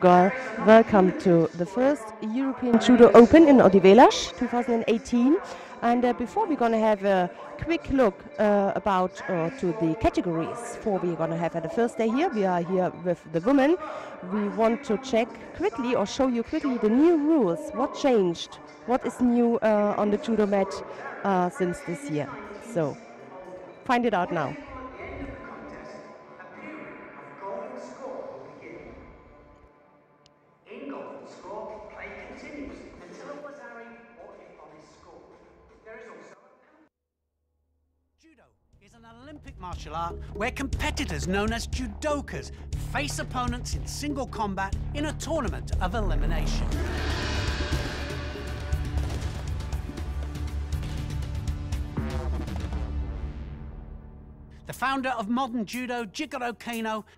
Welcome to the first European Judo Open in Odivelas 2018. And before we're going to have a quick look about to the categories for we're going to have at the first day here. We are here with the women. We want to check quickly or show you quickly the new rules. What changed? What is new on the judo mat since this year? So find it out now. Judo is an Olympic martial art where competitors known as judokas face opponents in single combat in a tournament of elimination. The founder of modern judo, Judo,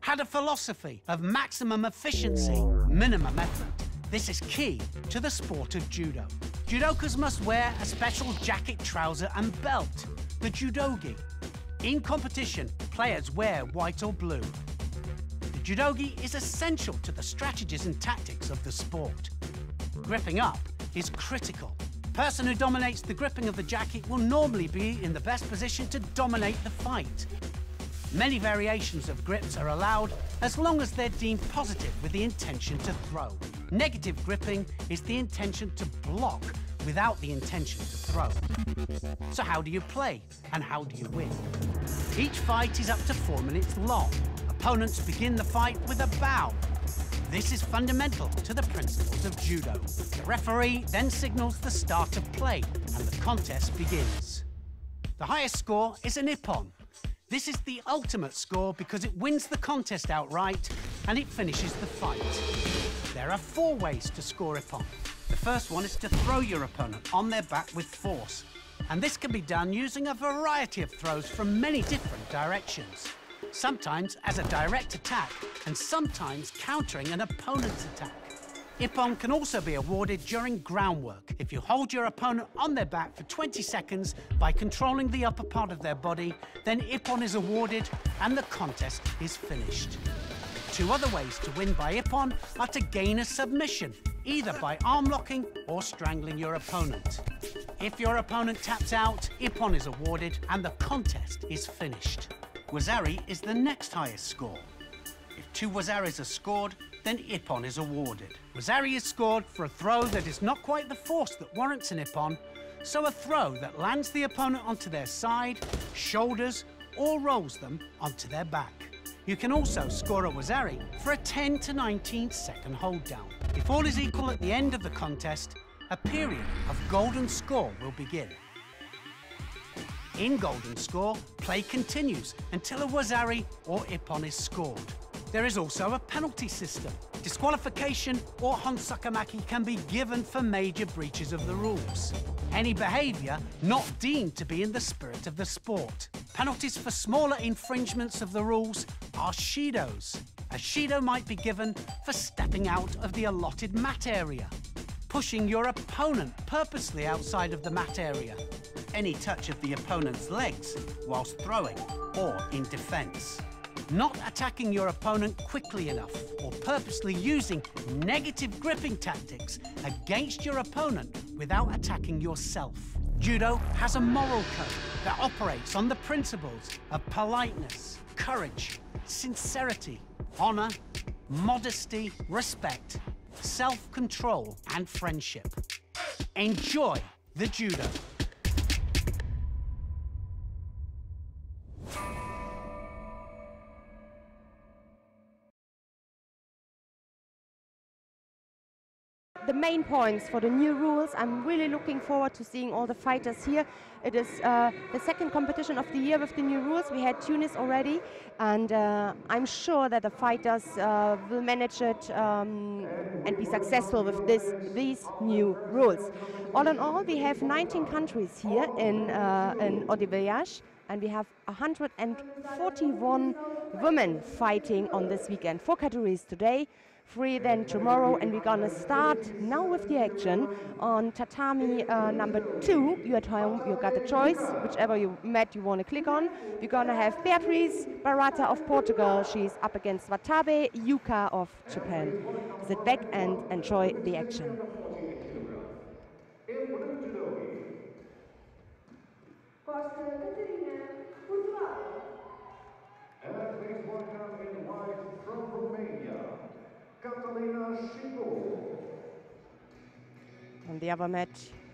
had a philosophy of maximum efficiency, minimum effort. This is key to the sport of judo. Judokas must wear a special jacket, trouser and belt, the judogi. In competition, players wear white or blue. The judogi is essential to the strategies and tactics of the sport. Gripping up is critical. The person who dominates the gripping of the jacket will normally be in the best position to dominate the fight. Many variations of grips are allowed as long as they're deemed positive with the intention to throw. Negative gripping is the intention to block without the intention to throw. So how do you play and how do you win? Each fight is up to 4 minutes long. Opponents begin the fight with a bow. This is fundamental to the principles of judo. The referee then signals the start of play and the contest begins. The highest score is an ippon. This is the ultimate score because it wins the contest outright and it finishes the fight. There are 4 ways to score ippon. The first one is to throw your opponent on their back with force. And this can be done using a variety of throws from many different directions. Sometimes as a direct attack and sometimes countering an opponent's attack. Ippon can also be awarded during groundwork if you hold your opponent on their back for 20 seconds by controlling the upper part of their body, then ippon is awarded and the contest is finished. 2 other ways to win by ippon are to gain a submission, either by arm locking or strangling your opponent. If your opponent taps out, ippon is awarded and the contest is finished. Wazari is the next highest score. If 2 wazaris are scored, then ippon is awarded. Wazari is scored for a throw that is not quite the force that warrants an ippon, so a throw that lands the opponent onto their side, shoulders, or rolls them onto their back. You can also score a wazari for a 10 to 19 second hold down. If all is equal at the end of the contest, a period of golden score will begin. In golden score, play continues until a wazari or ippon is scored. There is also a penalty system. Disqualification or honsakamaki can be given for major breaches of the rules. Any behaviour not deemed to be in the spirit of the sport. Penalties for smaller infringements of the rules are shidos. A shido might be given for stepping out of the allotted mat area, pushing your opponent purposely outside of the mat area, any touch of the opponent's legs whilst throwing or in defence, not attacking your opponent quickly enough or purposely using negative gripping tactics against your opponent without attacking yourself. Judo has a moral code that operates on the principles of politeness, courage, sincerity, honour, modesty, respect, self-control and friendship. Enjoy the judo. The main points for the new rules. I'm really looking forward to seeing all the fighters here. It is the second competition of the year with the new rules. We had Tunis already, and I'm sure that the fighters will manage it and be successful with these new rules. All in all, we have 19 countries here in Odivelas, and we have 141 women fighting on this weekend. 4 categories today. free then tomorrow, and we're gonna start now with the action on tatami number 2. You at home, you got the choice, whichever mat you want to click on. We're gonna have Beatriz Barata of Portugal. She's up against Watabe Yuka of Japan. Sit back and enjoy the action. 48 kilograms. In blue judogi, Costa Catarina, Portugal. and please welcome in white from Romania, Catalina Shibu. On the other mat,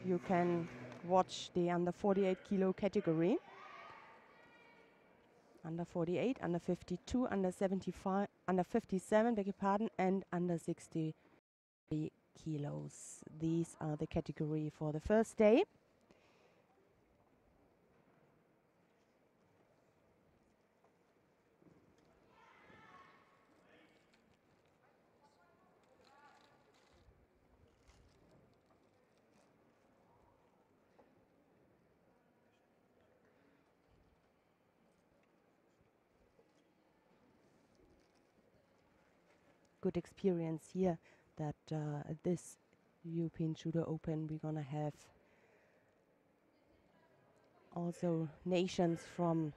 you can watch the under 48 kilo category. Under 48, under 52, under 75, under 57, beg your pardon, and under 60 kilos. These are the category for the first day. Good experience here that at this European Judo Open we're gonna have also nations from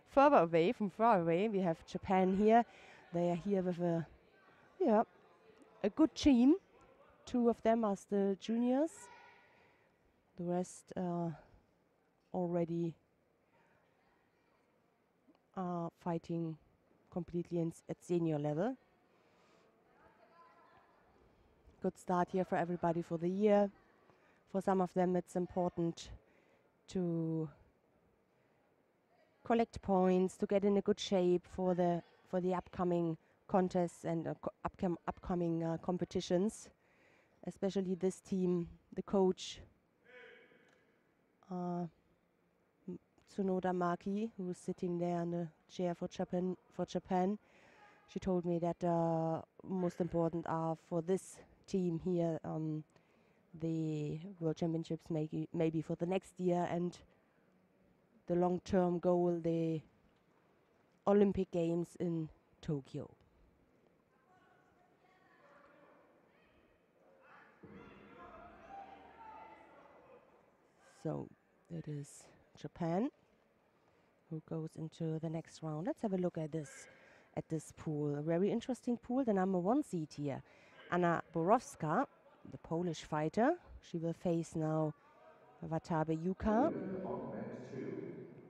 further away, from far away. We have Japan here. They are here with a good team. 2 of them are still juniors. The rest already are fighting completely at senior level. Good start here for everybody for the year. For some of them it's important to collect points, to get in a good shape for the upcoming contests and upcoming competitions. Especially this team, the coach Tsunoda Maki, who's sitting there in the chair for Japan. She told me that most important are for this team here the World Championships maybe for the next year, and the long-term goal, the Olympic Games in Tokyo. So it is Japan who goes into the next round. Let's have a look at this pool. A very interesting pool. The number 1 seed here, Anna Borowska, the Polish fighter. She will face now Watabe Yuka. Winner on mat 2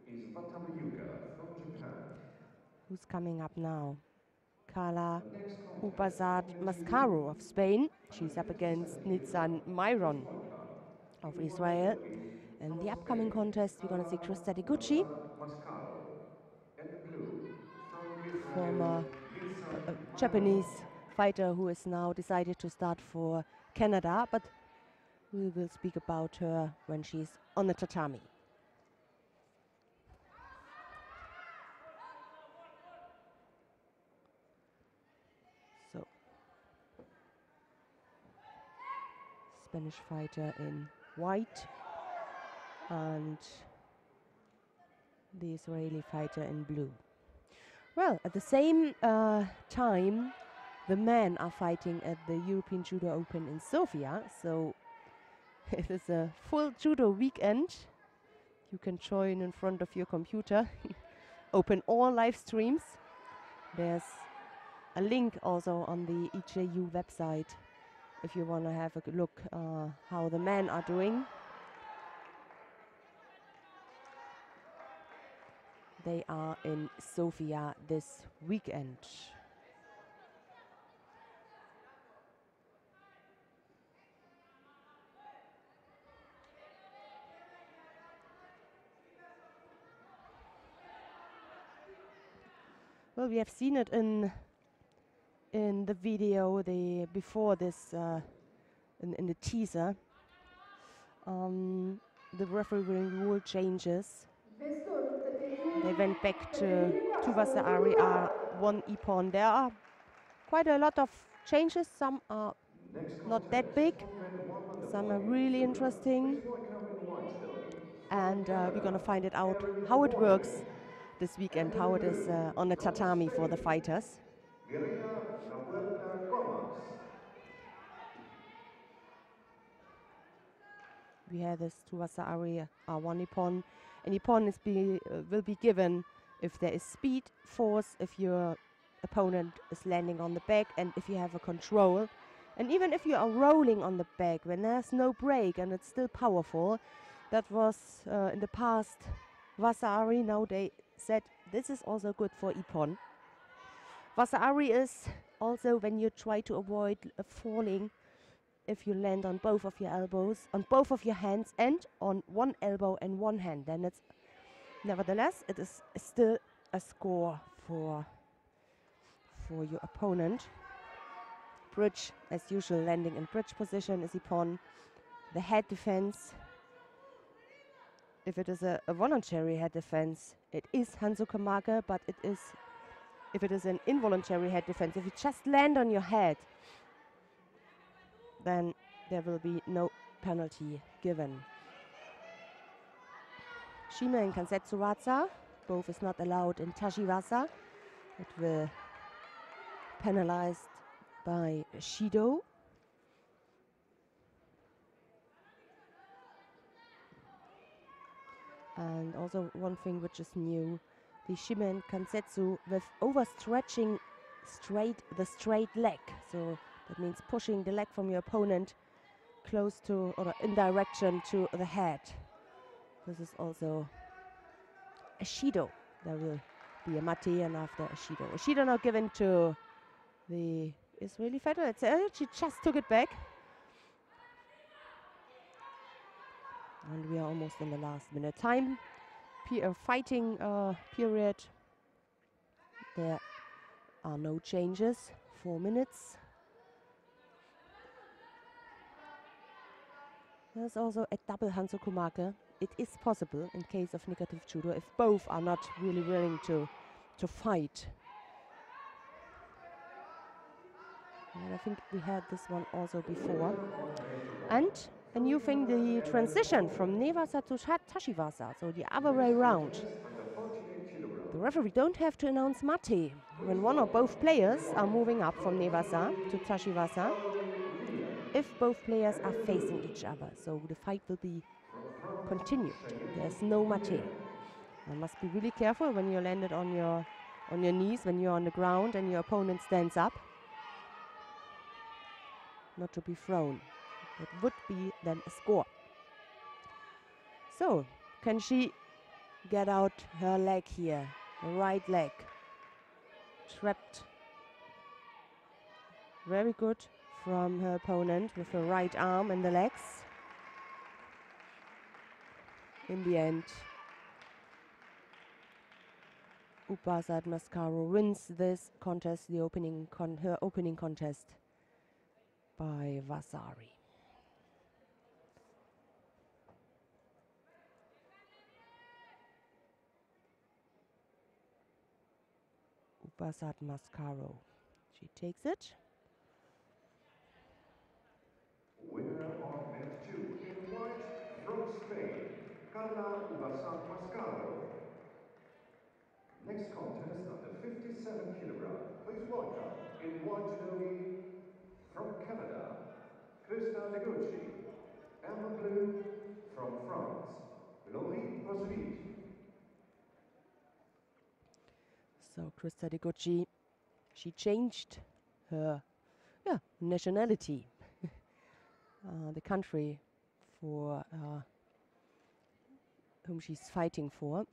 is Watabe Yuka from Japan. Who's coming up now? Carla The next contest Upazat coming to Mascaro you of Spain. under She's up 60 against kilograms. Nitzan Myron Welcome of in white Israel. judogi And from the upcoming Spain, contest, we're going to see Carla Krista Degucci, Upazat Mascaro. And the blue from Israel, former Nitzan Japanese Myron. fighter who is now decided to start for Canada, but we will speak about her when she's on the tatami. So, Spanish fighter in white and the Israeli fighter in blue. Well, at the same time, the men are fighting at the European Judo Open in Sofia, so it is a full judo weekend. You can join in front of your computer, open all live streams. There's a link also on the EJU website if you want to have a look how the men are doing. They are in Sofia this weekend. Well, we have seen it in the video before this in the teaser. The referee rule changes. They went back to Tuvasa area 1 Ippon. There are quite a lot of changes. Some are not that big. Some are really interesting. And we're going to find it out how it works this weekend, how it is on the tatami for the fighters. Mireia na Puerta Comas. We have this to Vasari one Ippon. An Ippon is will be given if there is speed, force, if your opponent is landing on the back, and if you have a control. And even if you are rolling on the back, when there's no break and it's still powerful, that was in the past Vasari. Now they said this is also good for Ippon. Vasari is also when you try to avoid falling. If you land on both of your elbows, on both of your hands, and on one elbow and one hand, then it's nevertheless it is still a score for your opponent. Bridge, as usual, landing in bridge position is Ippon. The head defense, if it is a voluntary head defense, it is Hansukamake, but it is, if it is an involuntary head defense, if you just land on your head, then there will be no penalty given. Shime and Kansetsu Waza, both is not allowed in Tashiwasa. It will penalized by Judo. And also one thing which is new, the Shime and Kansetsu with overstretching the straight leg. So that means pushing the leg from your opponent close to or in direction to the head. This is also a Shido. There will be a mate and after a Shido. A Shido now given to the Israeli fighter. She just took it back. And we are almost in the last minute. Time fighting period. There are no changes. 4 minutes. There's also a double Hansukumake. It is possible in case of negative judo if both are not really willing to fight. And I think we had this one also before. And a new thing, the transition from Nevasa to Tashiwasa, so the other way around. The referee don't have to announce mate when one or both players are moving up from Nevasa to Tashiwasa, if both players are facing each other. So the fight will be continued. There's no mate. You must be really careful when you landed on your knees, when you're on the ground and your opponent stands up. Not to be thrown. That would be then a score. So, can she get out her leg here? The right leg. Trapped. Very good from her opponent with her right arm and the legs. In the end, Upasad Mascaro wins this contest, the her opening contest by Vasari. Upasad Mascaro. She takes it. Winner of match 2 in white from Spain, Carla Ubasat Mascaro. Next contest under 57 kilogram. Please welcome in white judogi from Canada, Krista Degucci, and the blue from France, Laurie Roserid. So Krista Degucci, she changed her nationality, the country for whom she's fighting for.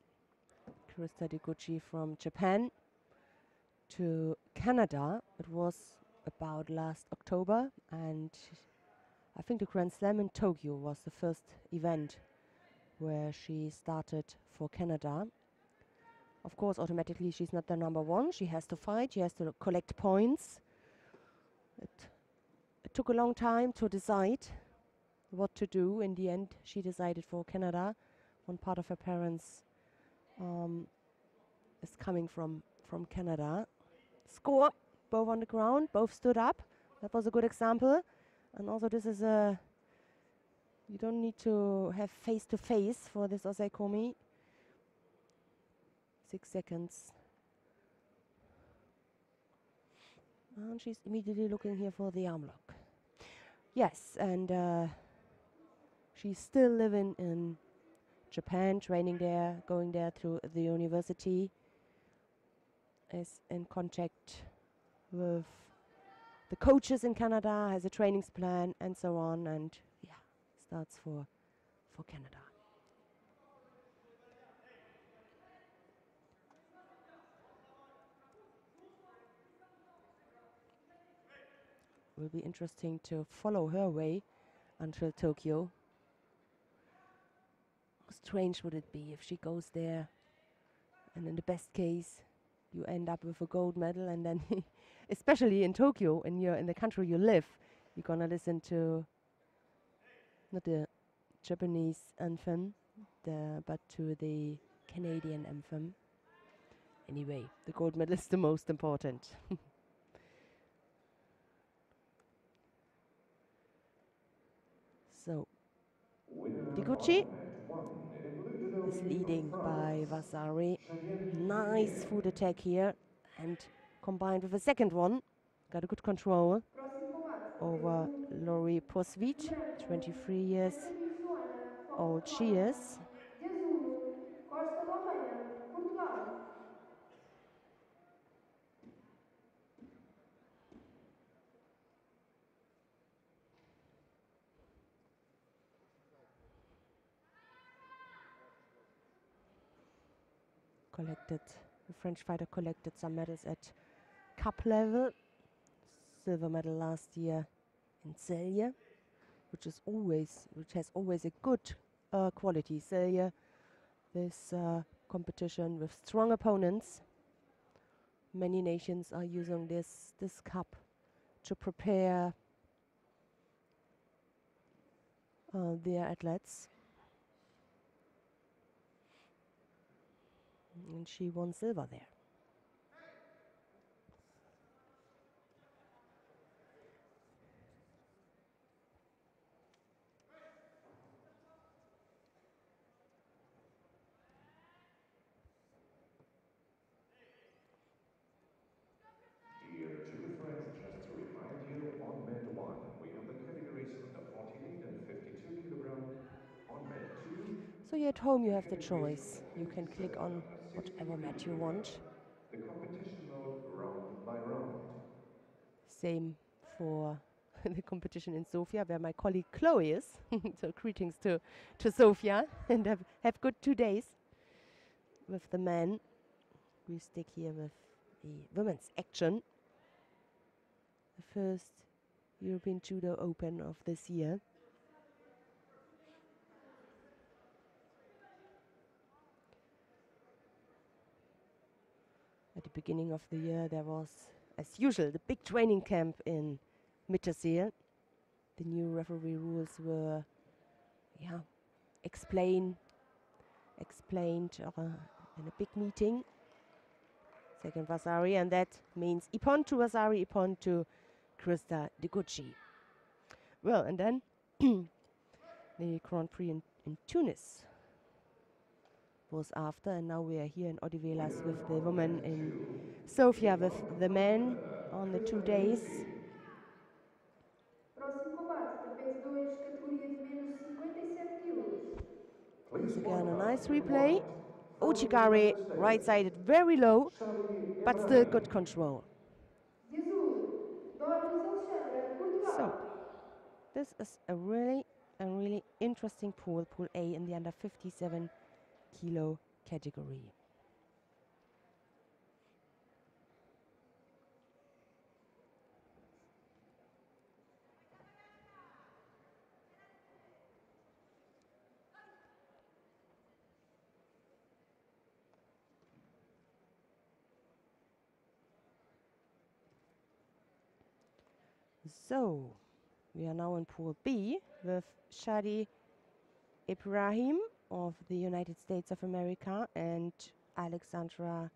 Krista Degucci from Japan to Canada. It was about last October, and I think the Grand Slam in Tokyo was the first event where she started for Canada. Of course, automatically she's not the number one. She has to fight, she has to collect points. It took a long time to decide what to do. In the end, she decided for Canada. One part of her parents is coming from Canada. Score, both on the ground, both stood up. That was a good example. And also this is you don't need to have face-to-face for this osaekomi. 6 seconds. And she's immediately looking here for the arm lock. Yes, and she's still living in Japan, training there, going there through the university, is in contact with the coaches in Canada, has a trainings plan and so on, and yeah, starts for Canada. Will be interesting to follow her way until Tokyo. How strange would it be if she goes there and in the best case you end up with a gold medal, and then especially in Tokyo, and you're in the country you live, you're gonna listen to not the Japanese anthem, but to the Canadian anthem. Anyway, the gold medal is the most important. So, Deguchi is leading by Vasari. Nice foot attack here, and combined with a second one, got a good control Próximo combate, over peso Lori Posvich, branco, 23 years 121 Joana old she is. de azul, Costa Lorena, Portugal. The French fighter collected some medals at cup level. Silver medal last year in Celje, which has always a good quality. Celje, this competition with strong opponents. Many nations are using this cup to prepare their athletes. And she won silver there. Dear judo friends, just to remind you, on mat 1, we have the categories under 48 and 52 kilogram. On mat 2, So you're at home, you have the categories choice. under You can click 47 on under 60 whatever mat you kilogram. want. The competition mode round by round. Same for the competition in Sofia, where my colleague Chloe is. So greetings to Sofia, and have good 2 days with the men. We stick here with the women's action. The first European Judo Open of this year. At the beginning of the year, there was, as usual, the big training camp in Mittersill. The new referee rules were, explained in a big meeting. Second Vasari, and that means Ippon to Vasari, Ippon to Krista Deguchi. Well, and then the Grand Prix in Tunis was after, and now we are here in Odivelas with the women in Sofia with the men on the 2 days. Próximo combate, tapete 2, categoria de menos 57 quilos. Once Please again, a welcome nice to the replay. fight from the Uchigari, United States, right-sided, very low, Shadi but still Ibrahim. good control. De azul, Doris Alexandra, So, Portugal. this is a really interesting pool A in the under 57 kilo category. So, we are now in Pool B with Shadi Ibrahim of the United States of America and Alexandra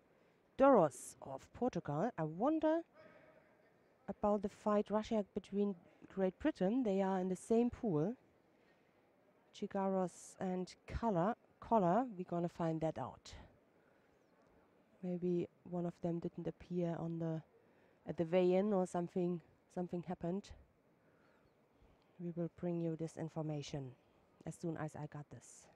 Doros of Portugal. I wonder about the fight Russia between Great Britain. They are in the same pool. Chigaros and Collar, we're gonna find that out. Maybe one of them didn't appear on the at the weigh-in or something happened, we will bring you this information as soon as I got this.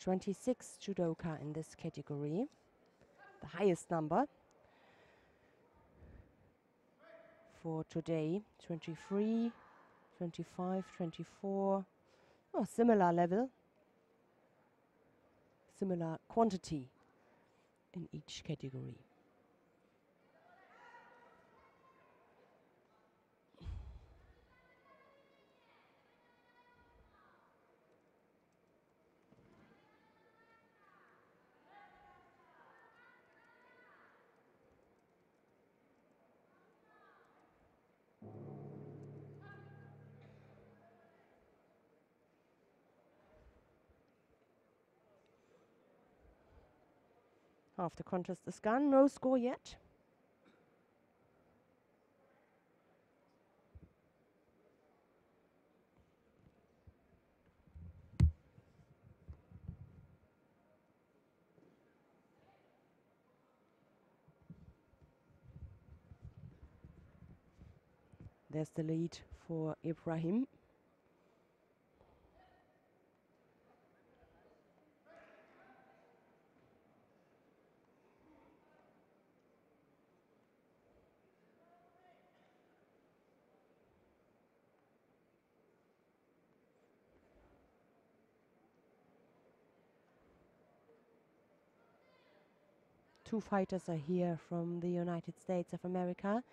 "26 judoka in this category, the highest number for today. 23, 25, 24, oh, similar level, similar quantity in each category. Half the contest is gone, no score yet. There's the lead for Ibrahim. Two fighters are here from the United States of America.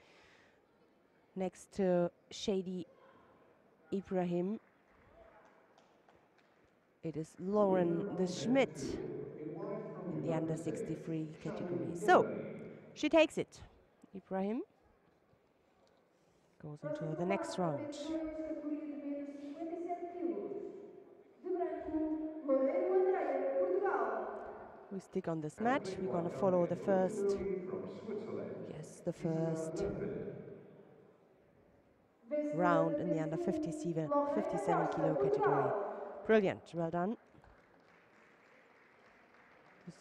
Next to Shady Ibrahim, it is Lauren the Schmidt in the under 63 category. So, she takes it. Ibrahim goes into the next round. Participantes 2, categoria de menos 57 quilos. De branco, Loureiro Andreia, Portugal. We stick on this mat. We're going to follow the first, from Switzerland. the first Vencedor round da in the under PSC, 57 Costa, kilo category. Portugal. Brilliant, well done.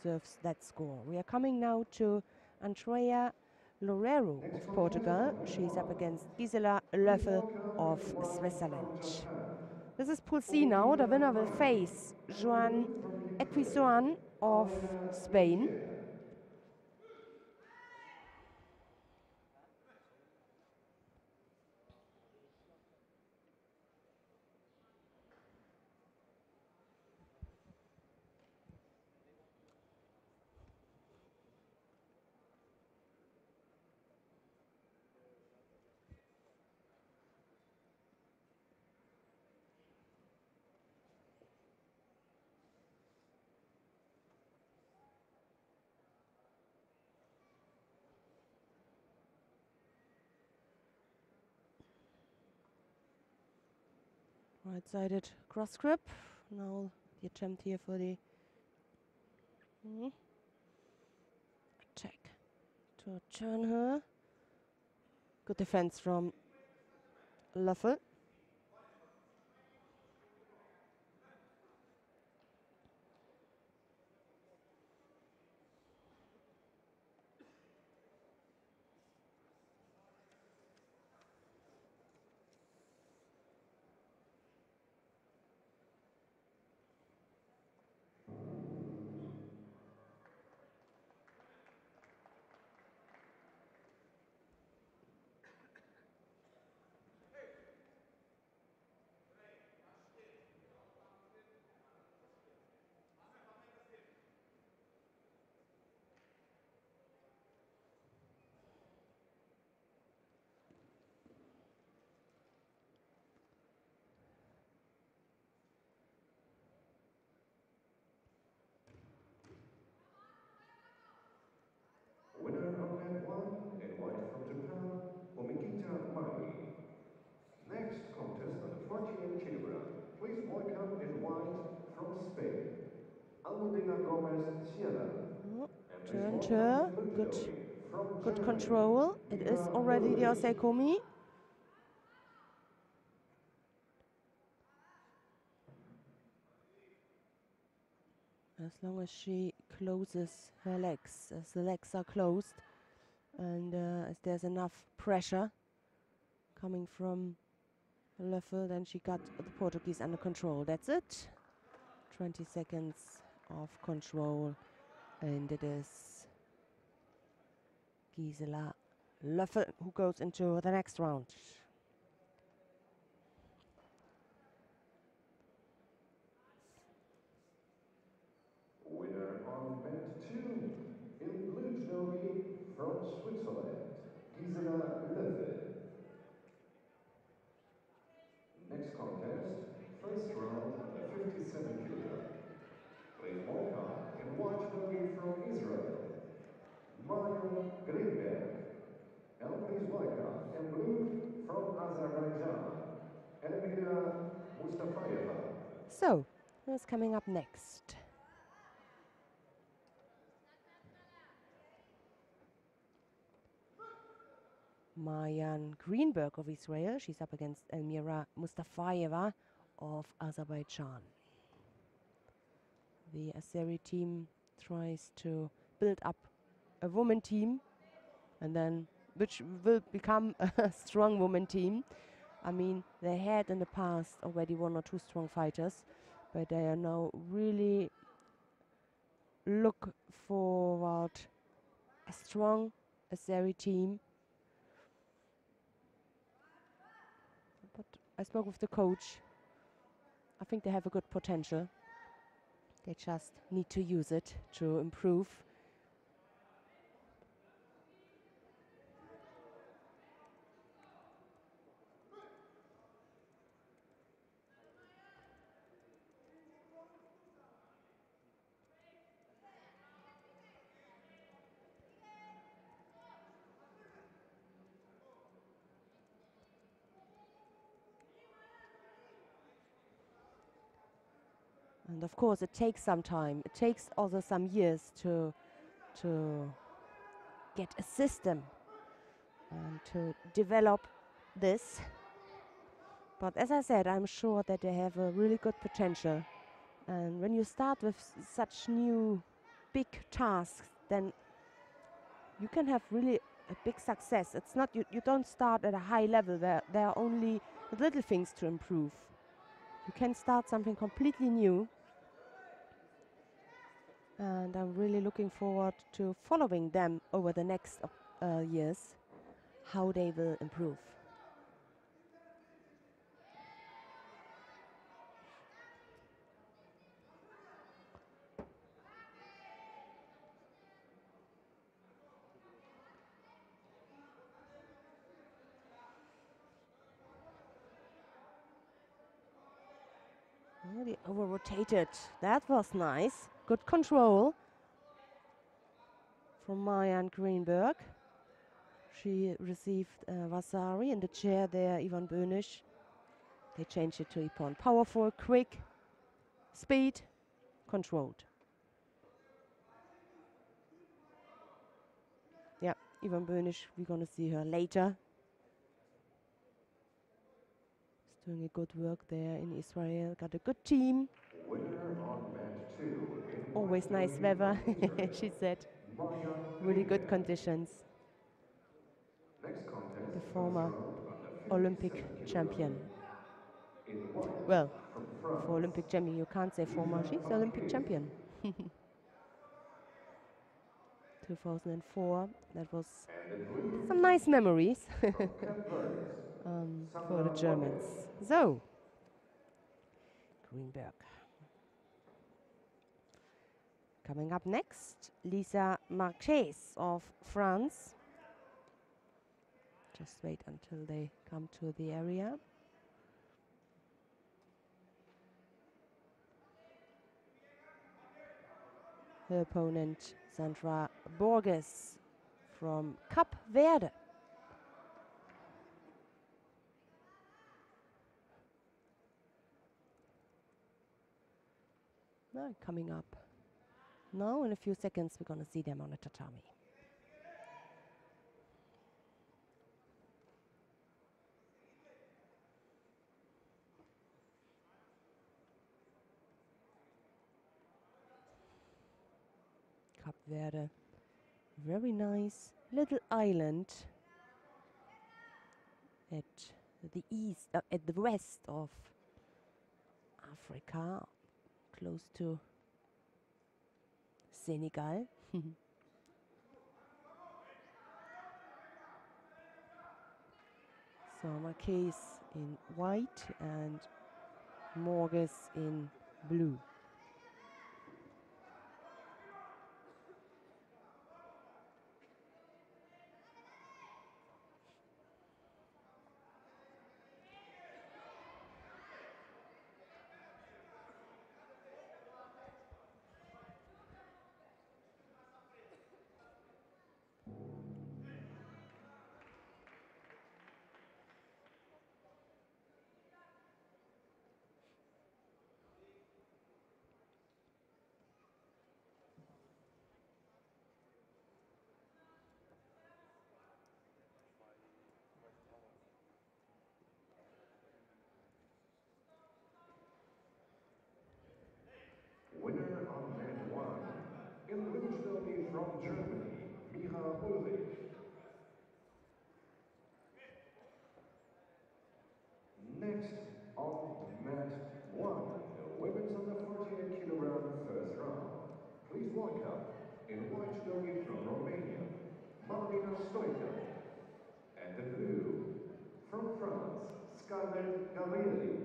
Deserves that score. We are coming now to Andrea Loureiro of Portugal. She's up against Gisela Löffel of Switzerland. This is Pool C now. The winner will face Joan Equisoan of Spain. Right-sided cross grip. Now the attempt here for the attack to turn her. Good defense from Löffel. Almudena Gomez Sierra. Oh, And please turned welcome her. the blue Good, judogi from good Germany, control. It is Mira already the Lewis. Osekomi. As long as she closes her legs, as the legs are closed, and as there's enough pressure coming from Löffel, then she got the Portuguese under control. That's it. 20 seconds of control, and it is Gisela Löffel who goes into the next round. Winner on mat 2 in blue judogi from Switzerland, Gisela Löffel. Next contest, first round under 57 kilogram. Please welcome in white judogi from Israel, Marion Greenberg. And please welcome in blue from Azerbaijan, Elmira Mustafayeva. So, who's coming up next? Marion Greenberg of Israel. She's up against Elmira Mustafayeva of Azerbaijan. The Azeri team tries to build up a woman team, and then which will become a strong woman team. I mean, they had in the past already 1 or 2 strong fighters, but they are now really look forward a strong Azeri team. But I spoke with the coach. I think they have a good potential. They just need to use it to improve. And of course, it takes some time. It takes also some years to get a system and to develop this. But as I said, I'm sure that they have a really good potential. And when you start with such new big tasks, then you can have really a big success. It's not you don't start at a high level where there are only little things to improve. You can start something completely new. And I'm really looking forward to following them over the next years, how they will improve. Oh, they over-rotated. That was nice. Good control from Marianne Greenberg. She received Vasari in the chair there, Ivan Bönisch. They changed it to Ippon. Powerful, quick, speed, controlled. Yeah, Ivan Bönisch, we're going to see her later. She's doing a good work there in Israel. Got a good team. Winner on mat 2 in Always white nice judogi weather, from Israel, she said. Marion Really good Greenberg. conditions. Next contest, The first former round under Olympic 57 champion. In white Well, from France, for Olympic champion, you can't say former. She's Lisa Olympic Marquez. champion. 2004. That was And in blue, some nice memories from Cape Verde, for the Sandra Germans. Waddell. So, Greenberg. Coming up next, Lisa Marquez of France. Just wait until they come to the area. Her opponent, Sandra Borges from Cape Verde. Now coming up Now in a few seconds we're going to see them on the tatami. Cape Verde, very nice little island at the east, at the west of Africa, close to Senegal. So Marquez in white and Morges in blue. Winner on mat 1 in blue judogi from Germany, Micha Ulrich. Next on mat 1, the women's under 48 kilogram first round. Please welcome in white judogi from Romania, Marina Stoica. And in blue, from France, Scarlett Gabrielli.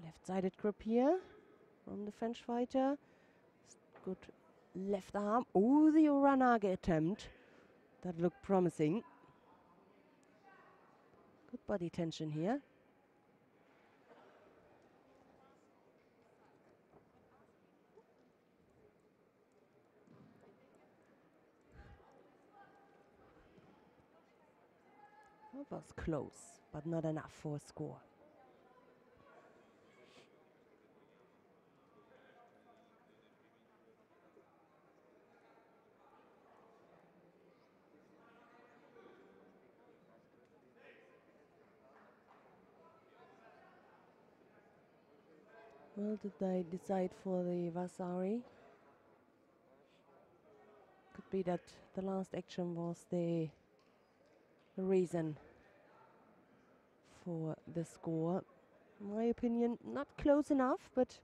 Left-sided grip here from the French fighter. Good left arm. Oh, the Uranage attempt. That looked promising. Good body tension here. That was close, but not enough for a score. Well, did they decide for the Vasari? Could be that the last action was the reason for the score. In my opinion, not close enough, but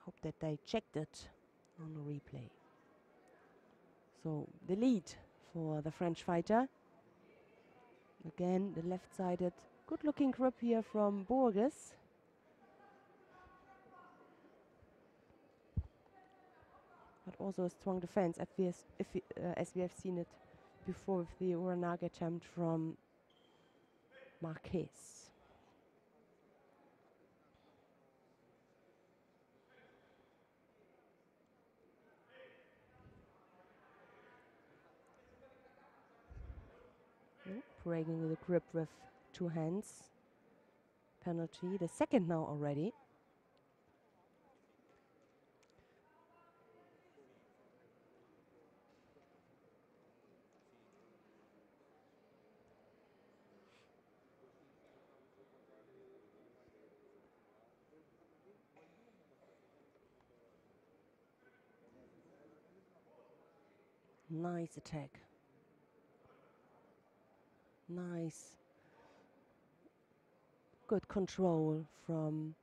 hope that they checked it on the replay. So the lead for the French fighter. Again, the left-sided, good-looking grip here from Borges. But also a strong defense, as we have seen it before with the Uranage attempt from Marquez. Breaking the grip with two hands. Penalty, the second now already. Nice attack. Nice. Good control from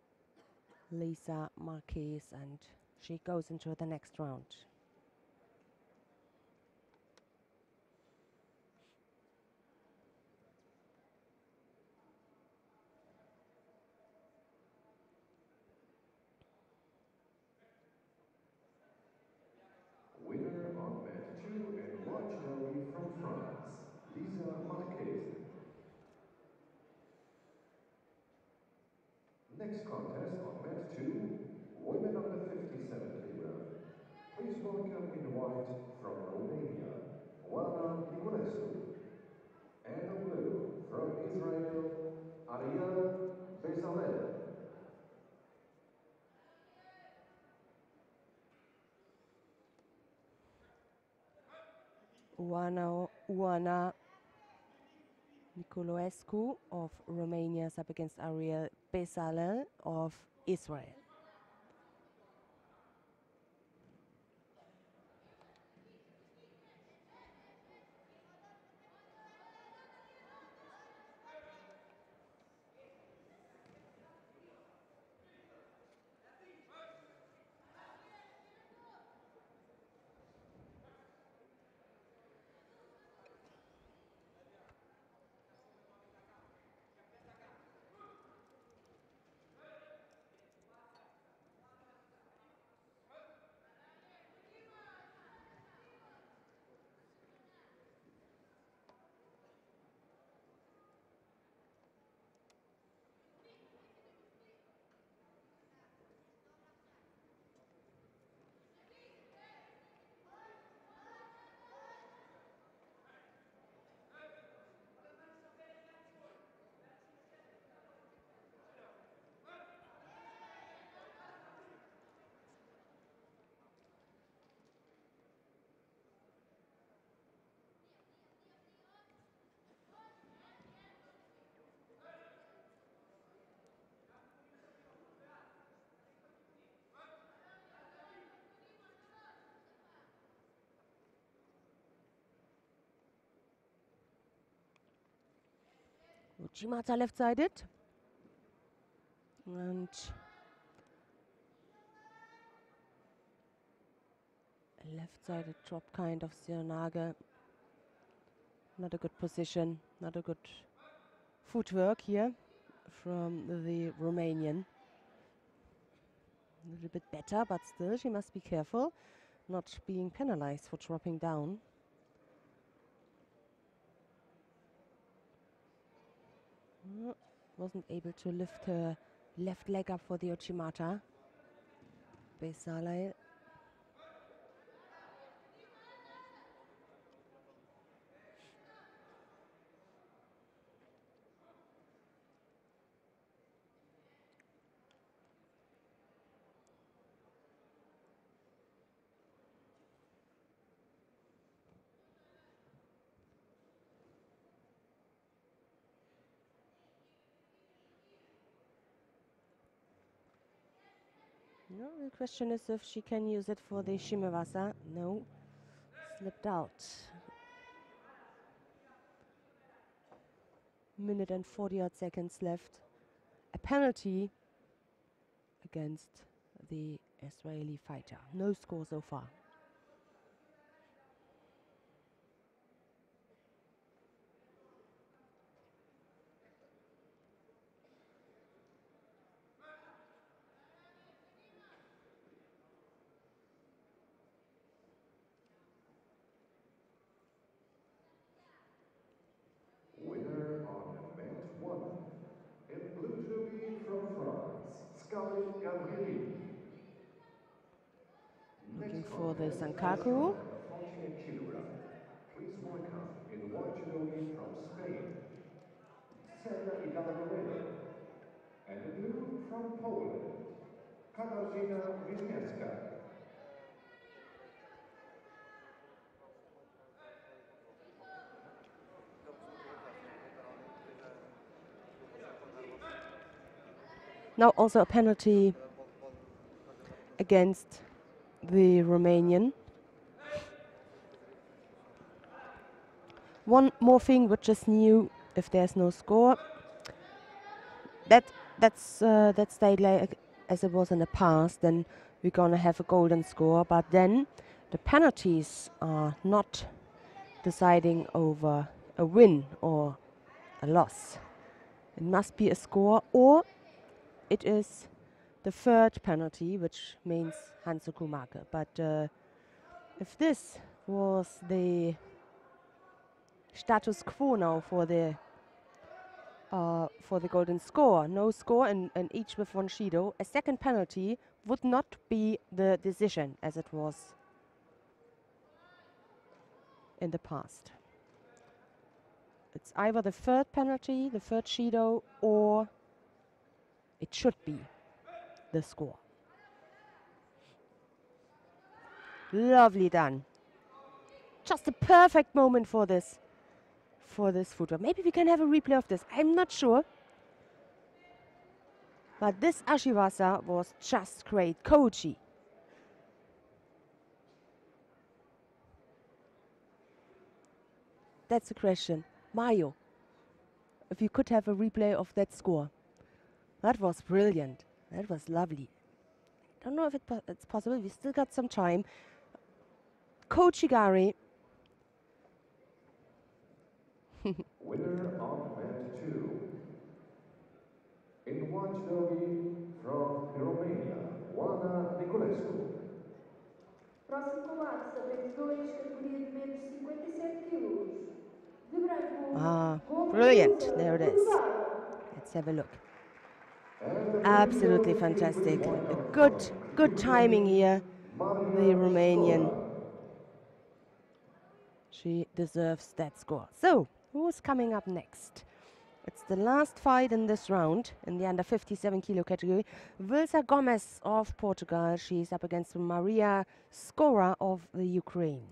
Lisa Marquez, and she goes into the next round. Winner on mat 2 and white judogi from France, Lisa Marquez. Next contest on mat 2, women under 57 kilogram. Please Oana Nicolaescu of Romania is up against Ariel Bezalel of Israel. Uchimata left-sided. And a left-sided drop kind of Zionage. Not a good position, not a good footwork here from the Romanian. A little bit better, but still she must be careful not being penalized for dropping down. Wasn't able to lift her left leg up for the Uchimata. Bezalel. No, the question is if she can use it for the Shimewasa. No, slipped out. Minute and 40-odd seconds left. A penalty against the Israeli fighter. No score so far. Winner on event 1. In blue derby from France, Scarlett Gabrielli. Looking Next for the contest, Sankaku. 48 kilogram. Please welcome in white judogi from Spain, Celia Hidalgo. And in blue from Poland, Katarzyna Wisniewska. Now also a penalty against the Romanian. One more thing which is new, if there's no score, that stayed like as it was in the past, then we're gonna have a golden score, but then the penalties are not deciding over a win or a loss. It must be a score, or it is the third penalty, which means Hansoku marker. But if this was the status quo now for the golden score, no score and each with one Shido, a second penalty would not be the decision as it was in the past. It's either the third penalty, the third Shido, or it should be the score. Lovely done. just a perfect moment for this footwork. Maybe we can have a replay of this. I'm not sure. But this Ashiwasa was just great. Koji. That's the question. Mario, if you could have a replay of that score. That was brilliant. That was lovely. Don't know if it's possible. We still got some time. Kochigari. Winner of match 2. In white judogi from Romania, Oana Niculescu. Próximo combate, saberes 2, categoria de menos 57 quilos. De branco, Brilliant. There it is. Portugal. Let's have a look. And the Absolutely Filipino team, fantastic. please A welcome good from timing here. Maria The Romanian. Skora. She deserves that score. So, who's coming up next? It's the last fight in this round in the under 57 kilo category. Vilsa Gomez of Portugal. She's up against Maria Skora of the Ukraine.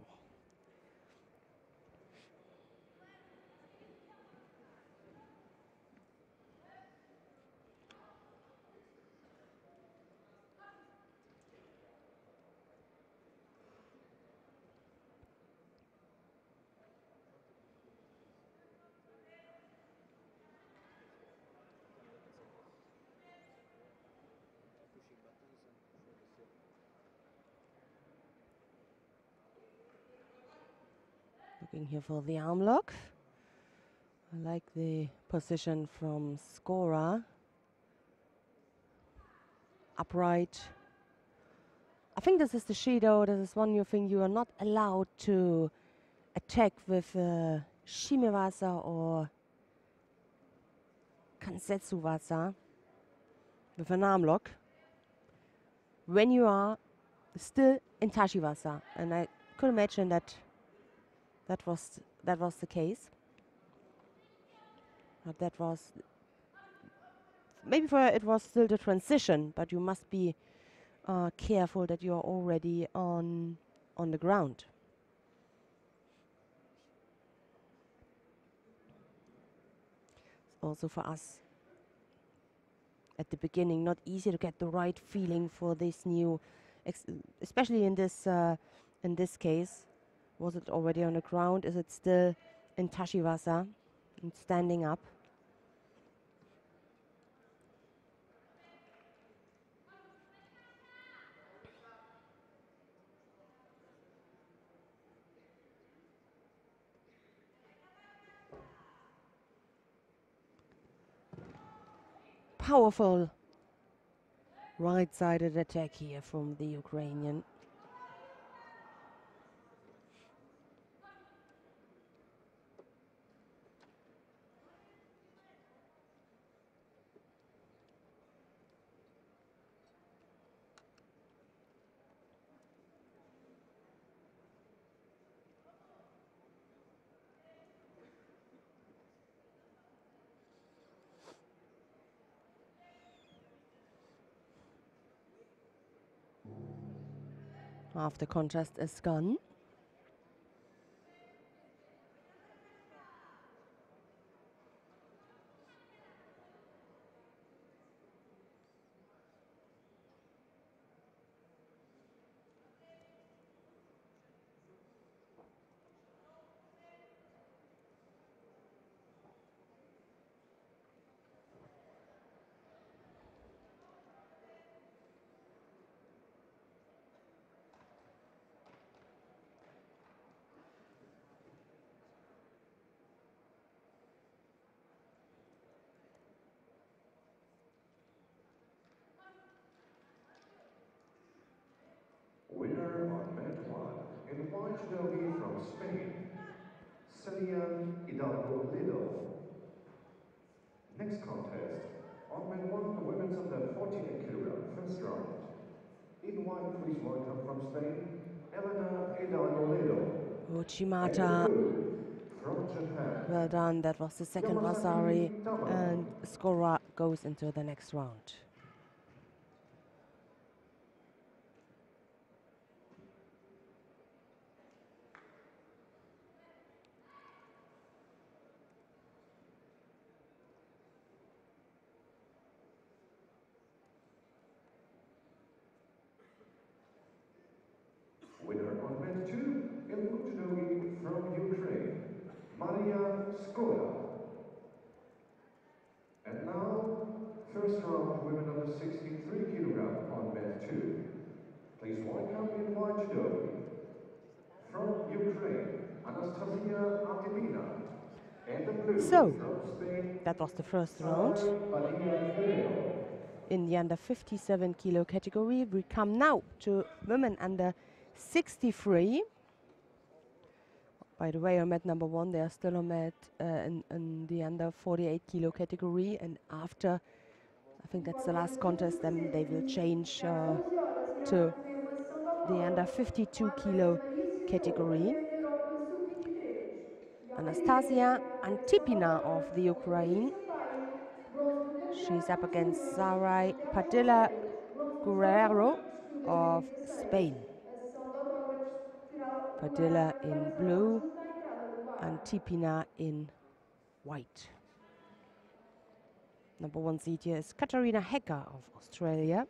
Looking here for the arm lock. I like the position from Skora. Upright. I think this is the Judo. This is one new thing. You are not allowed to attack with Shimewasa or Kansetsuwasa with an arm lock when you are still in Tashiwasa. And I could imagine that was the case. But that was maybe for it was still the transition, but you must be careful that you are already on the ground. It's also for us at the beginning not easy to get the right feeling for this new, especially in this case. Was it already on the ground? Is it still in Tashiwasa and standing up? Powerful right-sided attack here from the Ukrainian. Half the contest is gone. Winner on match 1 in white judogi from Spain, Celia Hidalgo Lido. Next contest on mat 1, women's under 48 kilogram, first round. In white, please welcome from Spain, Elena Hidalgo Lido. Uchimata. From Japan, Well done. That was the second Vasari. And Skora goes into the next round. 2 in judogi from Ukraine, Maria Skoda. And now, first round women under 63 kilogram on mat 2. Please welcome in white judogi from Ukraine, Anastasia Odivelas. And the blue So, from Spain, that was the first round. In the under 57 kilo category, we come now to women under 63. By the way, on mat number 1, they are still on mat in the under 48 kilo category, and after, I think that's the last contest, then they will change to the under 52 kilo category. Anastasia Antipina of the Ukraine. She's up against Sarai Padilla Guerrero of Spain. Padilla in blue, Antipina in white. Number 1 seed here is Katharina Hecker of Australia.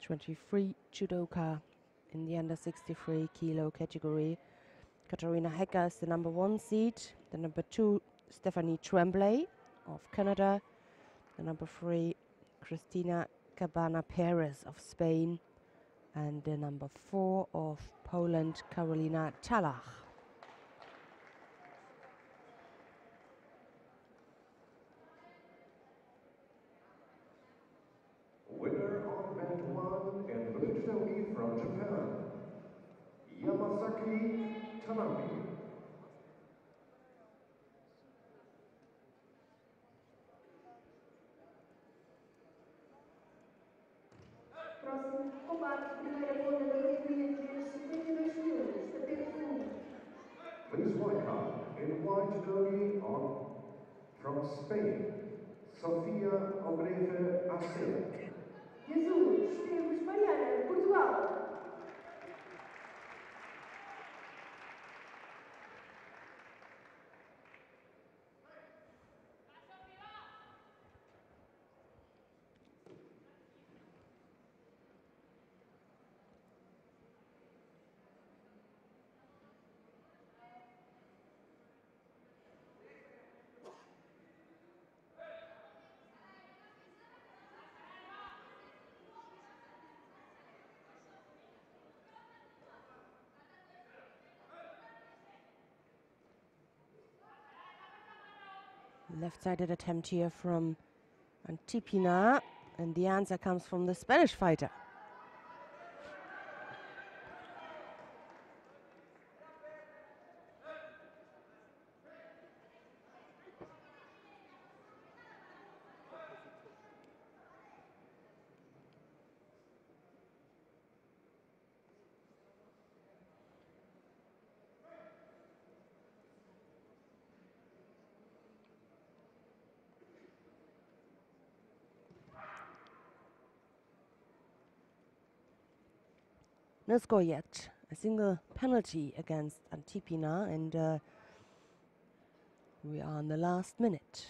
'23 judoka in the under 63 kilo category. Katharina Hecker is the number 1 seed. The number 2, Stephanie Tremblay of Canada. The number 3, Cristina Cabana Perez of Spain. And the number 4 of Poland, Karolina Talach. Winner on mat 1 in blue judogi from Japan, Yamasaki Tanami. Próximo combate, primeira ronda da categoria de menos 52 quilos, tapete fundo. Please welcome in white judogi on from Spain, Sofia Obreve Acera. De azul, Esteves Mariana, Portugal. Left-sided attempt here from Antipina, and the answer comes from the Spanish fighter. No score yet. A single penalty against Antipina, and we are in the last minute.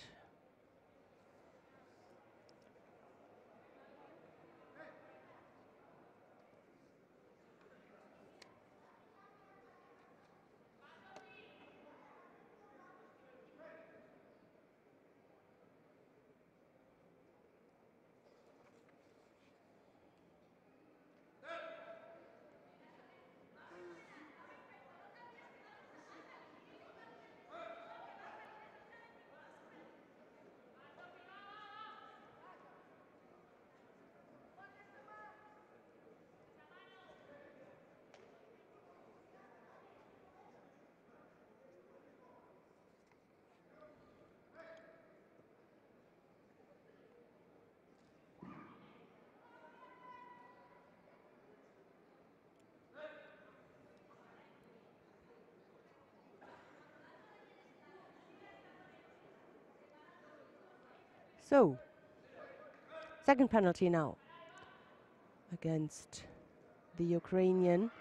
So, second penalty now against the Ukrainian.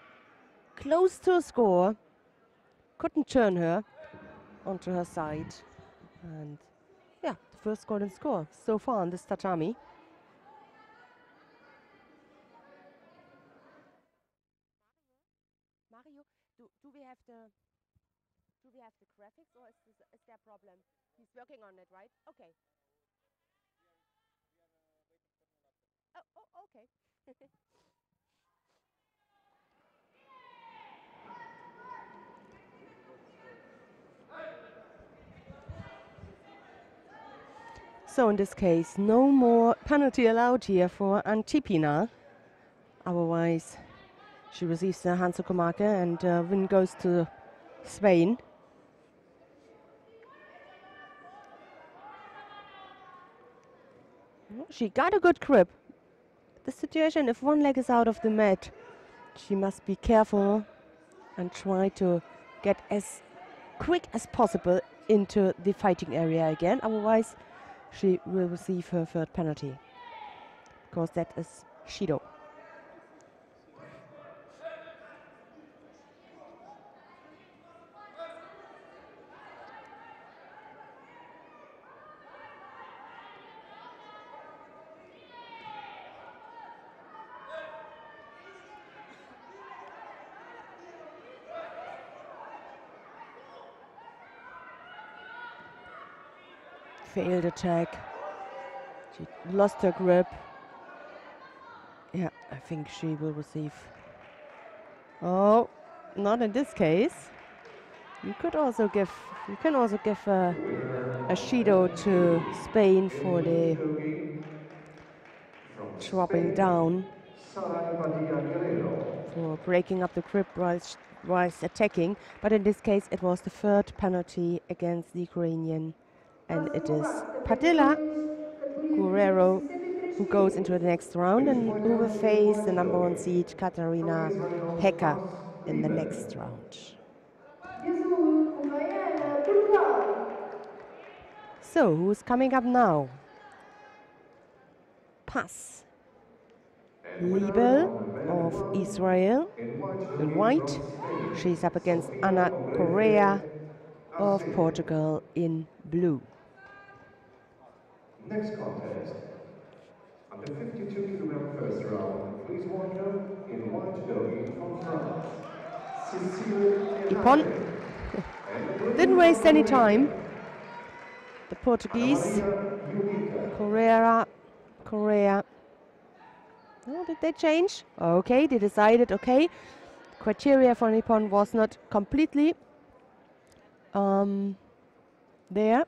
Close to a score. Couldn't turn her onto her side. And yeah, the first golden score so far on this tatami. Mario, do we have the graphics, or is there a problem? He's working on it, right? Okay. Oh, okay. So in this case, no more penalty allowed here for Antipina. Otherwise, she receives the Hansukomake and win goes to Spain. She got a good grip. The situation, if one leg is out of the mat, she must be careful and try to get as quick as possible into the fighting area again. Otherwise, she will receive her third penalty, because that is Judo. Failed attack. She lost her grip. Yeah, I think she will receive. Oh, not in this case. You can also give a Judo to Spain for the dropping down, for breaking up the grip whilst attacking. But in this case, it was the third penalty against the Ukrainian, and it is Padilla Guerrero who goes into the next round and who will face the number 1 seed Katarina Hecker in the next round. So, who's coming up now? Pass. Liebel of Israel in white. She's up against Ana Correa of Portugal in blue. Next contest. Under 52 kilogram first round, please welcome in white judogi from France, Cécile Ipon didn't waste any time. The Portuguese, Correa. Oh, did they change? Okay, they decided, okay. Criteria for Nippon was not completely there.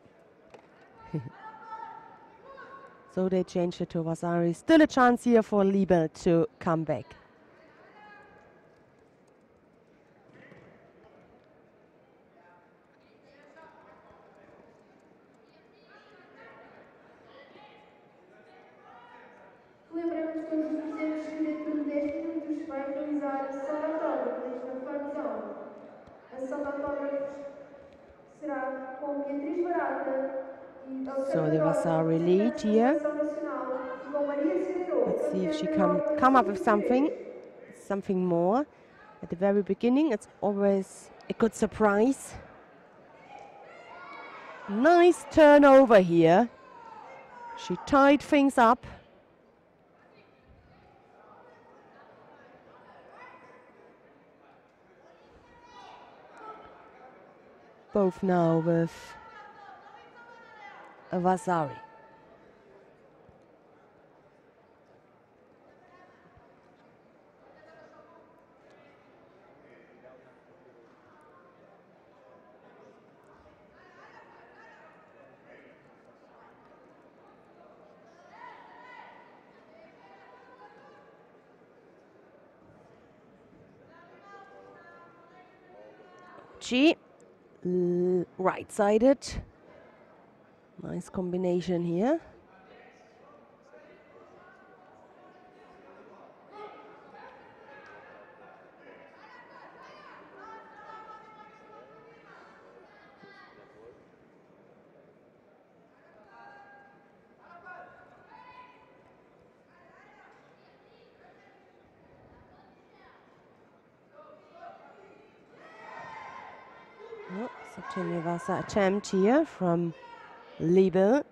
So they changed it to Vasari. Still a chance here for Liebel to come back. Lembramos todos os presentes que dentro de 10 minutos vai realizar sessão de autógrafos na Fan Zone. A sessão de autógrafos será com Beatriz Barata e So the Vasari lead here. Nacional e com Maria Cedero, Let's see if she campeã da come up Europa with something more. At the very beginning, it's always a good surprise. Nice turnover here. She tied things up. Both now with Vasari. Right-sided. Nice combination here. Tenevasa attempt here from Liebe.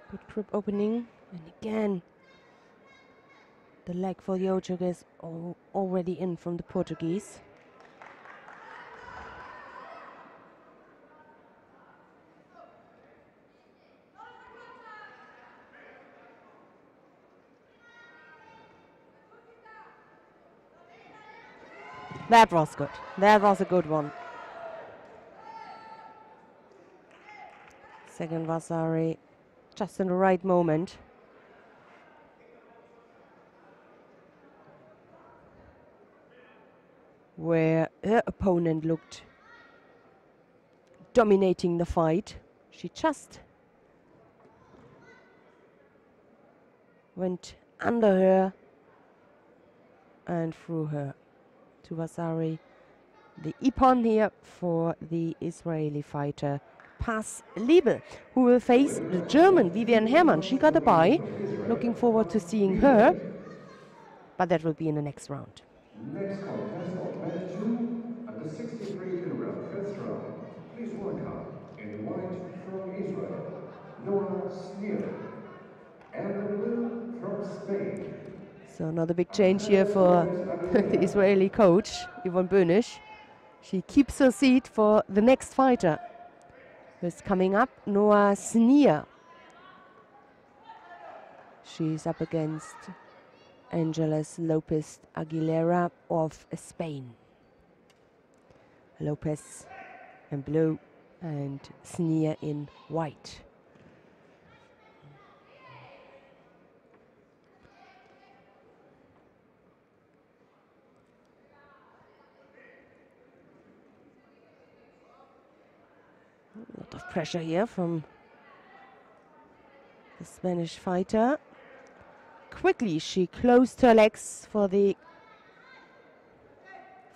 Good grip opening, and again the leg for the Ojek is already in from the Portuguese. That was good. That was a good one. Second Vasari, just in the right moment. Where her opponent looked dominating the fight. She just went under her and through her to Vasari. The ippon here for the Israeli fighter Paz Liebe, who will face the German Vivian Herrmann. She got a bye. Looking forward to seeing her, but that will be in the next round. Next contest of match 2 at the 63 kilogram first round. Please welcome in white from Israel, Noah Sneer, and the blue from Spain. So another big change here for the Israeli coach, Yvonne Bönisch. She keeps her seat for the next fighter who's coming up, Noah Sneer. She's up against Angeles Lopez Aguilera of Spain. Lopez in blue and Sneer in white. A lot of pressure here from the Spanish fighter. Quickly she closed her legs for the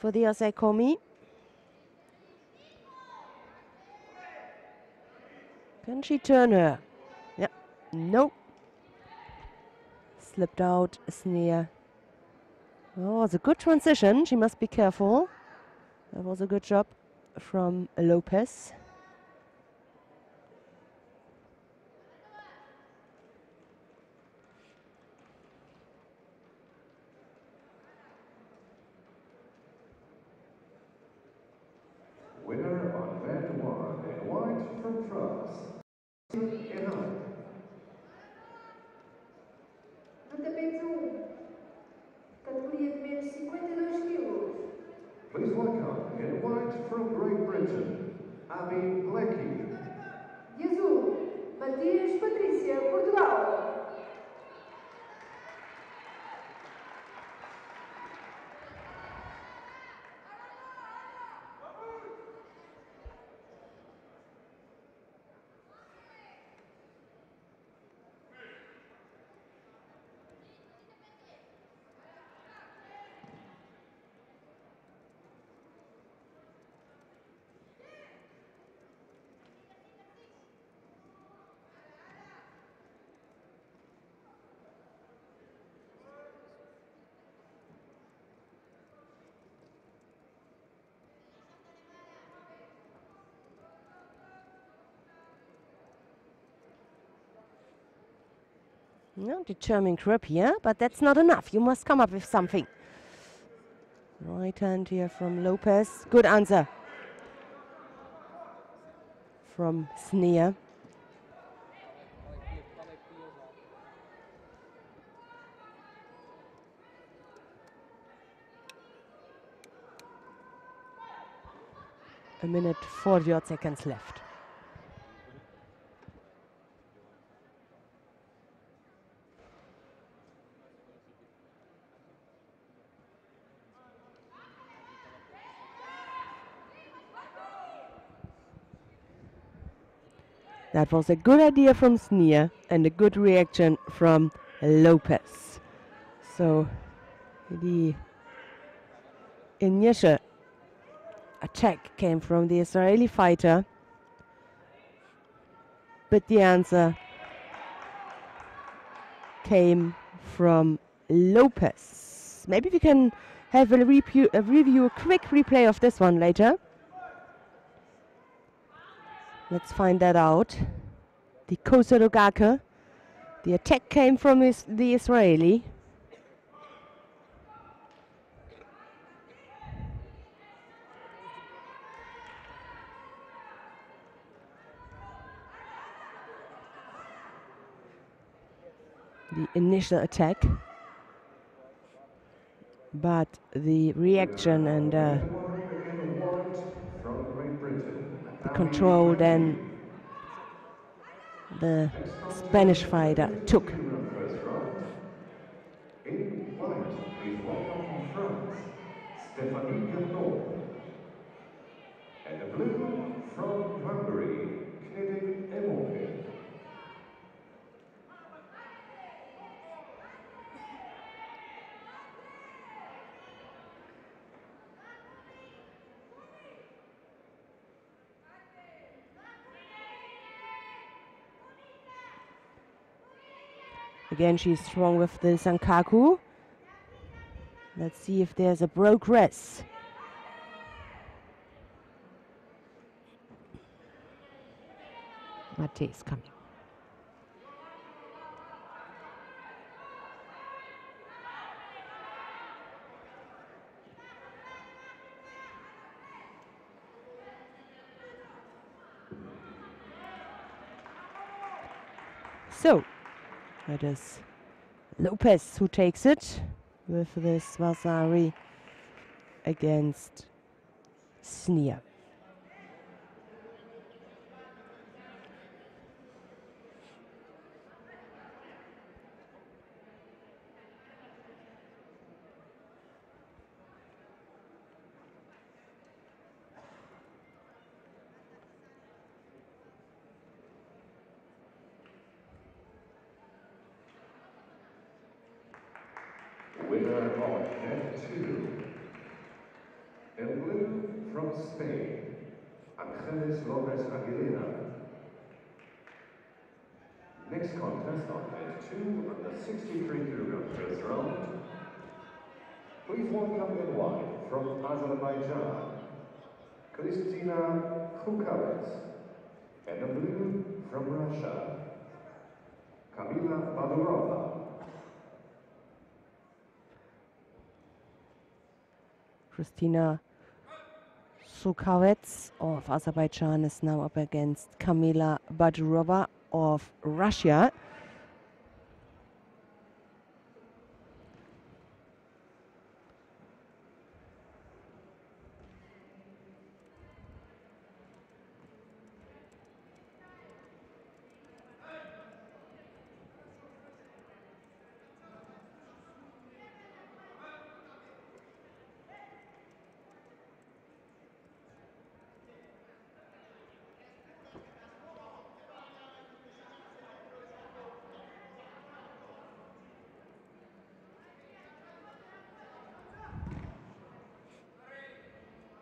Asaikomi. Can she turn her? Yeah, nope. Slipped out, Sneer. Oh, it's a good transition. She must be careful. That was a good job from Lopez. Winner on mat 1 in white from France, Enan. No tapete 1, categoria de menos 52 quilos. Please welcome in white from Great Britain, Abby Lecky. De azul, Matias Patrícia, Portugal. No, determined grip here, but that's not enough. You must come up with something. Right hand here from Lopez. Good answer from Sneer. A minute, 40 odd seconds left. That was a good idea from Sneer and a good reaction from Lopez. So the initial attack came from the Israeli fighter, but the answer came from Lopez. Maybe we can have a review, a quick replay of this one later. Let's find that out. The Kosorogake. The attack came from the Israeli. The initial attack. But the reaction and the control then the Spanish fighter took. In white, please welcome from France, Stephanie Garneau. And the blue from Hungary, Knedik Emoke. Again, she's strong with the Sankaku. Let's see if there's a progress. Mate is coming. So, that is Lopez who takes it with this Vasari against Sneer. Winner of net 2. In blue from Spain, Angeles Lopez Aguilera. Next contest on net 2 on the 63kg first round. Please welcome in white from Azerbaijan, Kristina Khukavets. And in blue from Russia, Kamila Badurova. Kristina Khukavets of Azerbaijan is now up against Kamila Badurova of Russia.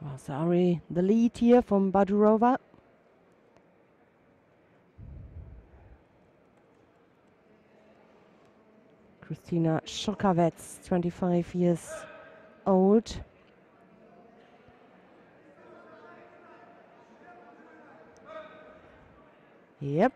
Vasari, the lead here from Badurova. Kristina Khukavets, 25 years old. Yep.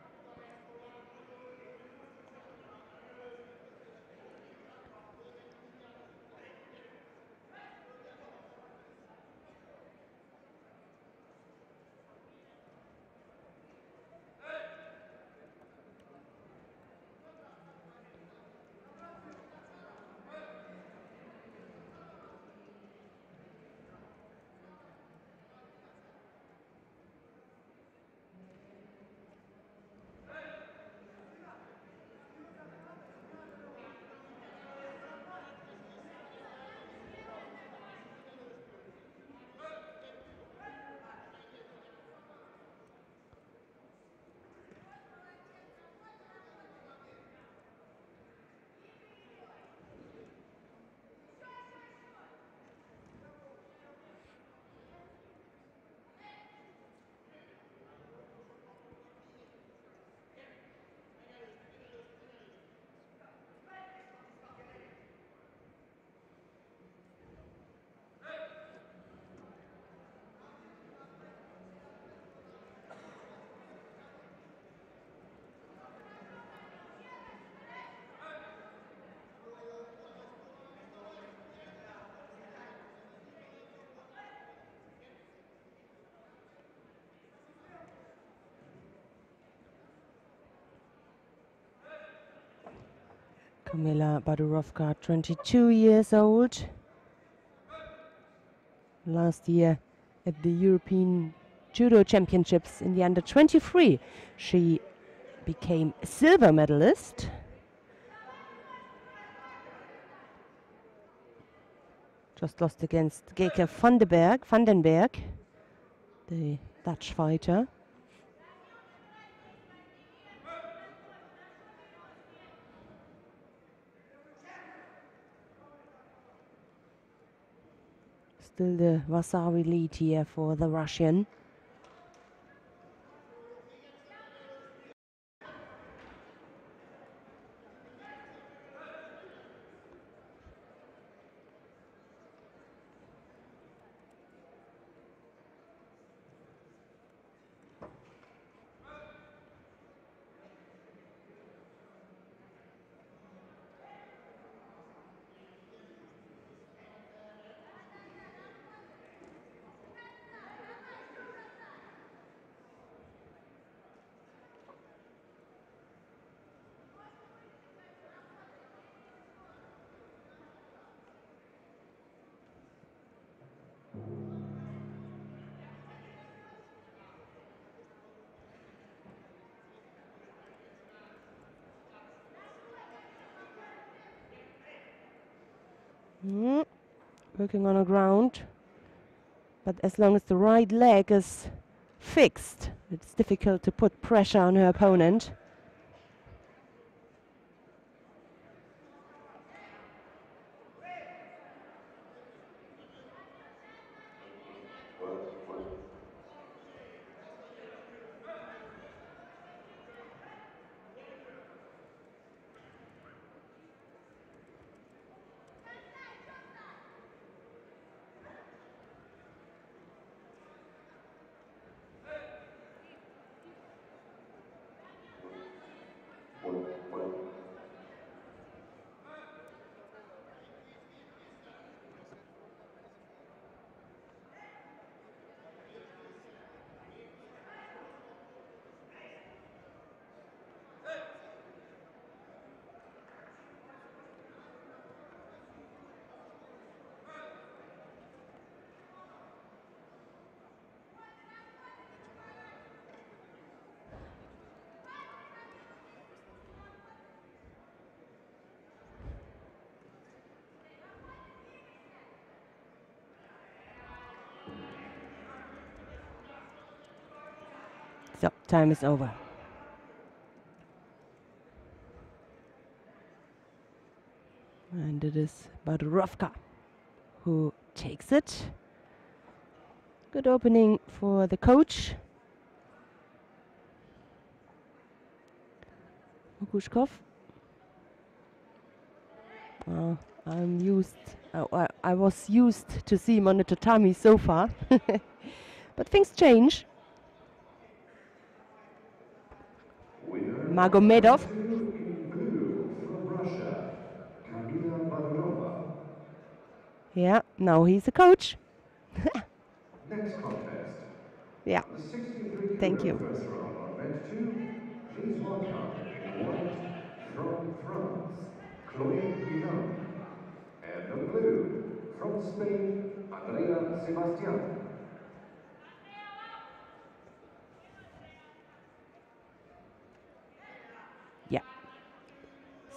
Kamila Badurovka, 22 years old. Last year at the European Judo Championships in the under 23, she became a silver medalist. Just lost against Geke Vandenberg, the Dutch fighter. Still the Wasawi lead here for the Russian. Working on the ground, but as long as the right leg is fixed, it's difficult to put pressure on her opponent. So, time is over. And it is Badurovka who takes it. Good opening for the coach. Okushkov. I was used to see him on the tatami so far. But things change. Magomedov. In blue from Russia, Kamila Badurova. Yeah, now he's a coach. Next contest. Yeah, The 63 thank kilo you. first round on bench 2. Please welcome in white from France, Chloe Yvonne. And in blue from Spain, Andrea Sebastian. Yeah.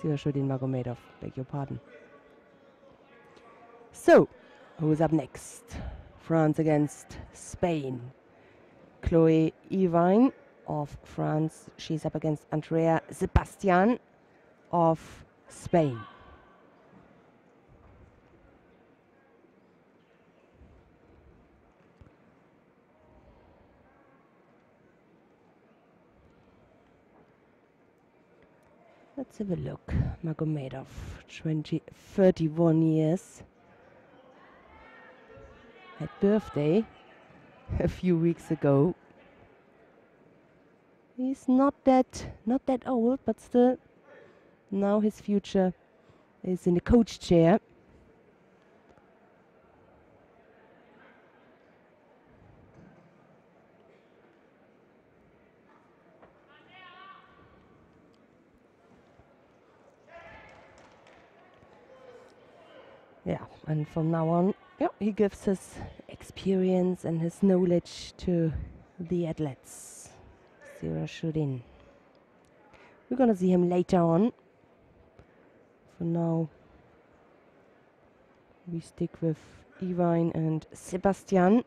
Sirashuddin Magomedov, beg your pardon. So, who's up next? France against Spain. Chloe Yvonne of France. She's up against Andrea Sebastian of Spain. Let's have a look. Magomedov, 31 years. Had birthday a few weeks ago. He's not that old, but still, now his future is in the coach chair. And from now on, yeah, he gives his experience and his knowledge to the athletes. Zero shooting. We're gonna see him later on. For now, we stick with Ivan and Sebastian.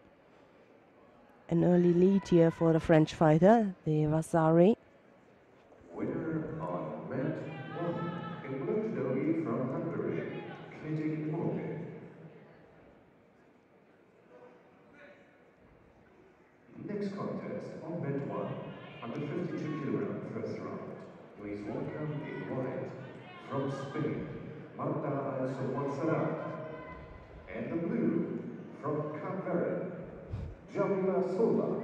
An early lead here for the French fighter, the Vasari. Winner on mat 1 in blue judogi from Hungary, Knitik Imode. Next contest on mat 1, under 52 kilogram, first round. Please welcome in white from Spain, Marta Alsomonserrat. And the blue from Cape Verde, Jamila Silva.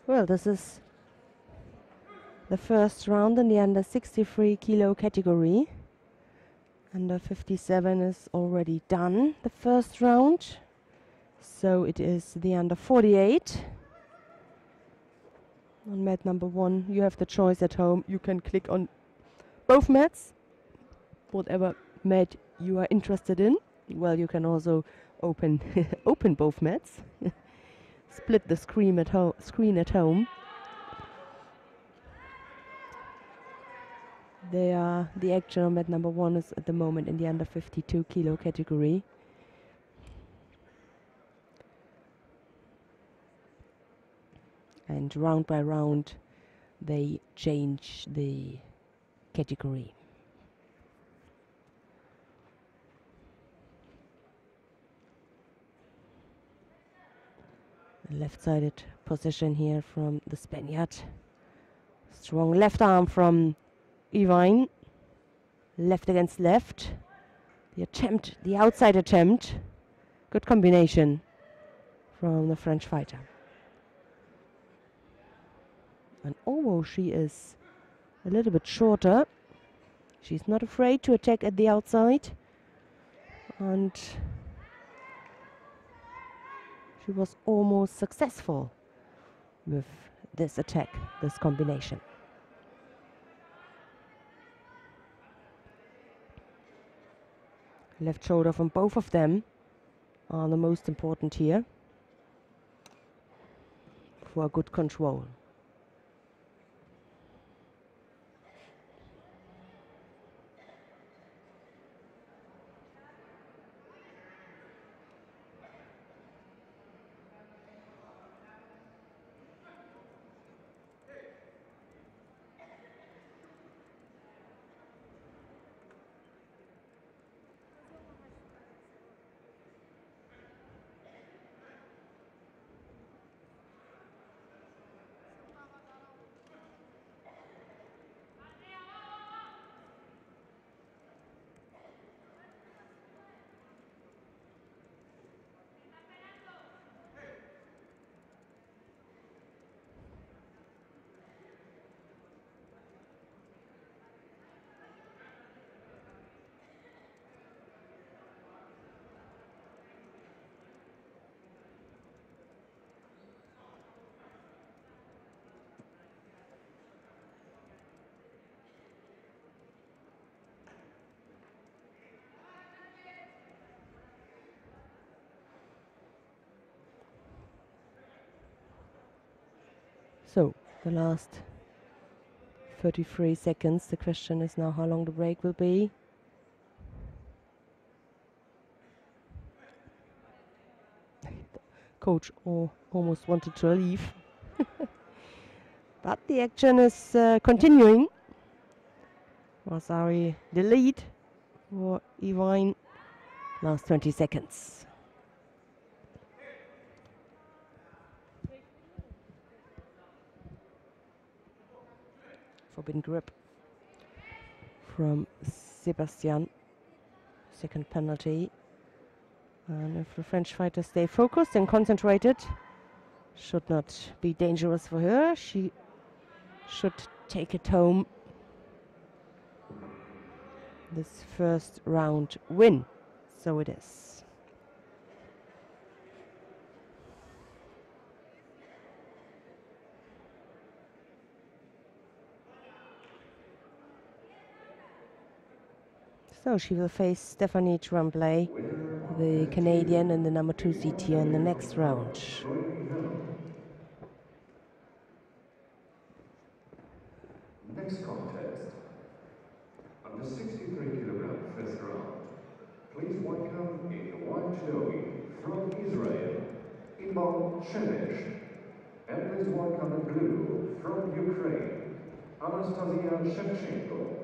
Well, this is the first round in the under 63 kilo category. Under 57 is already done, the first round. So it is the under 48. On mat number 1, you have the choice at home. You can click on both mats, whatever mat you are interested in. Well, you can also open open both mats. Split the screen at home. The action on mat number 1 is at the moment in the under 52 kilo category. And round by round, they change the category. Left-sided position here from the Spaniard. Strong left arm from Ivan. Left against left. The outside attempt. Good combination from the French fighter. And although she is a little bit shorter, she's not afraid to attack at the outside. And she was almost successful with this attack, this combination. Left shoulder from both of them are the most important here for good control. So, the last 33 seconds. The question is now how long the break will be. Coach almost wanted to leave. But the action is continuing. Vasari, the lead for Ivan. Last 20 seconds. Forbidden grip from Sebastian. Second penalty. And if the French fighters stay focused and concentrated, should not be dangerous for her. She should take it home. This first round win. So it is. So she will face Stephanie Tremblay, the Canadian, in the number 2 seed here in the next round. Next contest. Under 63 kilogram first round. Please welcome in white judoing from Israel, Iman Shemesh. And please welcome in blue from Ukraine, Anastasia Shevchenko.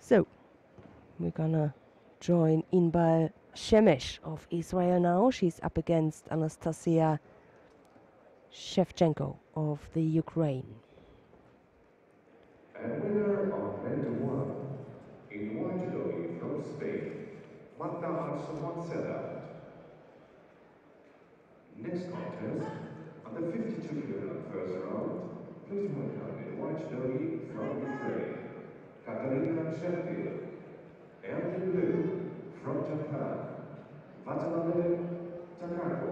So, we're gonna join Inbal Shemesh of Israel now. She's up against Anastasia Shevchenko of the Ukraine. And winner of men to one in white judoing from Spain, Marta Arsamontserrat. Next contest, under 52 kilogram first round, please welcome in white judoing from Ukraine, Katarina Sheffield. And in blue, from Japan, Watanabe Takako.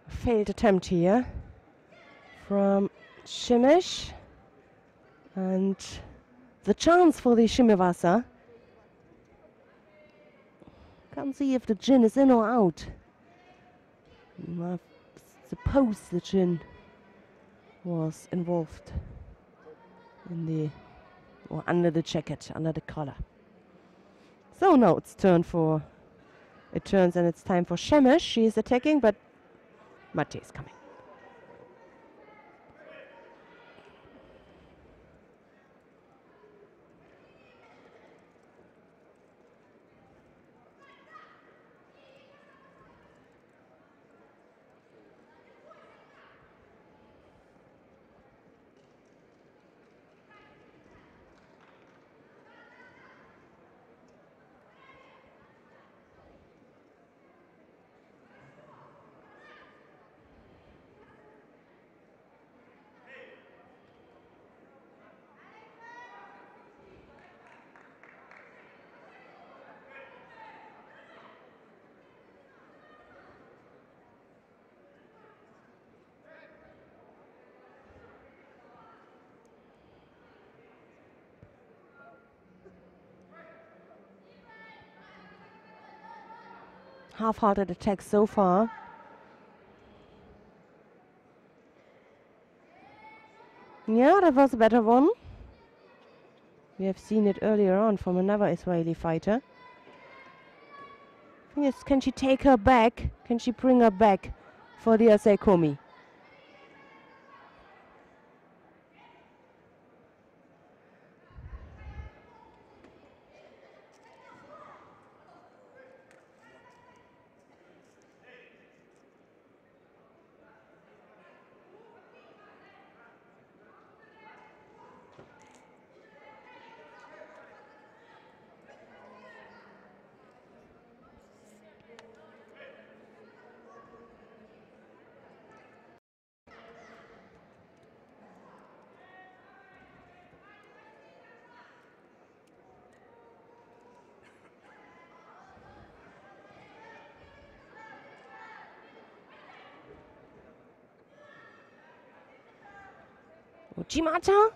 Failed attempt here from Shemesh, and the chance for the Shimevasa. Can't see if the Jin is in or out. I suppose the Jin was involved in the, or under the jacket, under the collar. So now it turns and it's time for Shemesh. She is attacking, but Mate is coming. Half-hearted attack so far. Yeah, that was a better one. We have seen it earlier on from another Israeli fighter. Yes, can she take her back? Can she bring her back for the Asai Komi? Uchimata.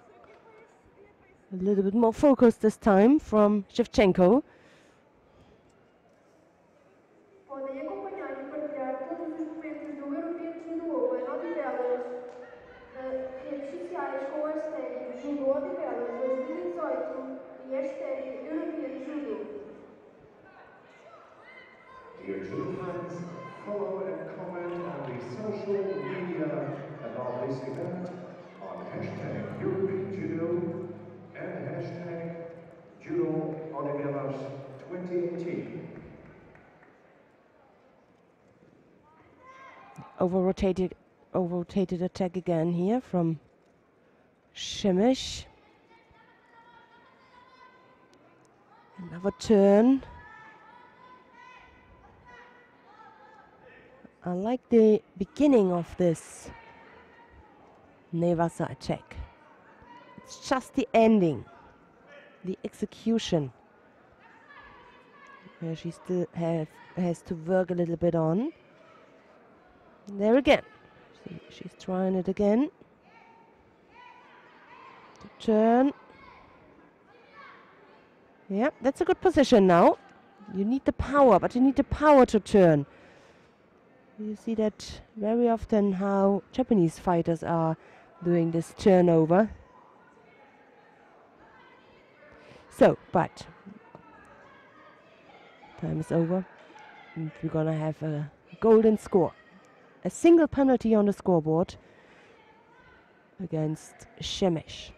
A little bit more focused this time from Shevchenko. Podem acompanhar e partilhar todos os momentos do European Judo Open Odivelas nas redes sociais com a hashtag Judo Odivelas 2018 e hashtag European Judo. Dear judo fans, follow and comment on the social media about this event on hashtag European Judo Judo and hashtag Judo Odivelas 2018. Over-rotated attack again here from Šimiš. Another turn. I like the beginning of this Nevasa attack. It's just the ending, the execution, where she still has to work a little bit on. There again. She's trying it again. To turn. Yep, that's a good position now. You need the power, but you need the power to turn. You see that very often how Japanese fighters are doing this turnover. So, but time is over. And we're gonna have a golden score. A single penalty on the scoreboard against Šimiš.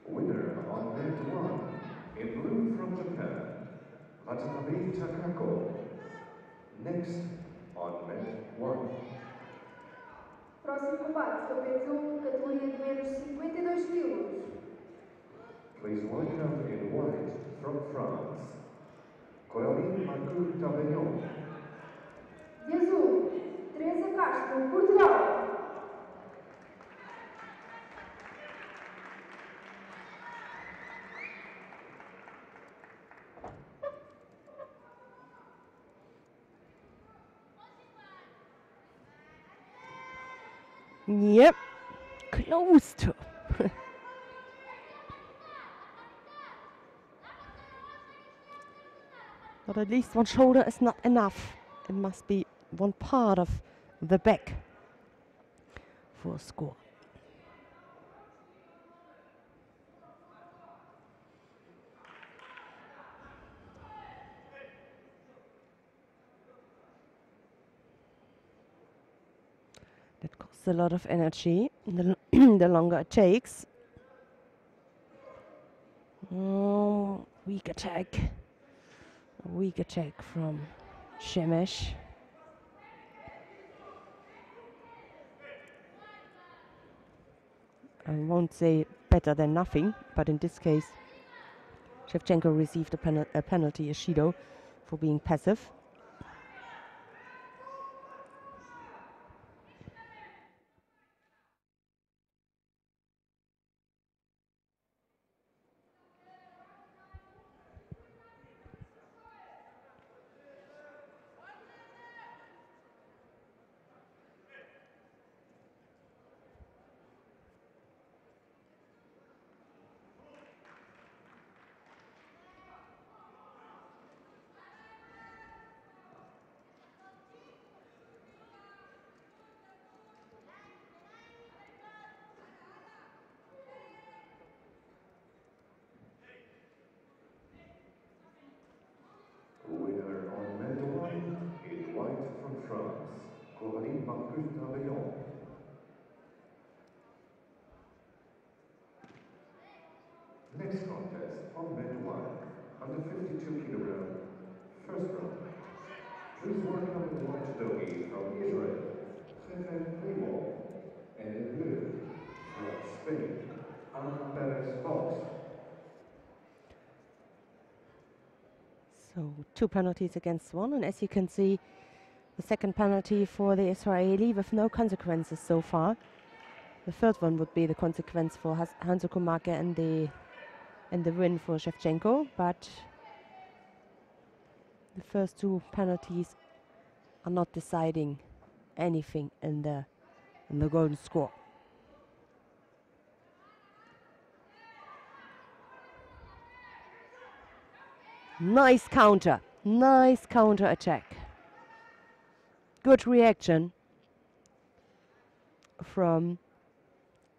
Winner on mat 1, in blue from Japan, Watanabe Takako. Next on mat 1. Próximo combate, campeão categoria de menos 52 quilos. Please welcome in white from France, Coraline Marcoux-Tabellon. De azul, Teresa Castro, Portugal. Yep, close to. But at least one shoulder is not enough. It must be one part of the back for a score. That costs a lot of energy, the longer it takes. Oh, weak attack. A weak attack from Šimiš. I won't say better than nothing, but in this case, Shevchenko received a penalty, a Judo, for being passive. Winner on mat 1, in white from France, Coraline Marcoux-Tabellon. Next contest on mat 1, under 52 kilogram, first round. Please welcome in white judogi from Israel, and in blue from Spain, Ana Perez Box. So 2 penalties against 1, and as you can see, the second penalty for the Israeli with no consequences so far. The third one would be the consequence for Hanzo Kumake and the win for Shevchenko, but the first 2 penalties are not deciding anything in the golden score. Nice counter attack. Good reaction from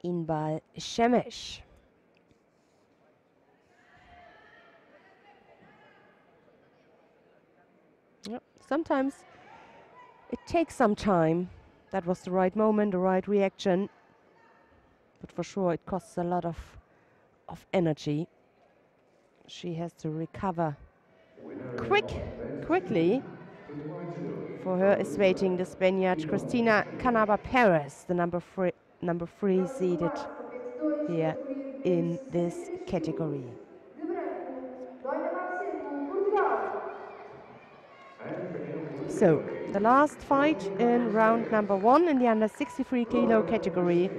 Inbal Shemesh. Sometimes it takes some time. That was the right moment, the right reaction. But for sure it costs a lot of energy. She has to recover quickly. For her is waiting the Spaniard Cristina Canaba Perez, the number three seeded Próximo here combate, categoria de in peso this 63 category. quilos. De branco, Doina Marcelo, Portugal. So, the last fight in round number 1 in the under 63 kilo category.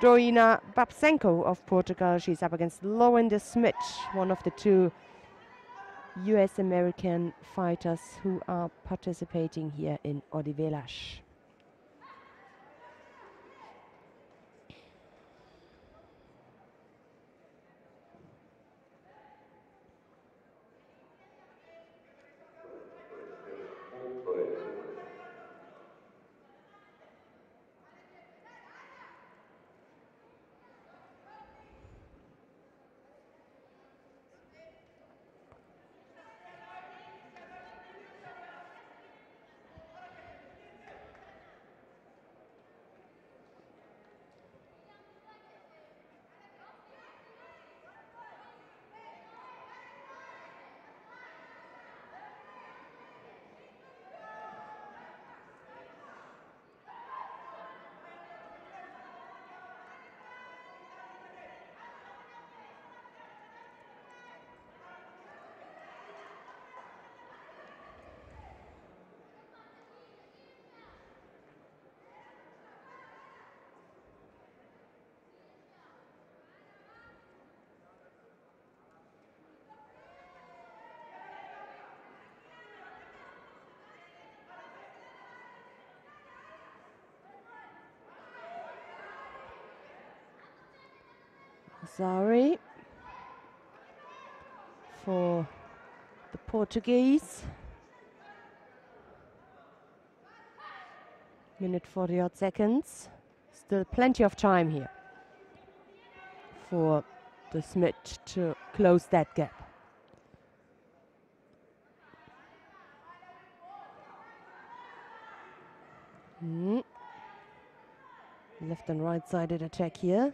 Doina Babsenko of Portugal. She's up against Lauren de Smith, one of the two US-American fighters who are participating here in Odivelas. Sorry for the Portuguese. Minute 40 odd seconds. Still plenty of time here for the Smith to close that gap. Left and right sided attack here.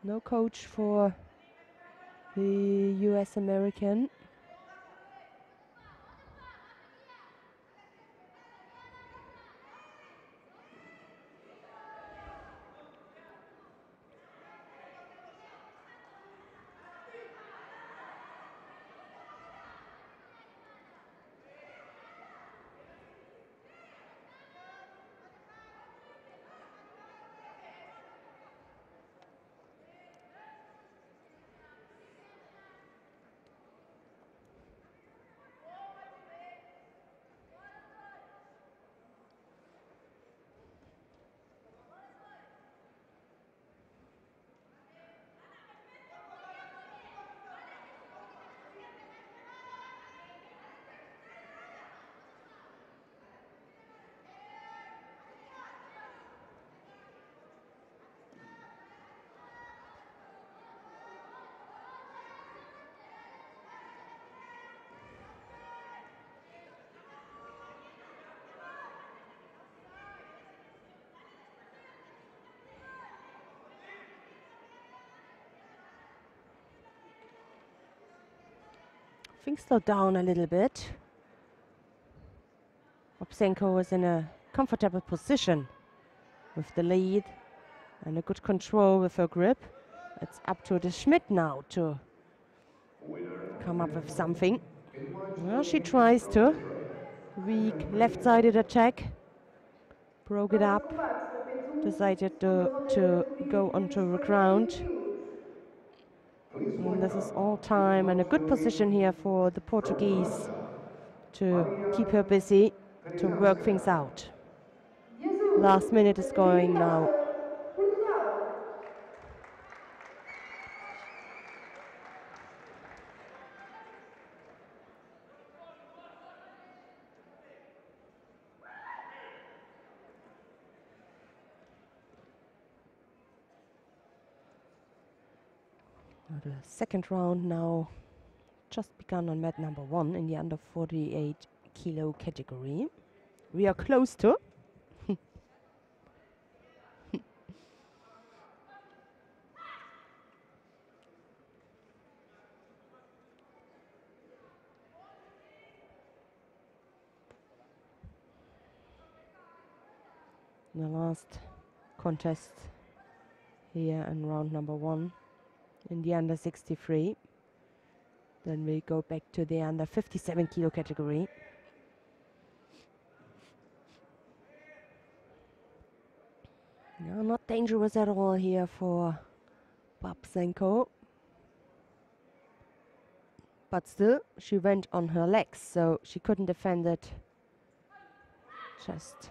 No coach for the US American. Things slowed down a little bit. Babsenko is in a comfortable position with the lead and a good control with her grip. It's up to the Schmidt now to come up with something. Well, she tries to. Weak left-sided attack. Broke it up. Decided to go onto the ground. And this is all time and a good position here for the Portuguese to keep her busy, to work things out. Last minute is going now. The second round now just begun on mat number 1 in the under 48 kilo category. We are close to. The last contest here in round number 1 in the under 63. Then we go back to the under 57 kilo category. No, not dangerous at all here for Babsenko. But still, she went on her legs, so she couldn't defend it. Just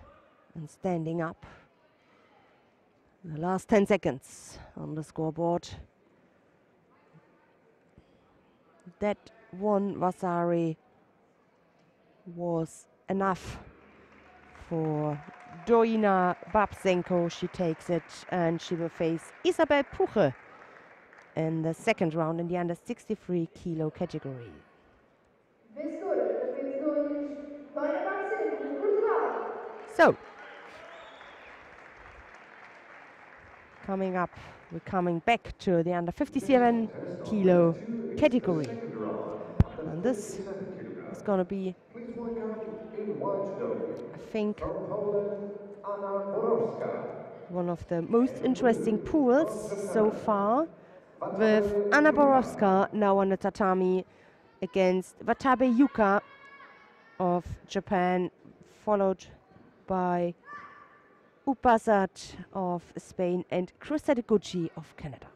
and standing up. The last 10 seconds on the scoreboard. That one Vasari was enough for Doina Babsenko. She takes it and she will face Isabel Puche in the second round in the under 63 kilo category. So, coming up, we're coming back to the under 57 kilo category. And this is going to be, I think, one of the most interesting pools so far, with Anna Borowska now on the tatami against Watabe Yuka of Japan, followed by Upasat of Spain and Krista Deguchi of Canada.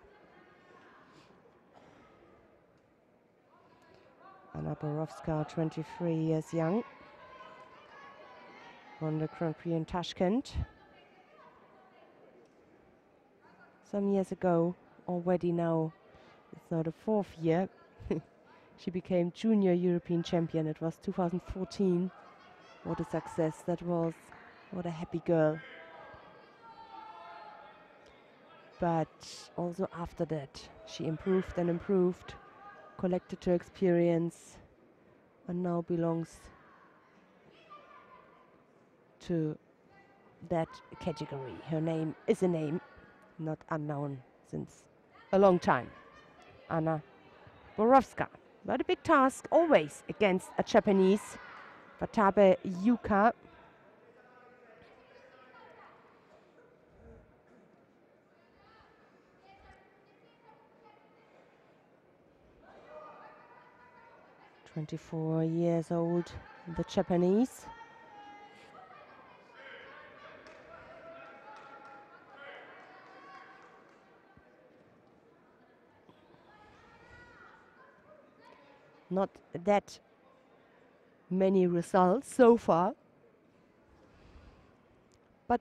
Anna Borowska, 23 years young, won the Grand Prix in Tashkent some years ago already. Now it's now the 4th year. She became junior European champion. It was 2014. What a success that was. What a happy girl. But also after that, she improved and improved, collected her experience, and now belongs to that category. Her name is a name, not unknown since a long time. Anna Borowska. But a big task always against a Japanese, Watabe Yuka. "24 years old, the Japanese." Not that many results so far, but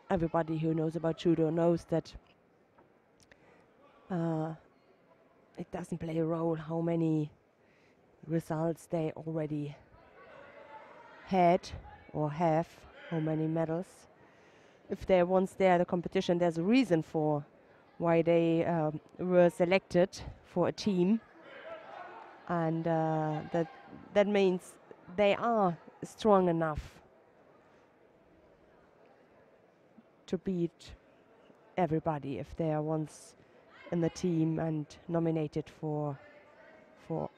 everybody who knows about judo knows that it doesn't play a role how many results they already had or have, how many medals. If they're once there at the competition, there's a reason for why they were selected for a team. And that means they are strong enough to beat everybody if they are once in the team and nominated for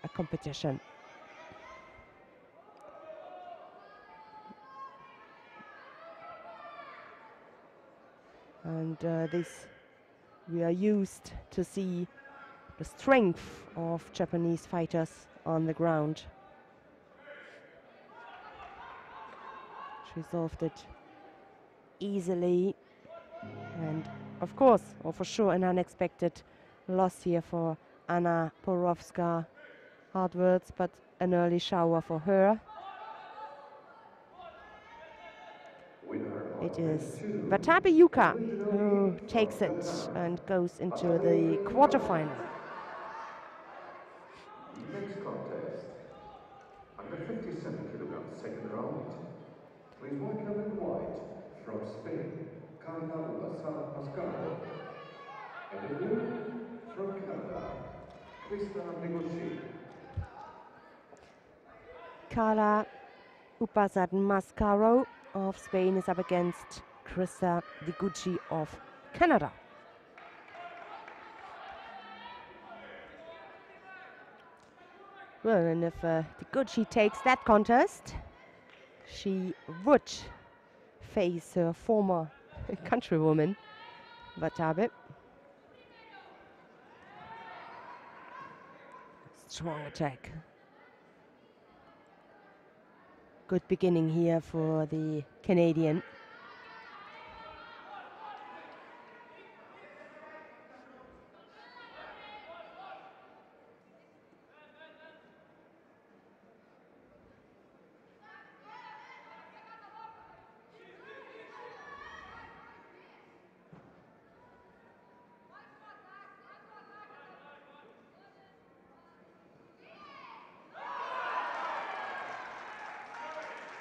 a competition. And this, we are used to see the strength of Japanese fighters on the ground. She resolved it easily, and of course, or for sure, an unexpected loss here for Anna Borowska. Hard words, but an early shower for her. It is Watabe Yuka who takes it and goes into the quarterfinal. Next contest, under 57 kilograms, second round. Please welcome in white from Spain, Carla Pascal, and in blue from Canada. Krishna Deguchi. Carla Upasad Mascaro of Spain is up against Krista Deguchi of Canada. Well, and if Deguchi takes that contest, she would face her former countrywoman, Watabe. Strong attack. Good beginning here for the Canadian.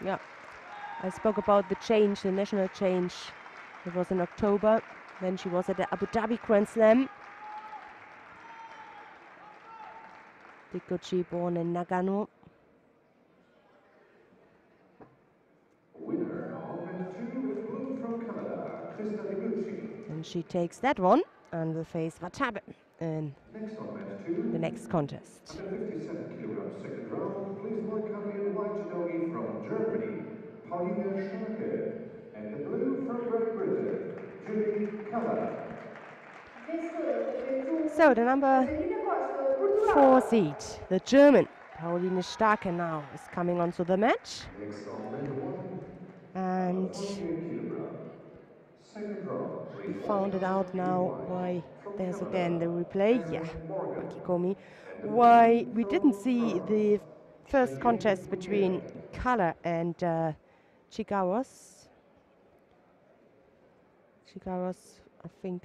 Yeah, I spoke about the change, the national change. It was in October. Then she was at the Abu Dhabi Grand Slam. Deguchi, born in Nagano. Winner of match 2 in blue from Canada, Krista Deguchi. And she takes that one and will face Watabe in Next on match 2, the next contest. under 57 kilograms second round, please welcome in white judogi from Germany, Pauline Starke, and the blue from Great Britain, Judy Keller. So the number 4 seed, the German, Pauline Starke now is coming onto the match. Next on mat 1, And 48 kilogram. Second round, we please found it welcome out in now white why from there's Canada, again the replay. Yeah, Evan Morgan. Makikomi. And the Why blue we didn't from see France, the first Cheyenne contest between Bouquet. Kala and Chigaros. Chigaros, I think,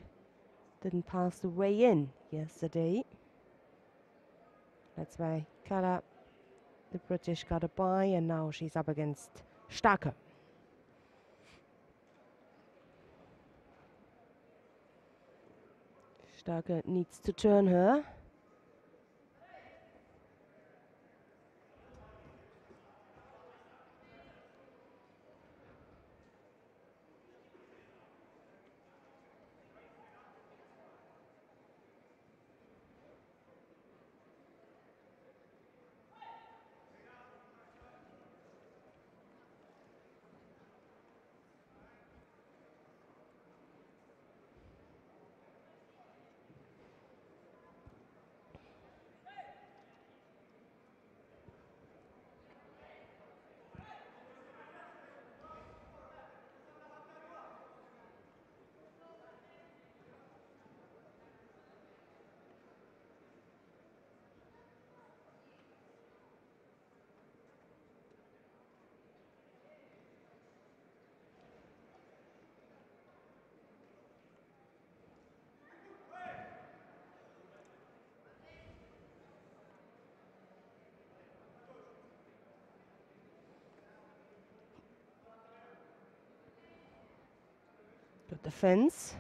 didn't pass the way in yesterday. That's why Kala, the British, got a bye, and now she's up against Starke. Starke needs to turn her. Good defense.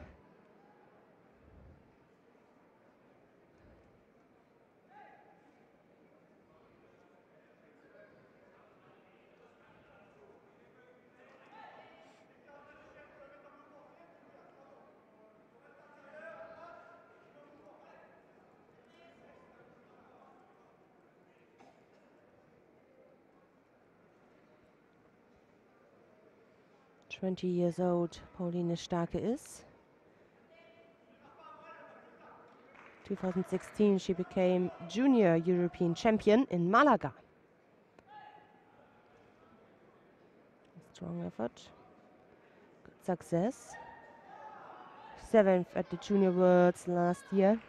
"20 years old, Pauline Starke is. 2016 she became junior European champion in Malaga. Strong effort. Good success. 7th at the Junior Worlds last year.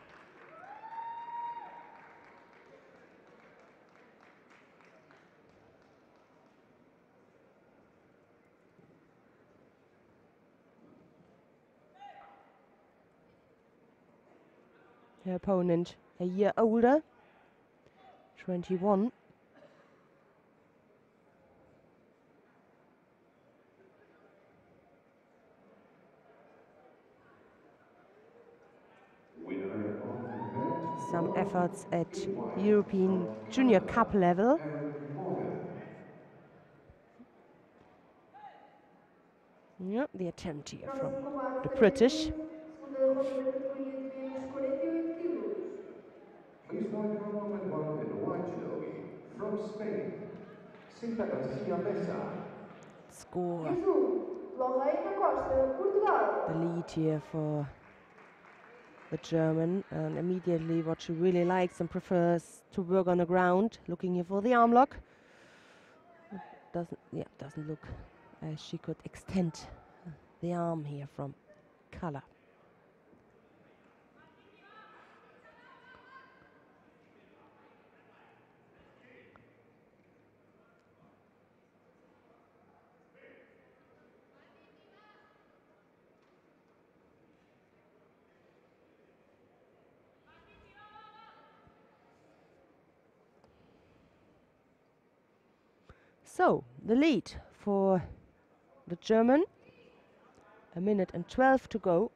Her opponent a year older, 21. Winner of match some efforts at European Junior Cup level. Aaron Morgan. Yeah, the attempt here from Próximo combate the para British. segunda ronda da categoria de menos 48 quilos. Please welcome number 1 in the white judogi from Spain, Cinta Garcia Mesa. Score. Lorraine Costa, Portugal. The lead here for the German, and immediately what she really likes and prefers to work on the ground, looking here for the arm lock. Doesn't look as she could extend the arm here from color. So, the lead for the German, 1 minute and 12 to go.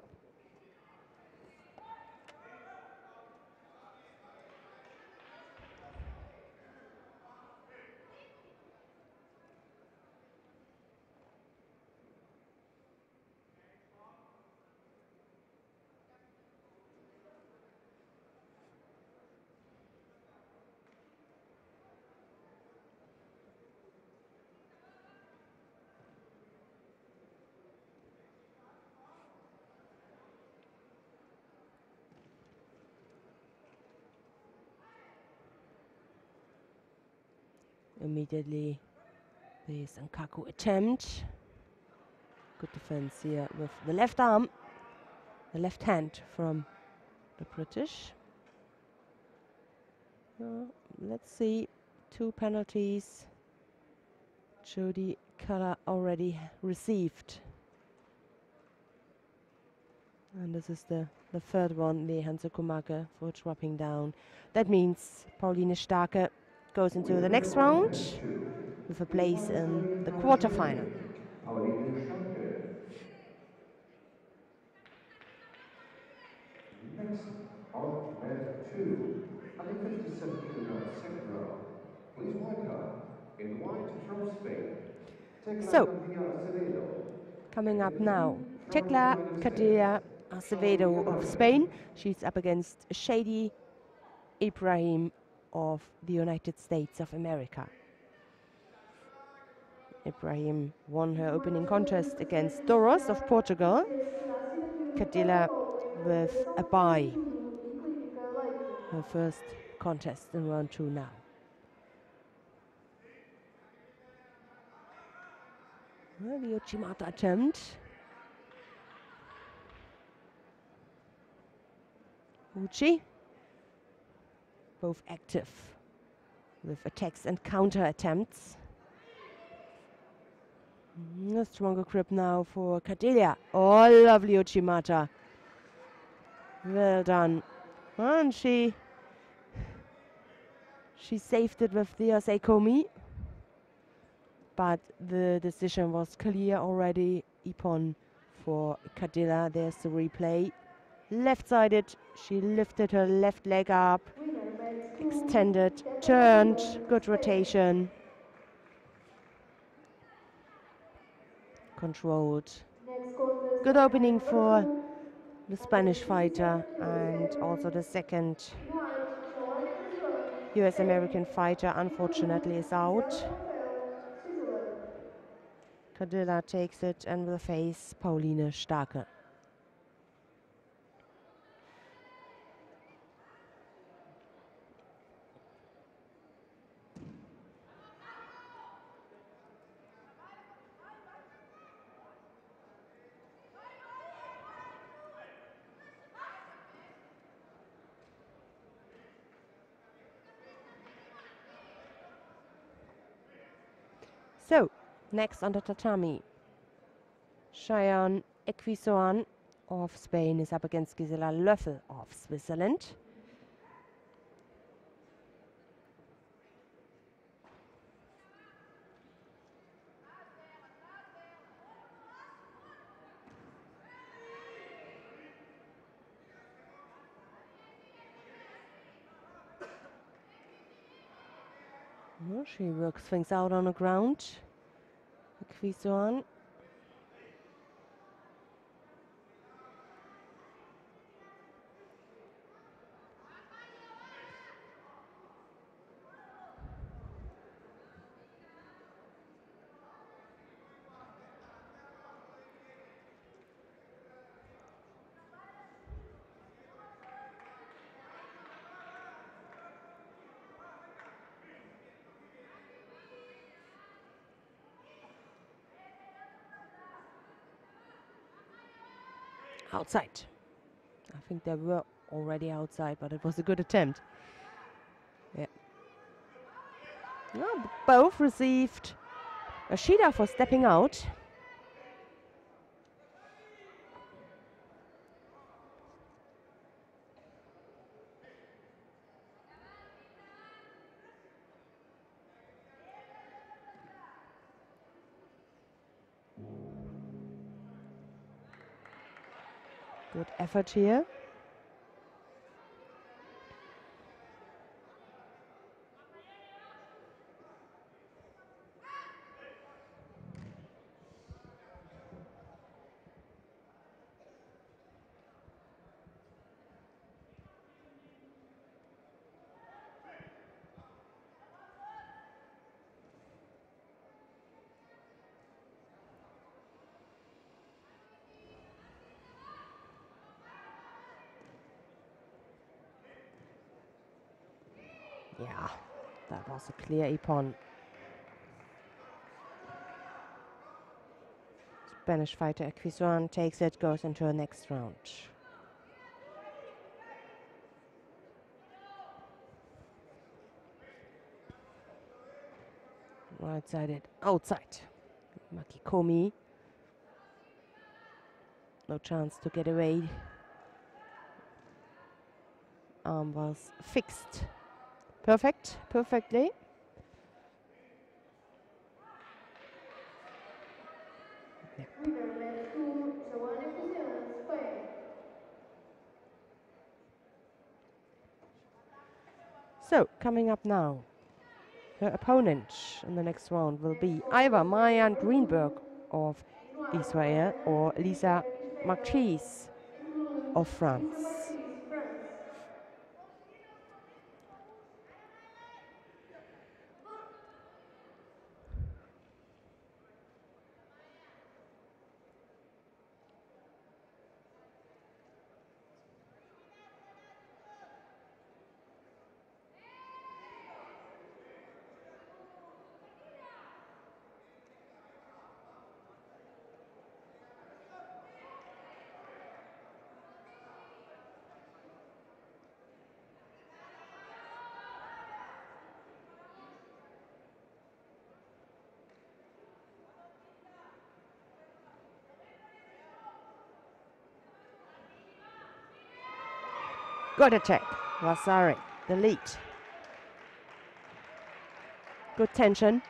Immediately the Sankaku attempt. Good defense here with the left arm, the left hand from the British. Let's see, 2 penalties Jodi Kala already received. And this is the third one, the Hanse Kumake, for dropping down. That means Pauline Starke goes into the next round with a place in the quarterfinal. Pauline Schanke. Next on mat 2, at the 57 kilogram second round, please welcome in white from Spain, Tecla So, Cadilla Acevedo. coming up now, From Tecla the United Cadilla States, Acevedo Saudi of Spain. She's up against Shady Ibrahim of the United States of America. Ibrahim won her opening contest against Doros of Portugal. Cadilla with a bye. Her first contest in round 2 now. Well, the Uchimata attempt. Uchi, both active with attacks and counter attempts. A stronger grip now for Cadilla. Oh, lovely Uchimata. Well done. And she saved it with the Seikomi. But the decision was clear already. Ippon for Cadilla. There's the replay. Left-sided. She lifted her left leg up. Extended. Turned. Good rotation. Controlled. Good opening for the Spanish fighter and also the second US-American fighter unfortunately is out. Cadilla takes it and will face Pauline Starke. So, next on the tatami, Cheyenne Equisoan of Spain is up against Gisela Löffel of Switzerland. Well, she works things out on the ground. Kwisuan. Outside. I think they were already outside, but it was a good attempt. Yeah. Well, both received a Shida for stepping out. Good effort here. Yeah, that was a clear ippon. Spanish fighter Kwisuan takes it, goes into the next round. Right-sided, outside. Makikomi. No chance to get away. Arm was fixed. Perfectly. Winner match 2, Joanna Kuzian, Spain. So, coming up now. Her opponent in the next round will be either Mayan Greenberg of Israel or Lisa Marquise Include of Lisa France. Marquise, France. Good attack. Vasari, the lead. Good tension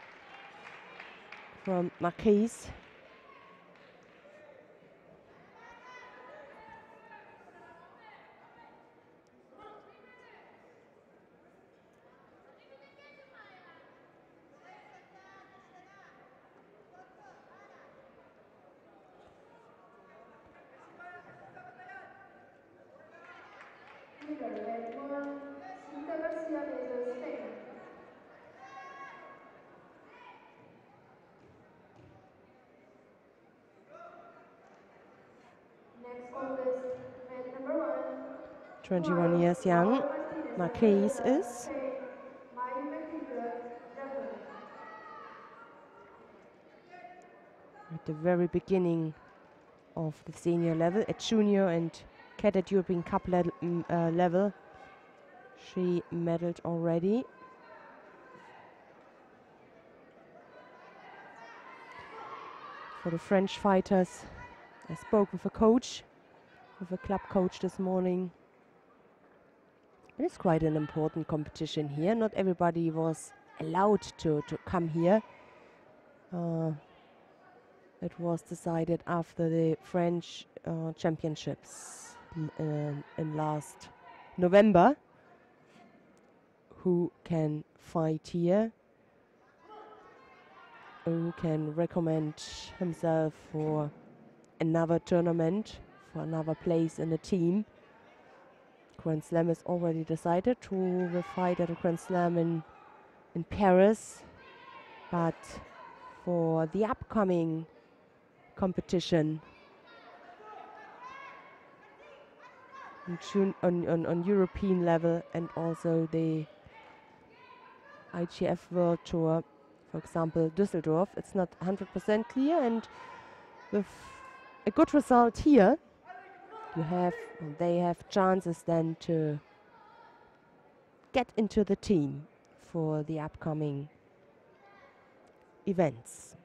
from Marquise. Winner match 1, Cinta Garcia Meza, Spain. Next contest, match number 1. 21 White, years young. Laura Martinez, Marquise Venezuela, is. Spain. Mayu Matilda, Japan. At the very beginning of the senior level, at junior and cadet European Cup level, she medaled already. For the French fighters, I spoke with a coach, with a club coach this morning. It is quite an important competition here. Not everybody was allowed to come here. It was decided after the French championships in last November who can fight here. who can recommend himself for another tournament, for another place in the team. Grand Slam is already decided to fight at a Grand Slam in Paris, but for the upcoming competition on European level and also the IGF World Tour, for example, Düsseldorf, it's not 100% clear, and with a good result here, they have chances then to get into the team for the upcoming events.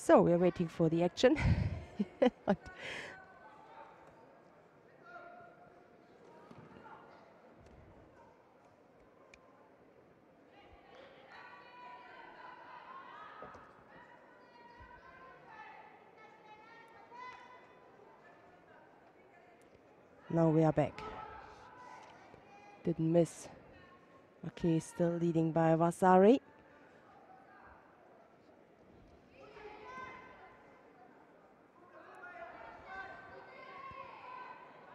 So we're waiting for the action. Now we are back. Didn't miss. Okay, still leading by Vasari.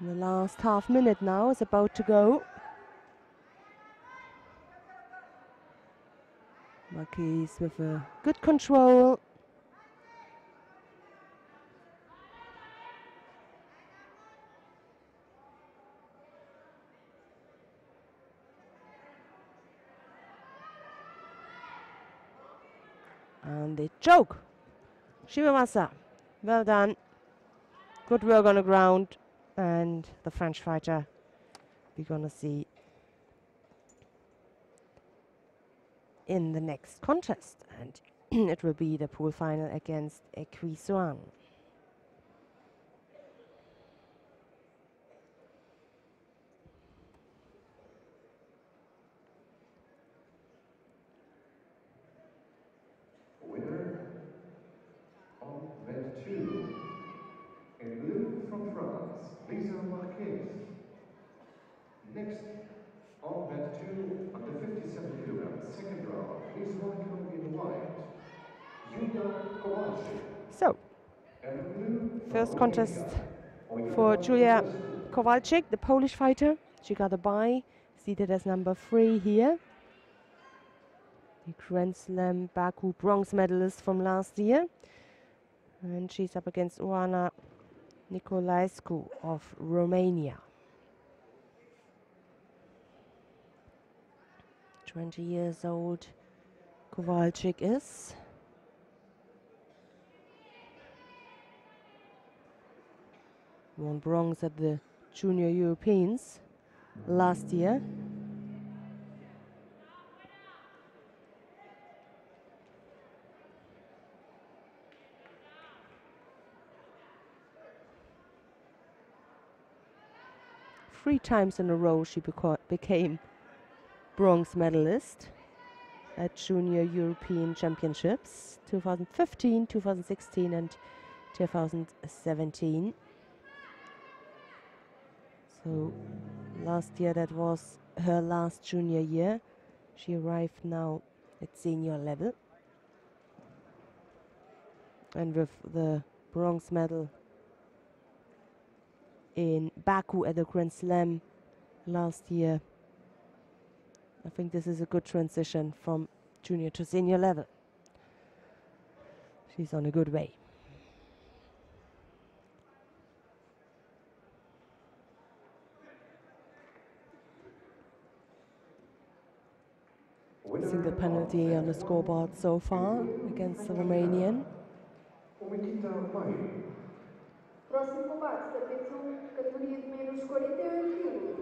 The last half minute now is about to go. Marquis with a good control. And they choke. Shimamasa, well done. Good work on the ground. And the French fighter we're gonna see in the next contest. And it will be the pool final against Equisuan. Winner on mat 2. In blue from France, Lisa Marquez. Next on mat 2, under 57 kilograms, second round, please welcome in white, Julia Kowalczyk. So, And in blue from first contest Romania, for Julia Odivelas. Kowalczyk, the Polish fighter. She got a bye, seated as number 3 here. The Grand Slam Baku bronze medalist from last year. And she's up against Oana Nicolaescu of Romania. 20 years old Kowalczyk is. Won bronze at the Junior Europeans last year. Three times in a row she became bronze medalist at Junior European Championships, 2015, 2016 and 2017. So last year that was her last junior year. She arrived now at senior level. And with the bronze medal in Baku at the Grand Slam last year, I think this is a good transition from junior to senior level. She's on a good way. Single penalty on the scoreboard so far against the Romanian. Próximo combate, tapete 1, categoria de menos 48 quilos.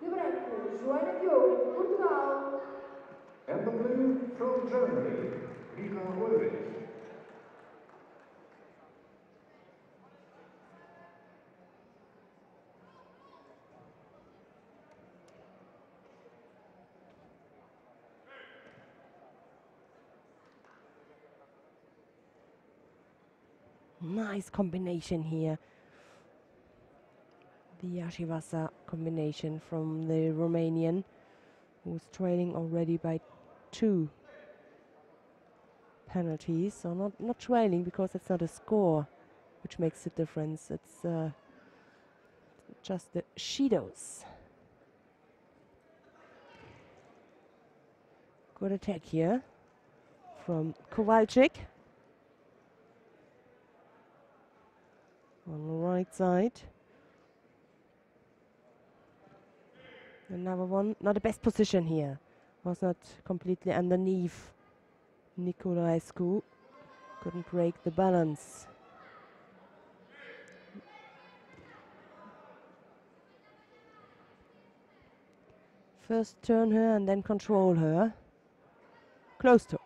De branco, Joana Diogo, Portugal. And the blue from Germany, Micha Ulrich. Nice combination here. The Ashivasa combination from the Romanian, who's trailing already by 2 penalties. So not trailing because it's not a score which makes the difference. It's just the Shidos. Good attack here from Kowalczyk. On the right side. Another one, not the best position here. Was not completely underneath Nicolaescu. Couldn't break the balance. First turn her and then control her. Close to.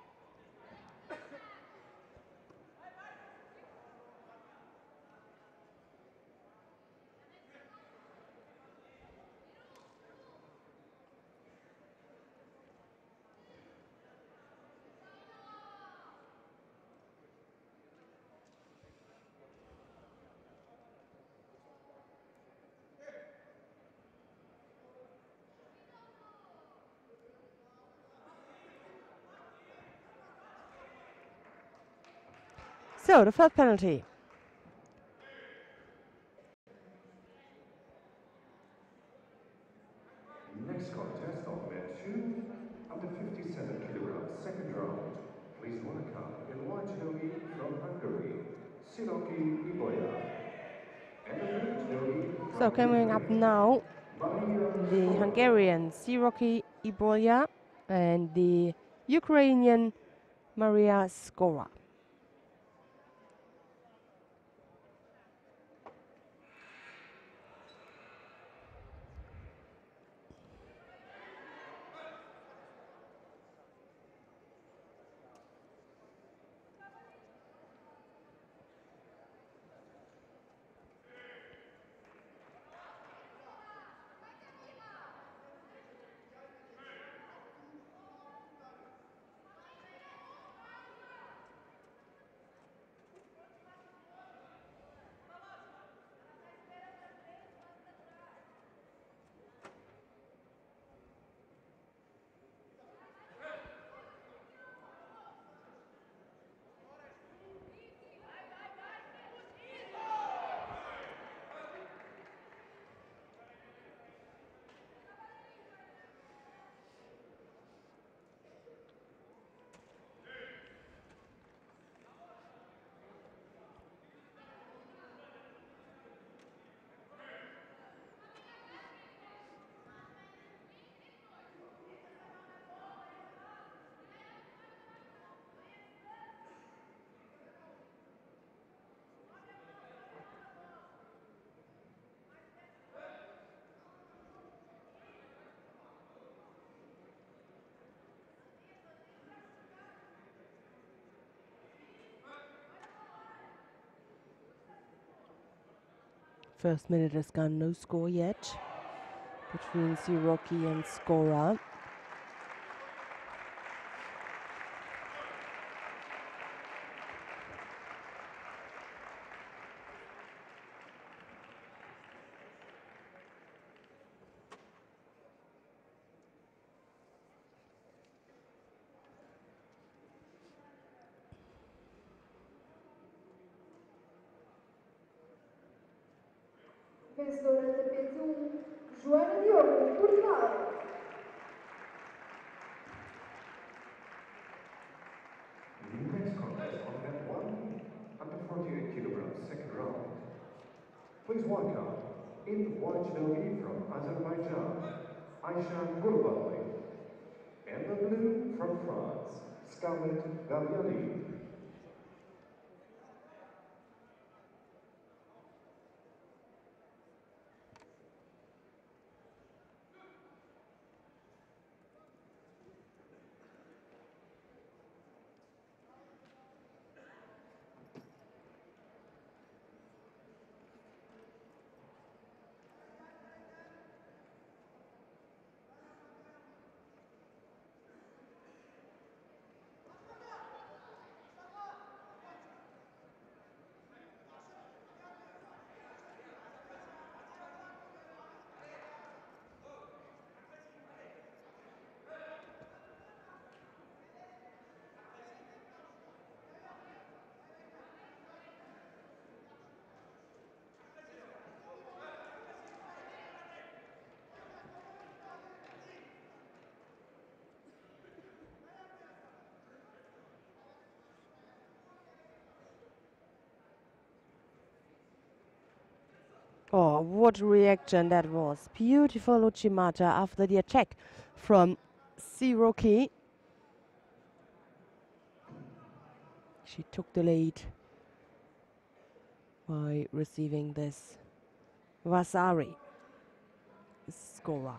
So, the first penalty. Next contest on mat 2, under 57 kilograms, second round. Please welcome in white judogi from Hungary, Siroki Iboya. And the blue judogi from So, coming up Ukraine, now, Maria the Skora. Hungarian Siroki Ibolia and the Ukrainian Maria Skora. First minute has gone, no score yet between Siroki and Skora. Vencedora tapete 1, Joana Diogo, Portugal. Next contest on mat 1, under 48 kilograms, second round. Please welcome in white judogi from Azerbaijan, Aishan Gurbanli. And the blue from France, Scarlett Galliani. Oh, what reaction that was. Beautiful Uchimata after the attack from Siroki. She took the lead by receiving this Vasari scorer.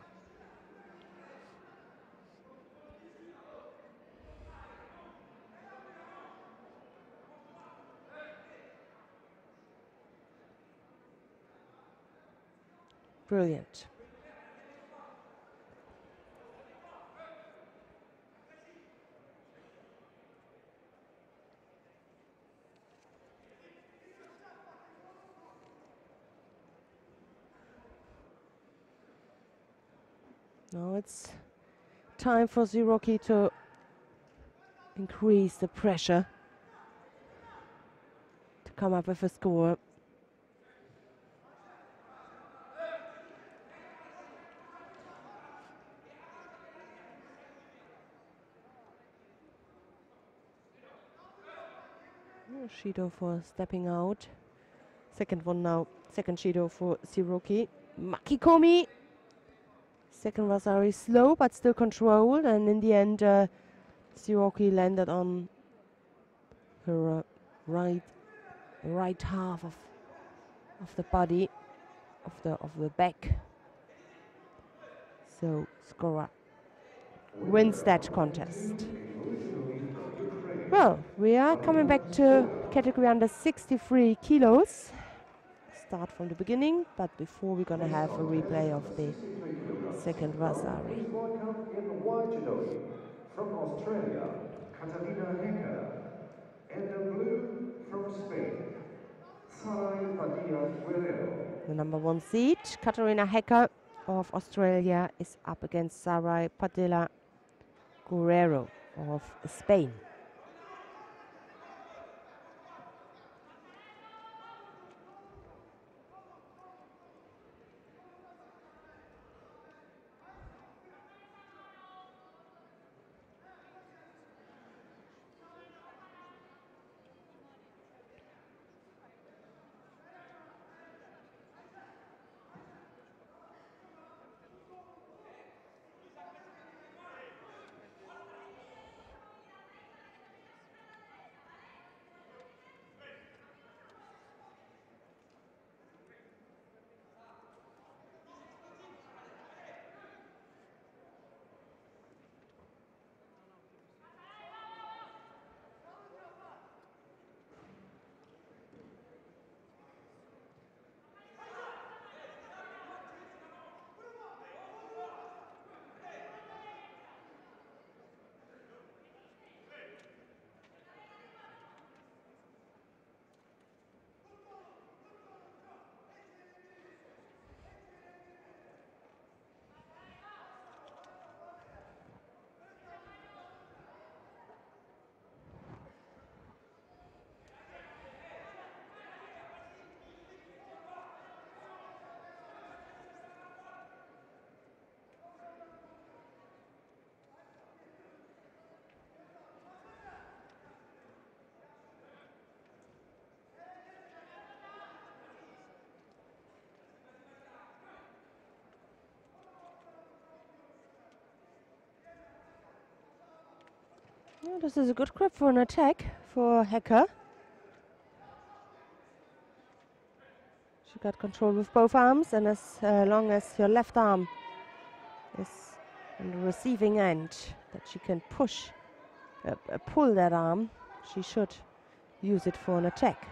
Brilliant. Now it's time for Siroki to increase the pressure to come up with a score. Shido for stepping out. Second one now. Second Shido for Siroki. Makikomi. Second Vasari slow but still controlled, and in the end Siroki landed on her right half of the body, of the back. So Skora wins that contest. Well, we are coming back to category under 63 kilos. Start from the beginning, but before we're gonna have a replay of the second Vasari. Please welcome in white judo from Australia, Catalina Hecker. And the blue from Spain, Sarai Padilla Guerrero. The number 1 seed, Katarina Hecker of Australia, is up against Sarai Padilla Guerrero of Spain. Oh, this is a good grip for an attack for Hacker. She got control with both arms, and as long as your left arm is on the receiving end, that she can pull that arm, she should use it for an attack.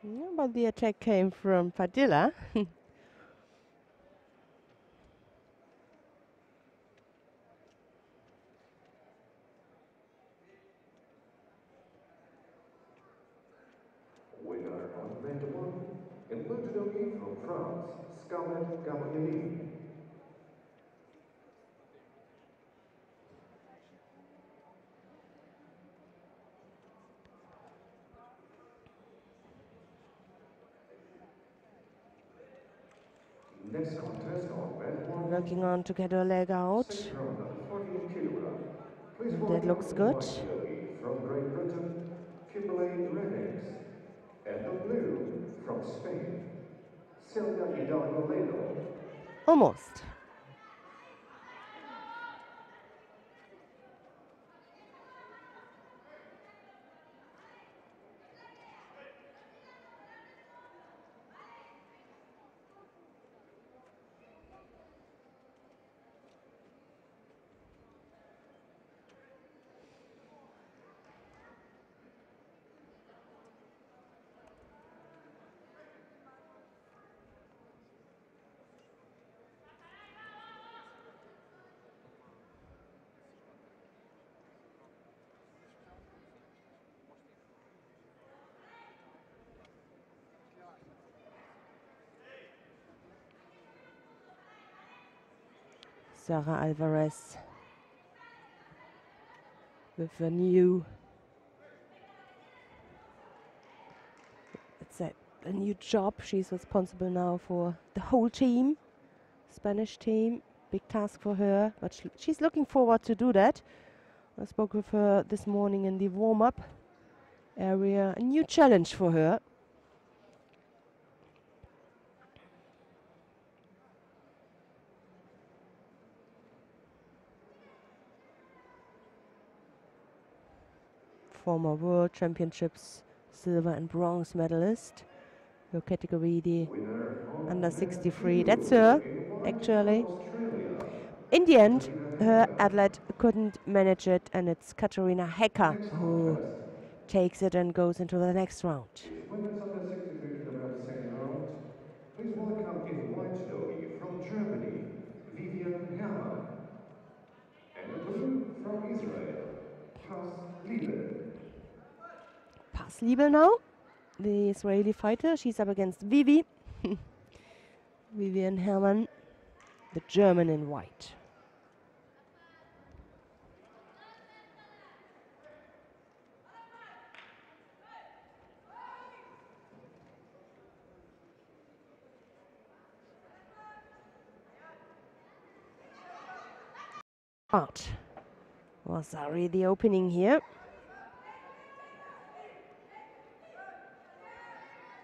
Yeah, but the attack came from Padilla. Winner on event 1 in blue judogi from France, Scarlett Gabrielli. Next contest on band 1. Working on to get her leg out. Second round of 48 kilogram. Please And that welcome looks in good. white judogi from Great Britain, Kimberly Renix. And the blue from Spain, Celia Hidalgo Leno. Almost. Sarah Alvarez with a new, a new job. She's responsible now for the whole team, Spanish team. Big task for her, but she's looking forward to do that. I spoke with her this morning in the warm-up area. A new challenge for her. Former World Championships silver and bronze medalist. Her category, the under 63. That's her, actually. In the end, her athlete couldn't manage it, and it's Katharina Hecker who takes it and goes into the next round. Winners under 63 kilograms second round. Please welcome in white judogi from Germany, Vivian Herrmann. And the blue from Israel, Paz Liebel. Paz Liebel now, the Israeli fighter. She's up against Vivi. Vivian Herrmann, the German in white. Out. Wasari, the opening here.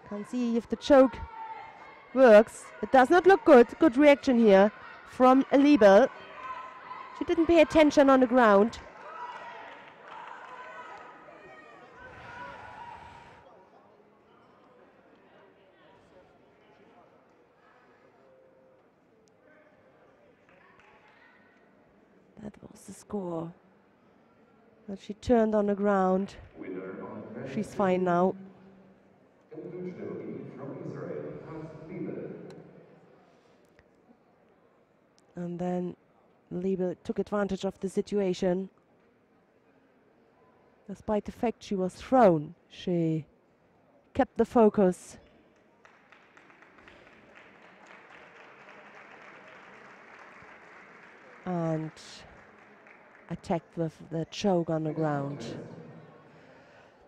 Can't see if the choke works. It does not look good. Good reaction here from Liebel. She didn't pay attention on the ground. That was the score. But she turned on the ground. She's fine now. And then Liebel took advantage of the situation. Despite the fact she was thrown, she kept the focus. And attacked with the choke on the ground.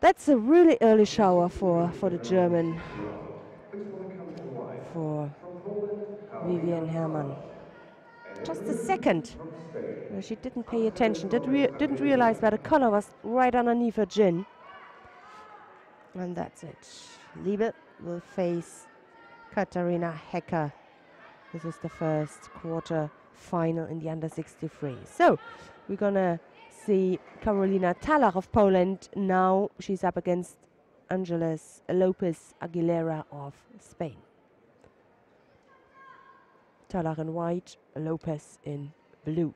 That's a really early shower for the German, Please want to come to the line. for From Poland, Vivian Karolina Herrmann. And Just a second. from Spain. She didn't pay attention, didn't realize that the collar was right underneath her chin. And that's it. Liebe will face Katharina Hecker. This is the first quarter final in the under 63. So we're gonna see Karolina Talach of Poland. Now she's up against Angeles Lopez Aguilera of Spain. Talach in white, Lopez in blue.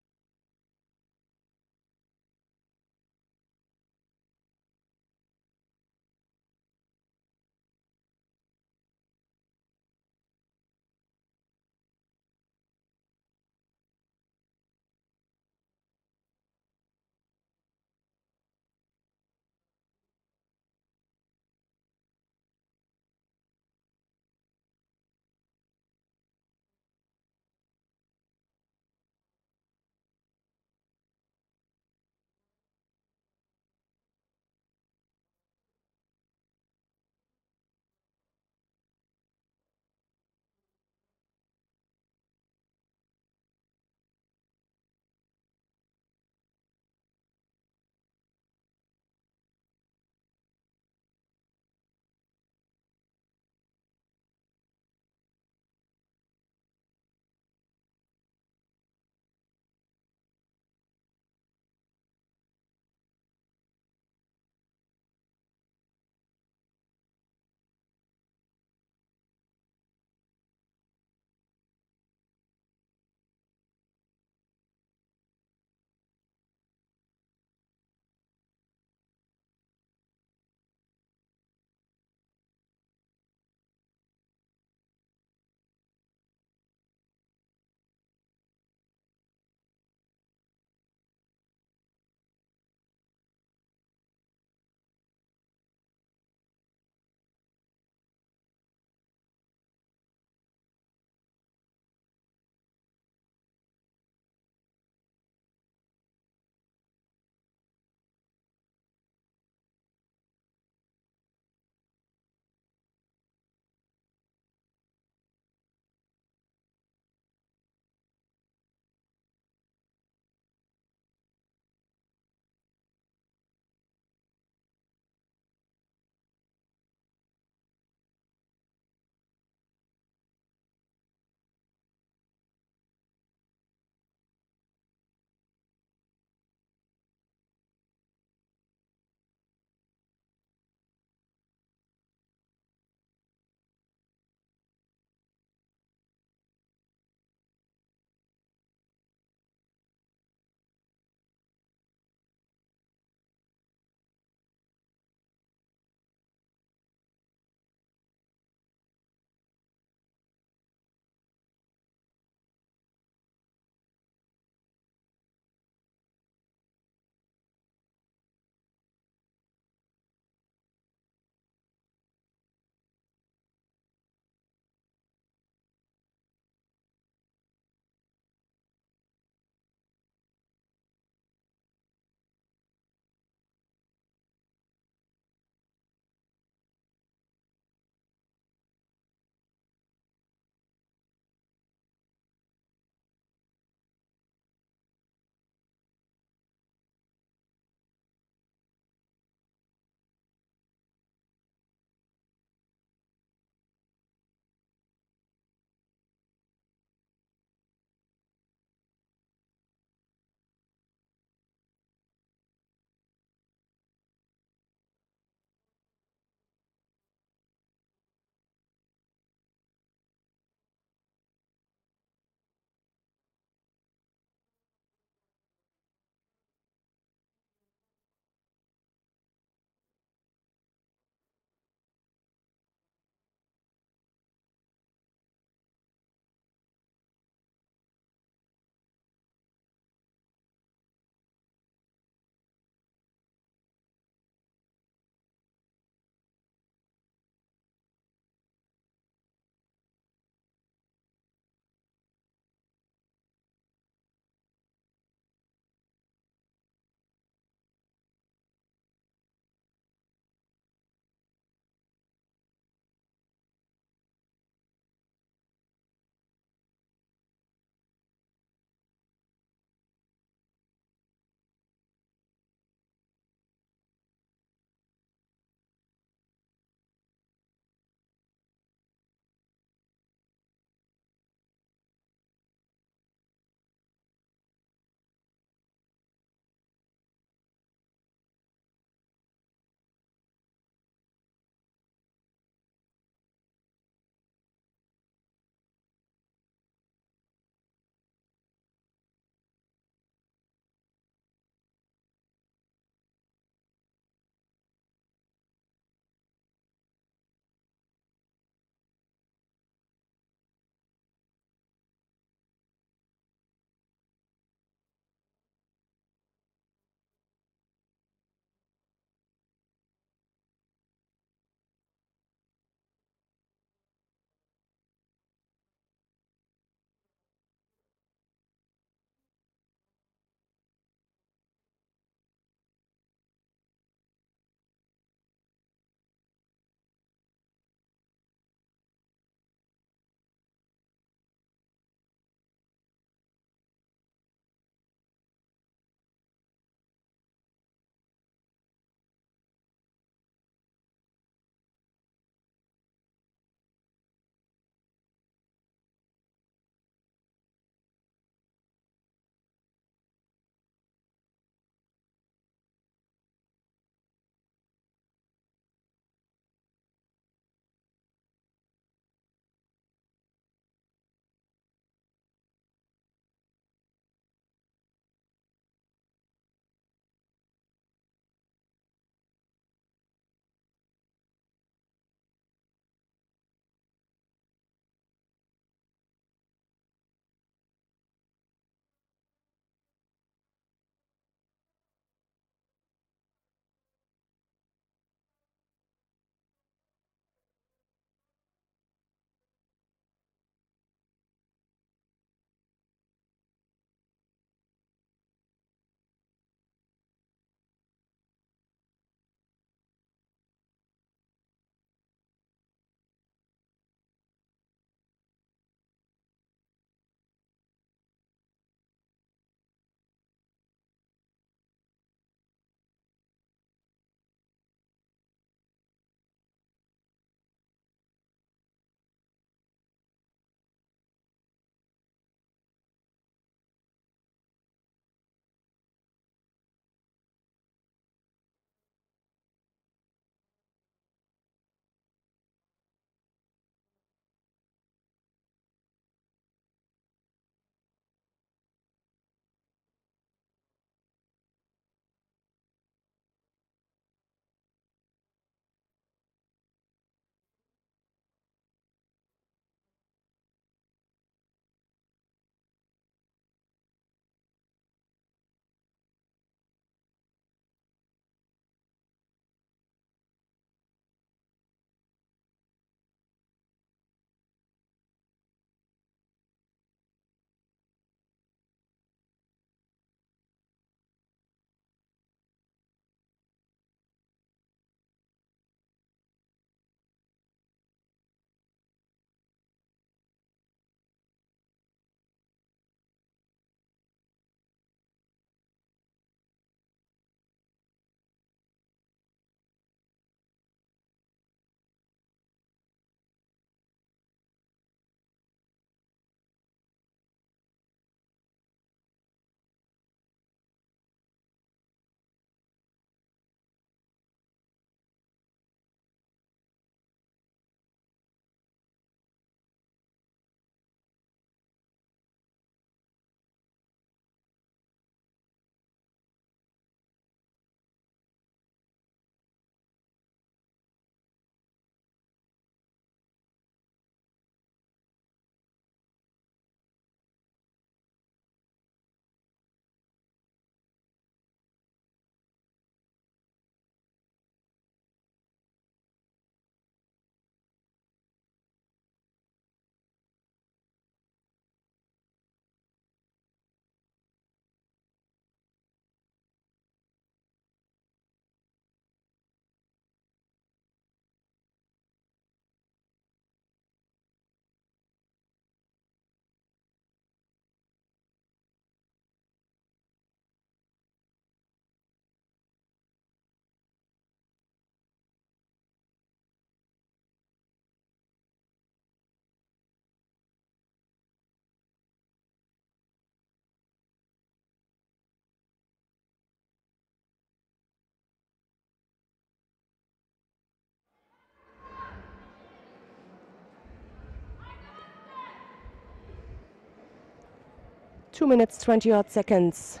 2 minutes 20 odd seconds.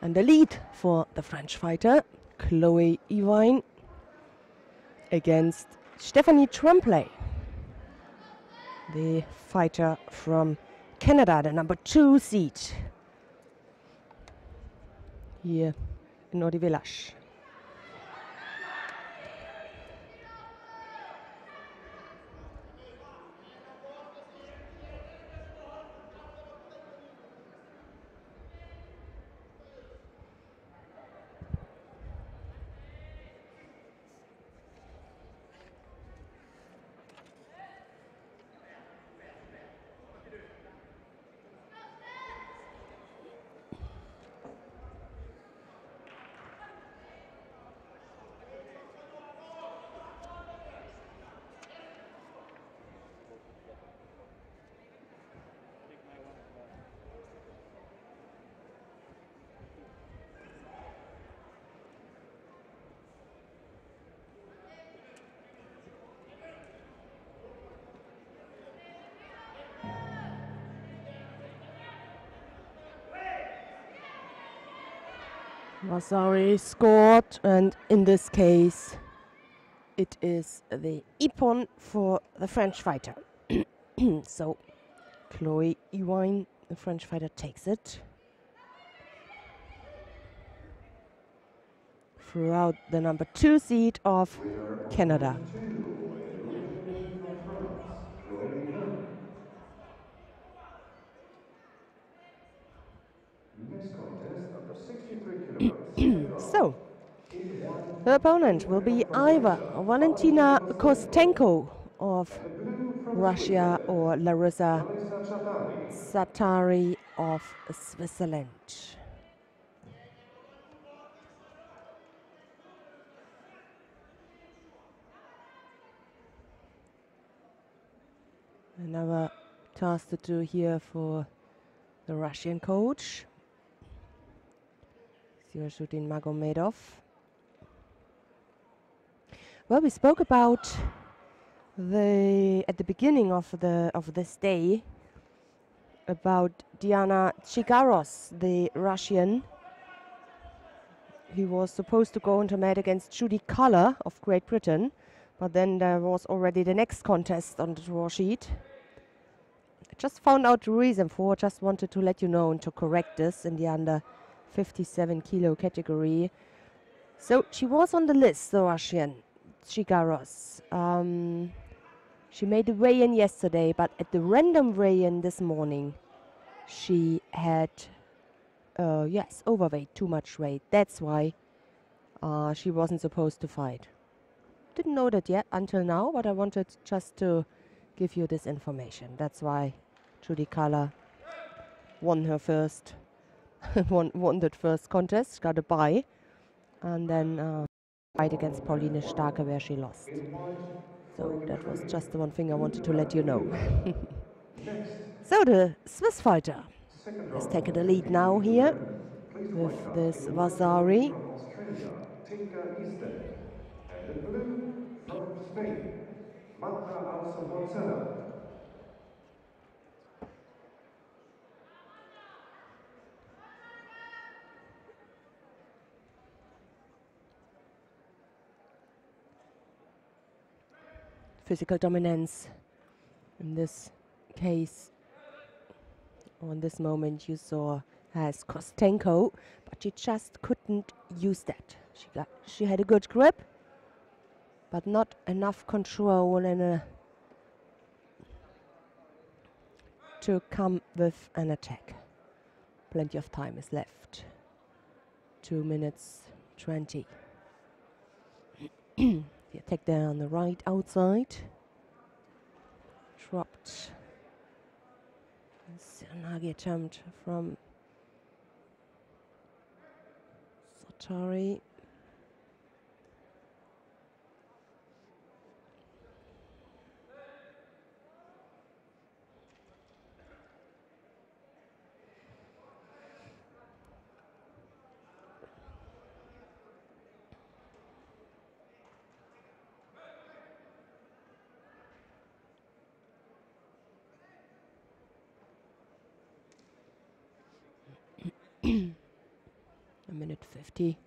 And the lead for the French fighter, Chloe Evine, against Stephanie Tremblay, the fighter from Canada, the number 2 seed here in Odivelas. Vasari scored, and in this case it is the ippon for the French fighter. So Chloe Evine, the French fighter, takes it. Throughout the number 2 seed of Canada. Next contest under 63 kilograms, second round. So, her opponent will be either Valentina Kostenko of Russia or Larissa Satari of Switzerland. Another task to do here for the Russian coach, Sirashuddin Magomedov. Well, we spoke about at the beginning of this day about Diana Chigaros, the Russian. He was supposed to go into mat against Judy Collar of Great Britain, but then there was already the next contest on the draw sheet. I just found out the reason for, just wanted to let you know and to correct this in the under 57 kilo category. So she was on the list, the Russian Chigaros. She made a weigh-in yesterday, but at the random weigh-in this morning, she had, overweight, too much weight. That's why she wasn't supposed to fight. Didn't know that yet until now, but I wanted just to give you this information. That's why Judy Collar won her first, won that first contest, got a bye, and then fight against Pauline Starke where she lost. So that was just the one thing I wanted to let you know. So the Swiss fighter has taken the lead now here with this Vasari. And in blue, from Spain, Marta Alsaborcela. Physical dominance in this case, on this moment you saw as Kostenko, but she just couldn't use that. She had a good grip, but not enough control and to come with an attack. Plenty of time is left. 2 minutes 20. The attack there on the right outside. Dropped. Nagi attempt from Satari. A minute 50.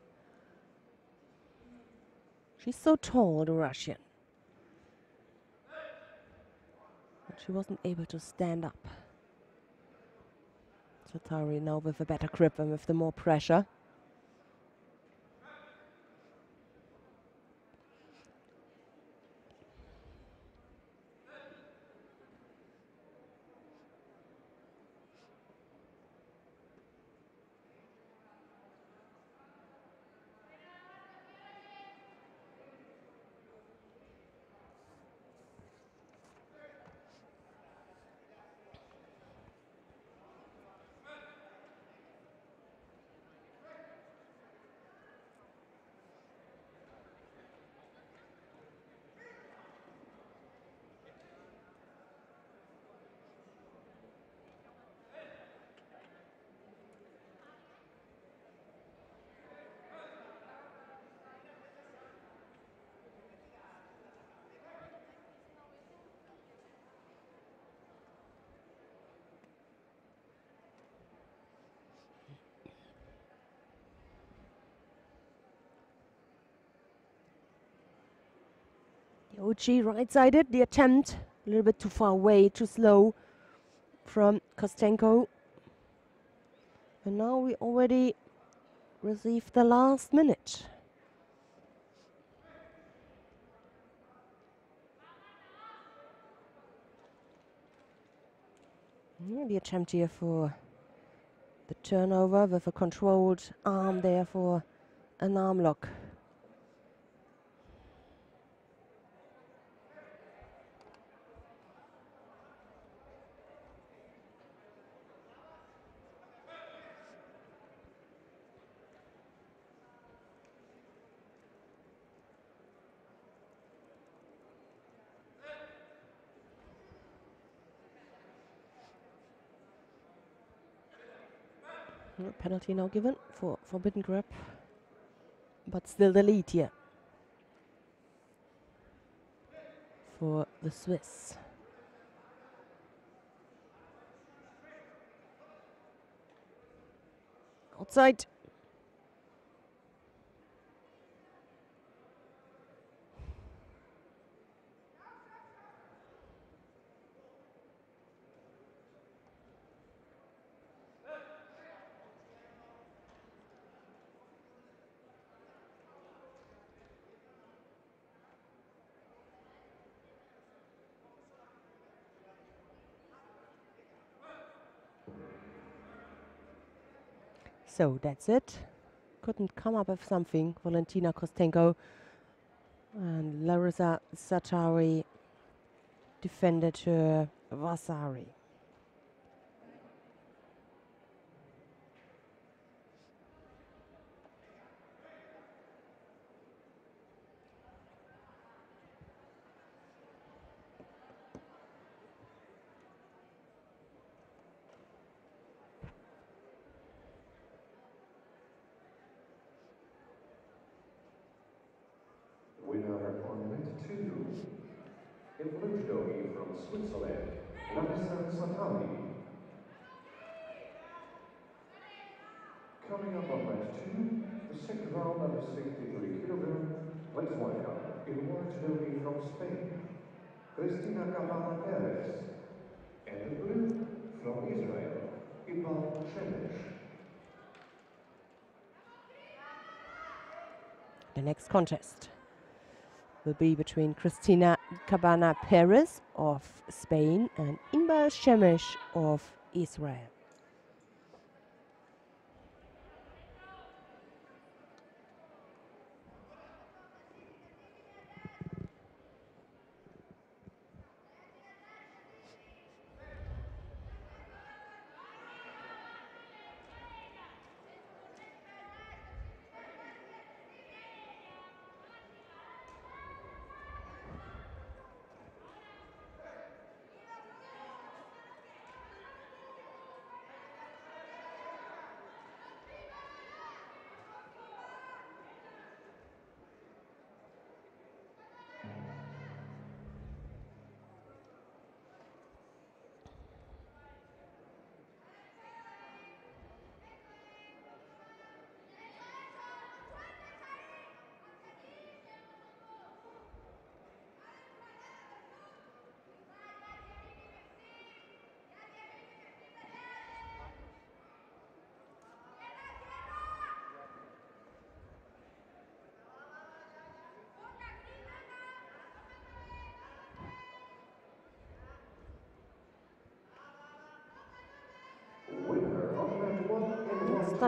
She's so tall, the Russian. But she wasn't able to stand up. Satari now with a better grip and with the more pressure. Yoichi right-sided, the attempt a little bit too far away, too slow from Kostenko. And now we already received the last minute. The attempt here for the turnover with a controlled arm there for an arm lock. Penalty now given for forbidden grab, but still the lead here for the Swiss. Outside. So that's it. Couldn't come up with something. Valentina Kostenko and Larissa Satari defended her Vasari. Winner on mat 2. In blue judogi from Switzerland, Larissa Satari. Coming up on mat 2, the second round under 63 kilogram. Please welcome in white judogi from Spain, Cristina Cabana Perez. And in blue from Israel, Ibal Shemesh. The next contest will be between Cristina Cabana Perez of Spain and Inbal Shemesh of Israel.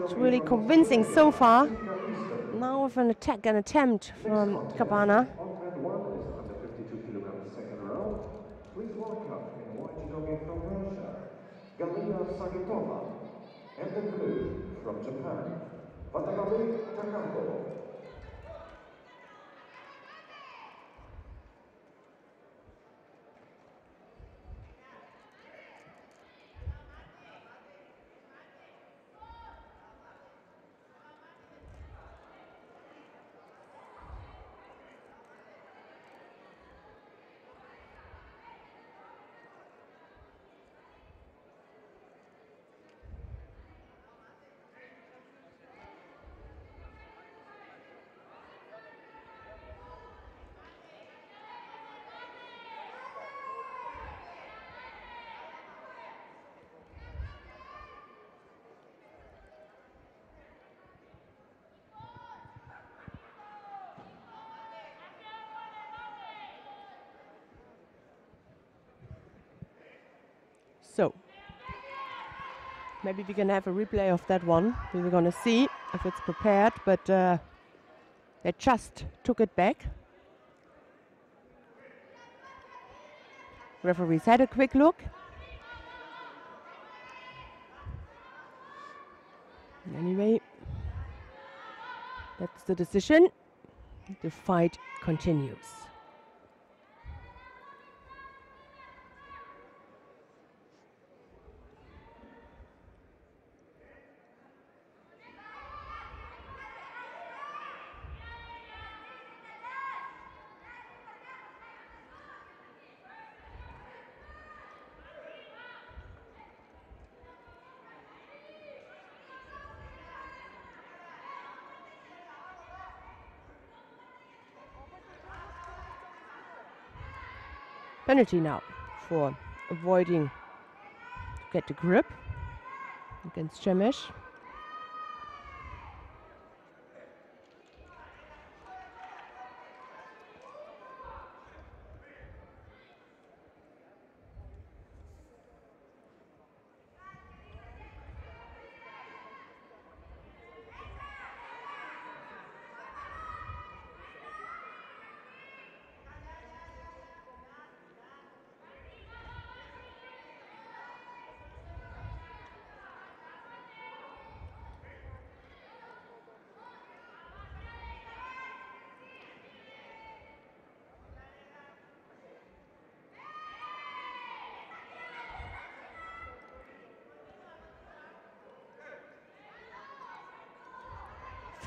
not really convincing so far. Now with an attempt from Cabana. On mat 1 is under 52 kilograms second round. Please welcome in white judogi from Russia, Galia Sagitova, and in blue from Japan, Odivelas Takako. So, maybe we can have a replay of that one. We're going to see if it's prepared, but they just took it back. Referees had a quick look. Anyway, that's the decision. The fight continues. Penalty now for avoiding to get the grip against Chemish.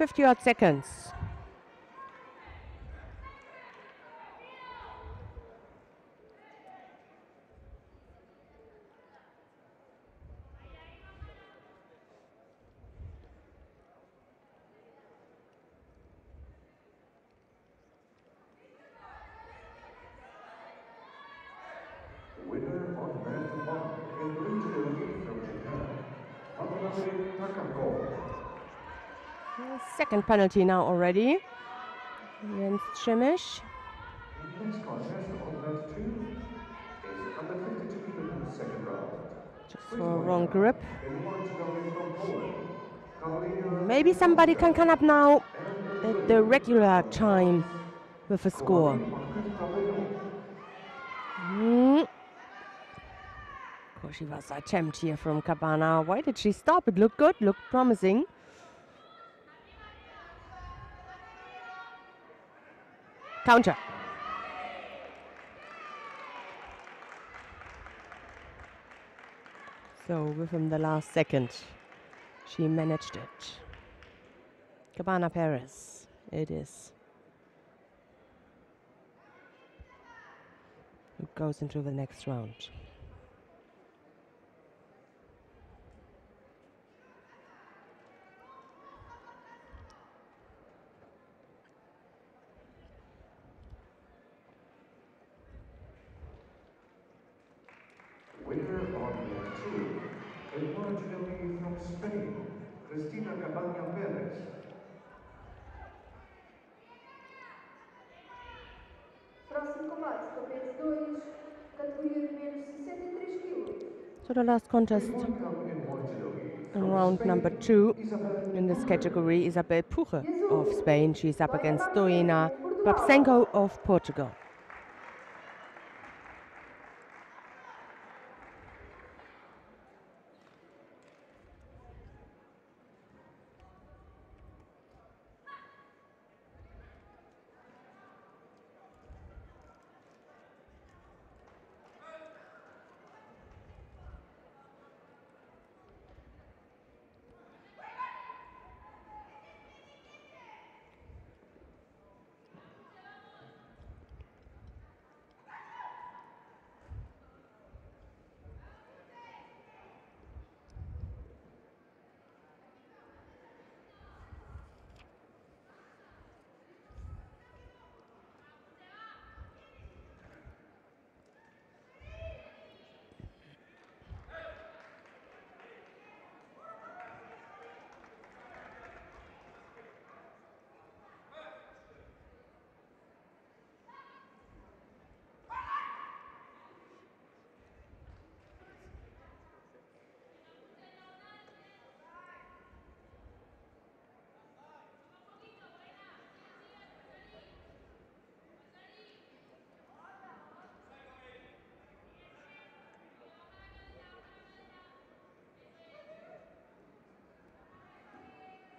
Odd seconds. Winner on mat 1 in blue judogi from Japan, Odivelas Takako. Second penalty now already against Chemish. Next contest on mat 2 is under 52 kilograms second round. Just for a wrong grip. In white judogi from Poland, Galia Maybe somebody can come up now at the regular time with a score. Of course, she was attempt here from Cabana. Why did she stop? It looked good, looked promising. Counter. So within the last second, she managed it. Cabana Perez, it is. Who goes into the next round. Winner on mat 2, a white judogi from Spain, Cristina Cabana Perez. Próximo combate, capítulo 2, categoria de menos 63 kg. So the last contest Welcome in white judogi And round number 2 in this category, Isabel Puche of Spain. She's up against Doina Babsenko of Portugal.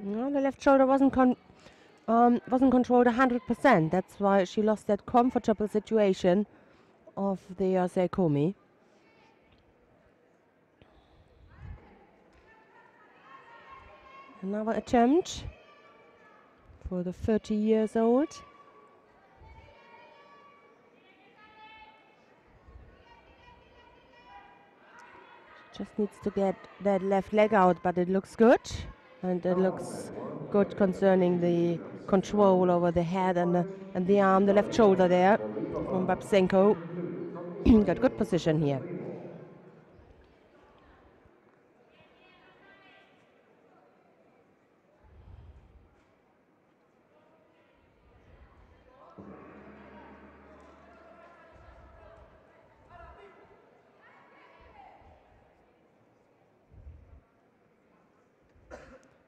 No, the left shoulder wasn't controlled 100%. That's why she lost that comfortable situation of the Seikomi. Another attempt for the 30 years old. Just needs to get that left leg out, but it looks good. And it looks good concerning the control over the head and the arm, the left shoulder there from Babsenko. Got good position here.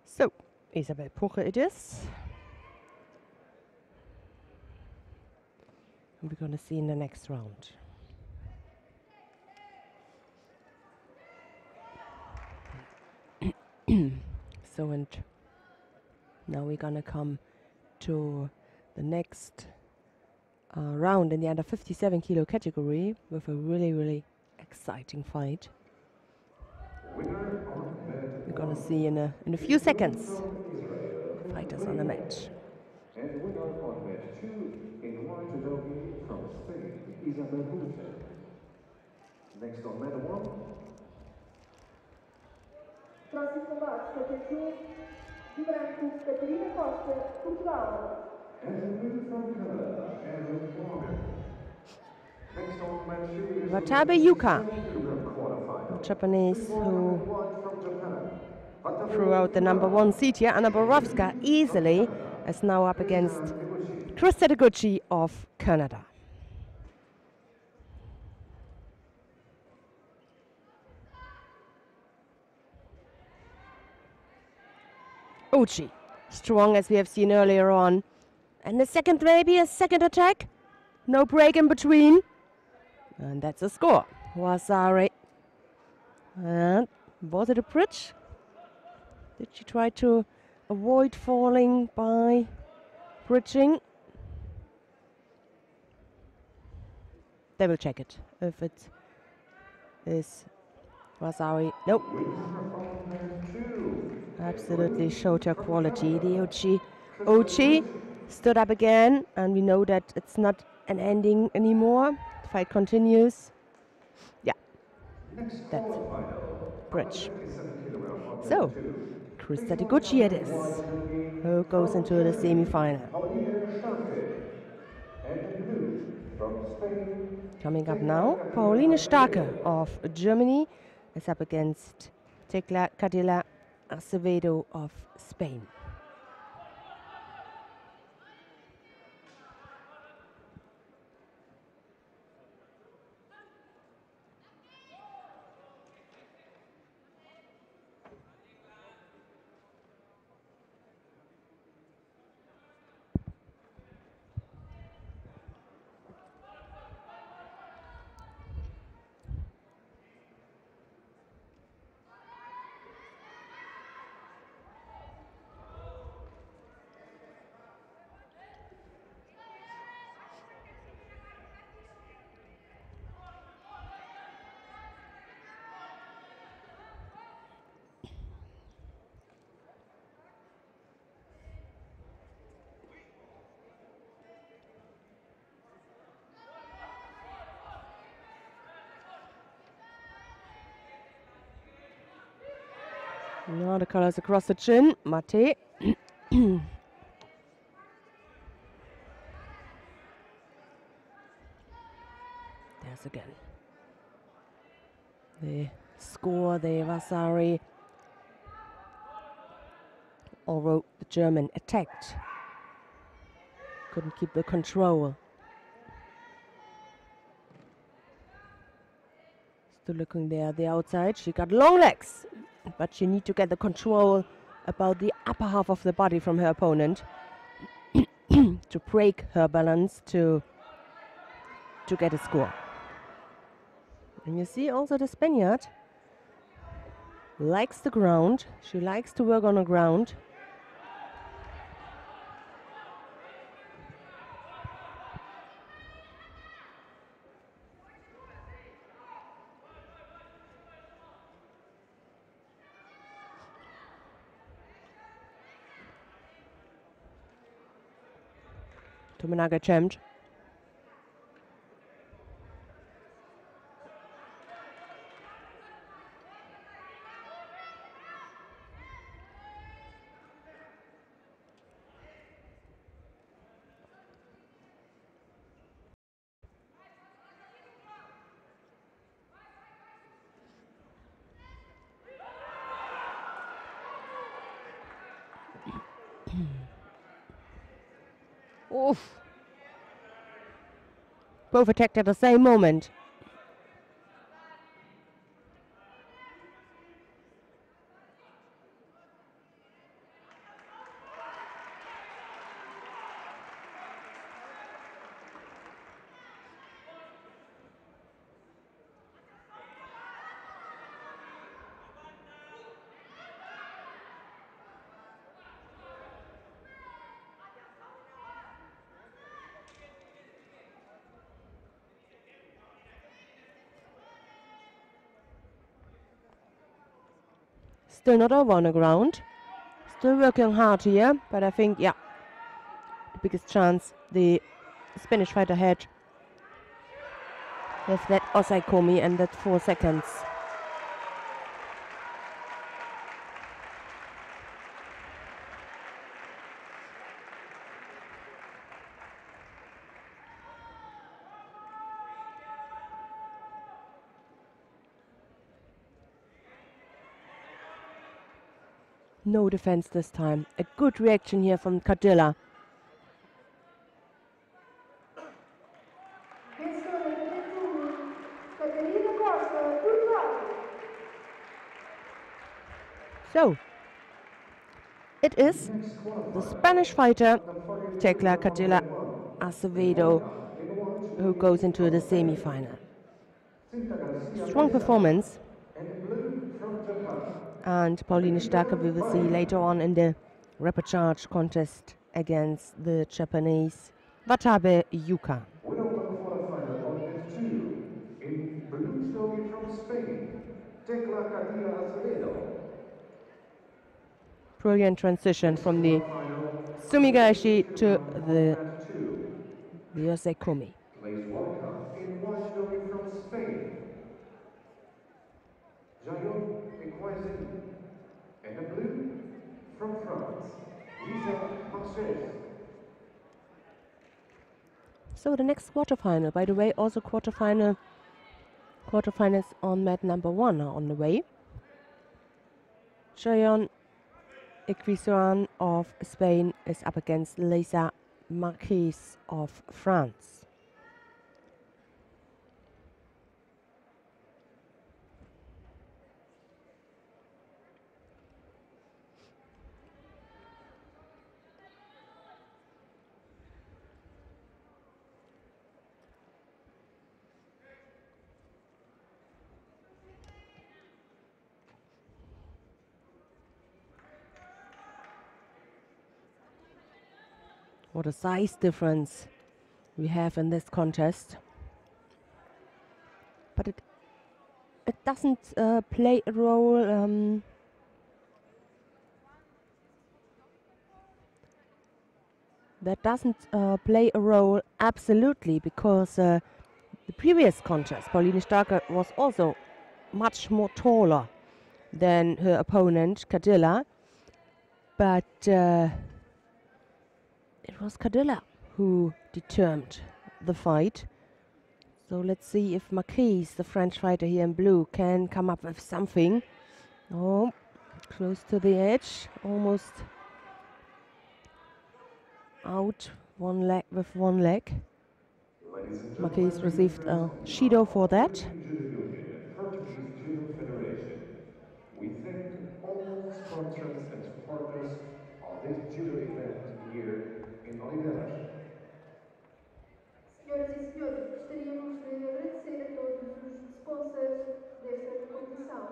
So, Isabel Puche it is. And we're going to see in the next round. So, and now we're going to come to the next round in the under 57 kilo category with a really, really exciting fight. We're going to see in a few seconds the fighters on the match. And winner on match 2 in white judogi from Spain, Isabel Puche. Next on mat 1. Próximo combate, categoria de branco, Catarina Costa, Portugal. And the blue from Canada, Evan Morgan. Next on match 3 is Watabe Yuka, quarterfinal. Japanese who From Japan. threw out the number 1 seed here. Anna Borowska easily is now up against Krista Deguchi of Canada. Uchi, strong as we have seen earlier on. And maybe a second attack. No break in between. And that's a score. Wasari. And was it a bridge? Did she try to avoid falling by bridging? They will check it. If it is Wasari. Nope. Absolutely showed her quality. The Uchi stood up again, and we know that it's not an ending anymore. The fight continues. Yeah, that's bridge. So, Krista Deguchi it is, who goes into the semi-final. Coming up now, Pauline Starke of Germany is up against Tecla Cadilla Acevedo of Spain. Now the colors across the chin. Mate. There's again. The score, the Vasari. Although the German attacked, couldn't keep the control. Still looking there at the outside. She got long legs, but she need to get the control about the upper half of the body from her opponent to break her balance to get a score. And you see also the Spaniard likes the ground. She likes to work on the ground. Tominaga champ. Oof. Both attacked at the same moment. Still not over on the ground. Still working hard here, but I think, yeah, the biggest chance the Spanish fighter had with that Osaikomi and that 4 seconds. No defense this time. A good reaction here from Cadilla. So, it is the Spanish fighter, Tecla Cadilla Acevedo, who goes into the semi-final. Strong performance. And Pauline Starke, we will see later on in the rapid charge contest against the Japanese Watabe Yuka. Winner of the quarterfinal on net 2 in blue snowy from Spain, Tecla Cadilla Acevedo. Brilliant transition from the Sumigaeshi to the Osaikomi. Place World Cup in white snowy from Spain, Jayon Equaizin. And the blue from France, Lisa Marches. So the next quarterfinal, by the way, also quarterfinals on mat number 1 are on the way. Jayon Equaizin of Spain is up against Lisa Marquez of France. What a size difference we have in this contest. But it doesn't play a role. That doesn't play a role absolutely, because the previous contest, Pauline Starke was also much more taller than her opponent, Cadilla. But it was Cadilla who determined the fight. So let's see if Marquise, the French fighter here in blue, can come up with something. Oh, close to the edge, almost out one leg with one leg. Marquise received a Judo for that. Judo Union and Portuguese Judo Federation. We thank all sponsors and supporters of this judo event here in Odivelas. Senhoras e senhores, gostaríamos de agradecer a todos os sponsors desta competição.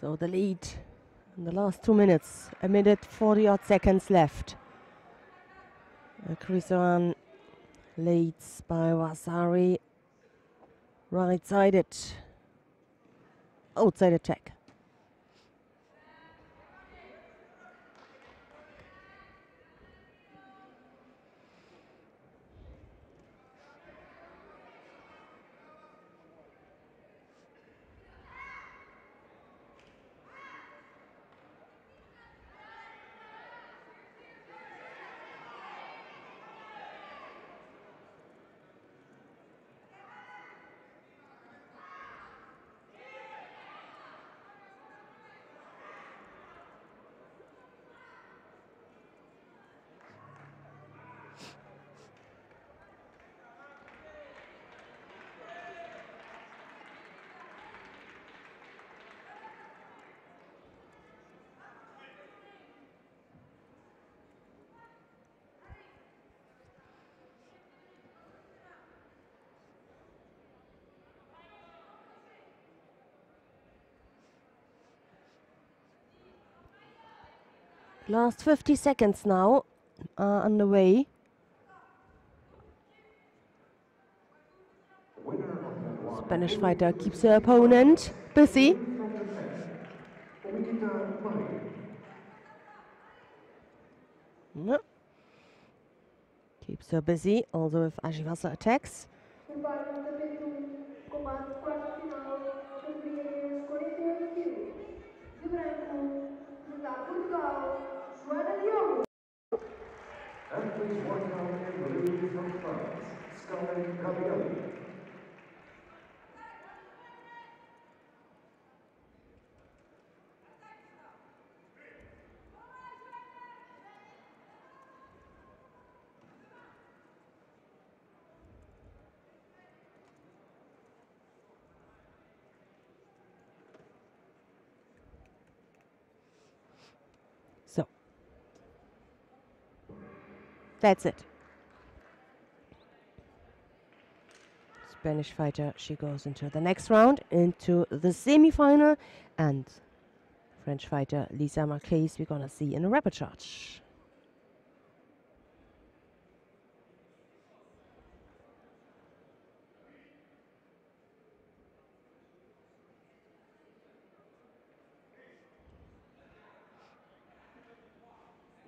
So the lead in the last 2 minutes, a minute 40 odd seconds left. Krisoan leads by Vasari. Right-sided, outside attack. Last 50 seconds now are underway. Spanish fighter keeps her opponent busy. No. Keeps her busy, also with Odivelas attacks. Prepare o tapete 1, combate quarto final, categoria menos 48 quilos. De branco, representa Portugal, Joana Diogo. Athletes work out in blue from France, Scarlett Gabrielli. So that's it. Spanish fighter, she goes into the next round, into the semi-final, and French fighter Lisa Marquez we're gonna see in a rapid charge.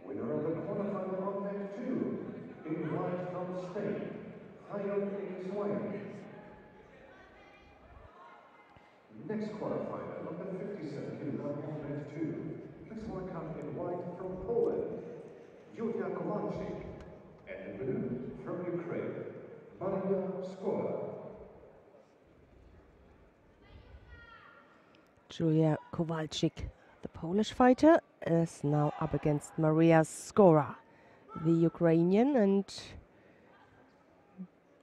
Winner of the quarterfinal of match 2, in white from Spain, Hayon Iswain. Next quarterfinal of the 57 kilogram of match 2, please welcome in white from Poland, Julia Kowalczyk, and in blue from Ukraine, Maria Skola. Julia Kowalczyk The Polish fighter is now up against Maria Skora, the Ukrainian, and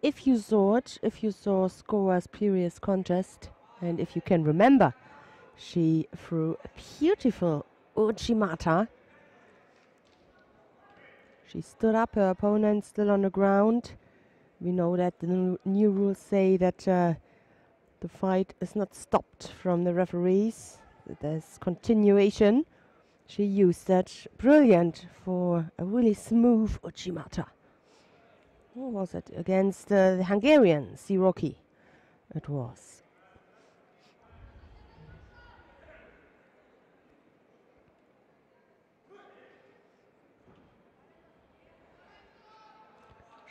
if you saw Skora's previous contest, and if you can remember, she threw a beautiful Uchimata. She stood up, her opponent still on the ground. We know that the new rules say that the fight is not stopped from the referees. There's continuation. She used that brilliant for a really smooth Uchimata. What was it? Against the Hungarian Siroki. It was.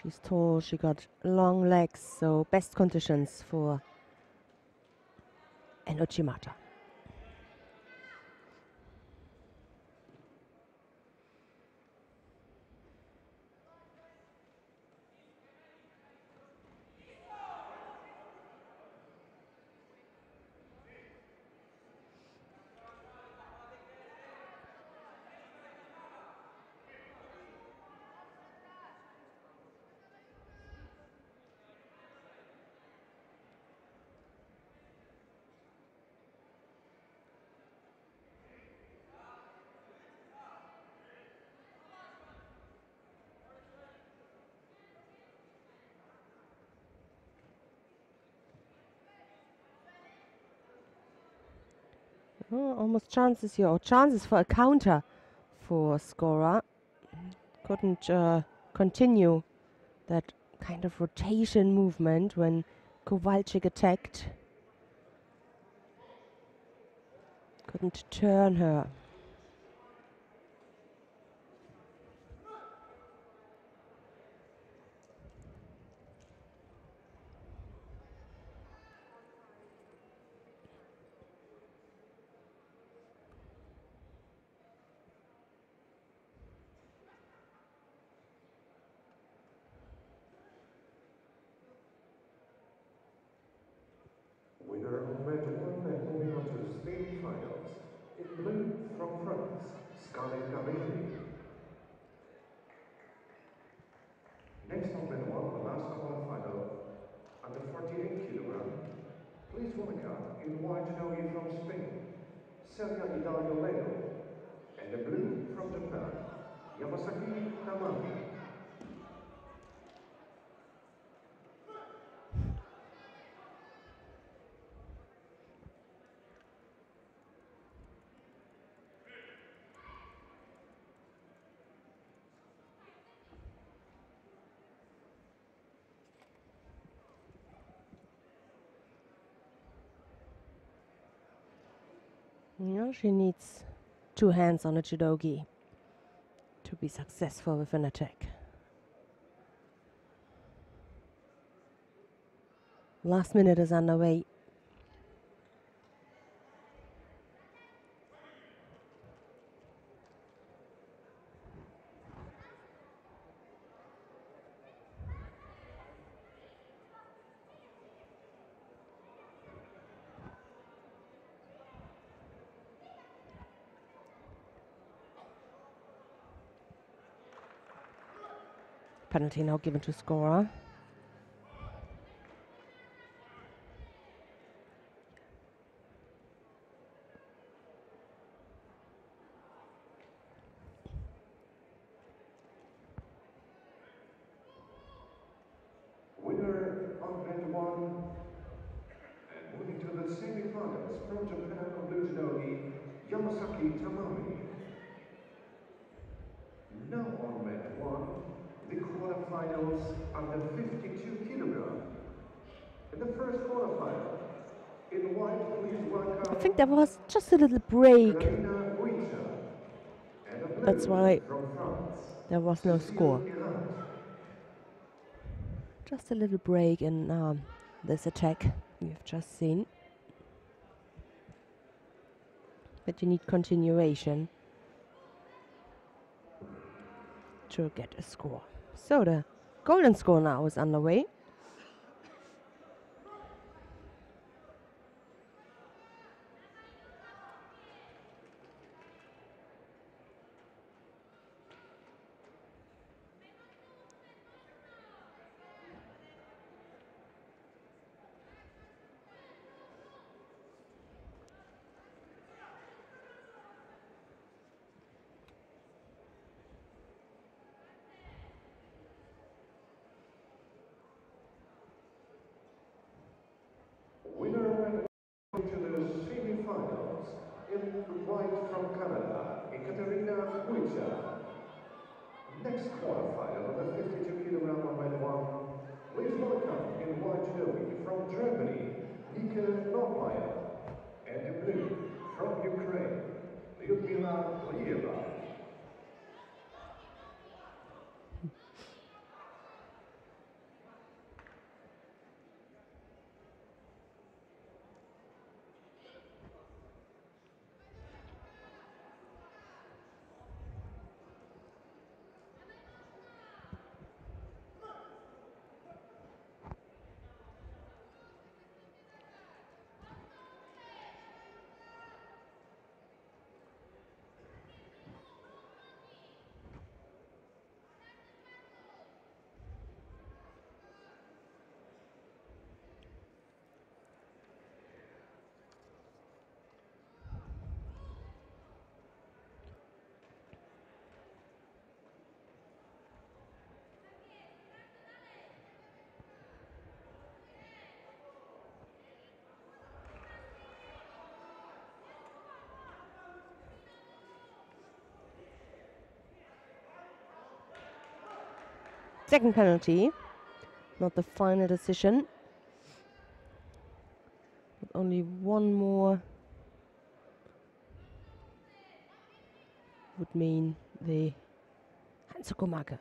She's tall, she got long legs, so best conditions for an Uchimata. Oh, almost chances here, or chances for a counter for Skora. Couldn't continue that kind of rotation movement when Kowalczyk attacked. Couldn't turn her. Winner of match 1 and moving on to the semi-finals. In blue from France, Scarlett Gabrielli. Next on match 1, the last quarterfinal, under 48 kilogram. Please welcome in white judogi from Spain, Celia Hidalgo Leo. And the blue from Japan, Yamasaki Tamami. Yeah, she needs two hands on a judogi to be successful with an attack. Last minute is underway. Penalty now given to Skora. Winner on match 1 and moving to the semi-finals from Japan on blue judogi, Yamasaki Tamami. Now on match 1, the quarterfinals under 52 kilogram. In the first quarterfinal, in white, please welcome I think there was just a little break. Karina Huicha. And the blue That's why from France, there was no Cécile score. Pirage. Just a little break in this attack we've just seen. But you need continuation to get a score. So the golden score now is underway. white from Canada, Ekaterina Wojcik. Next qualifier of the 52-kilogram red one. Please welcome in white judo from Germany, Nika Nordmeyer. And in blue, from Ukraine, Odivelas. Second penalty, not the final decision. But only one more would mean the Hansuko-Marke.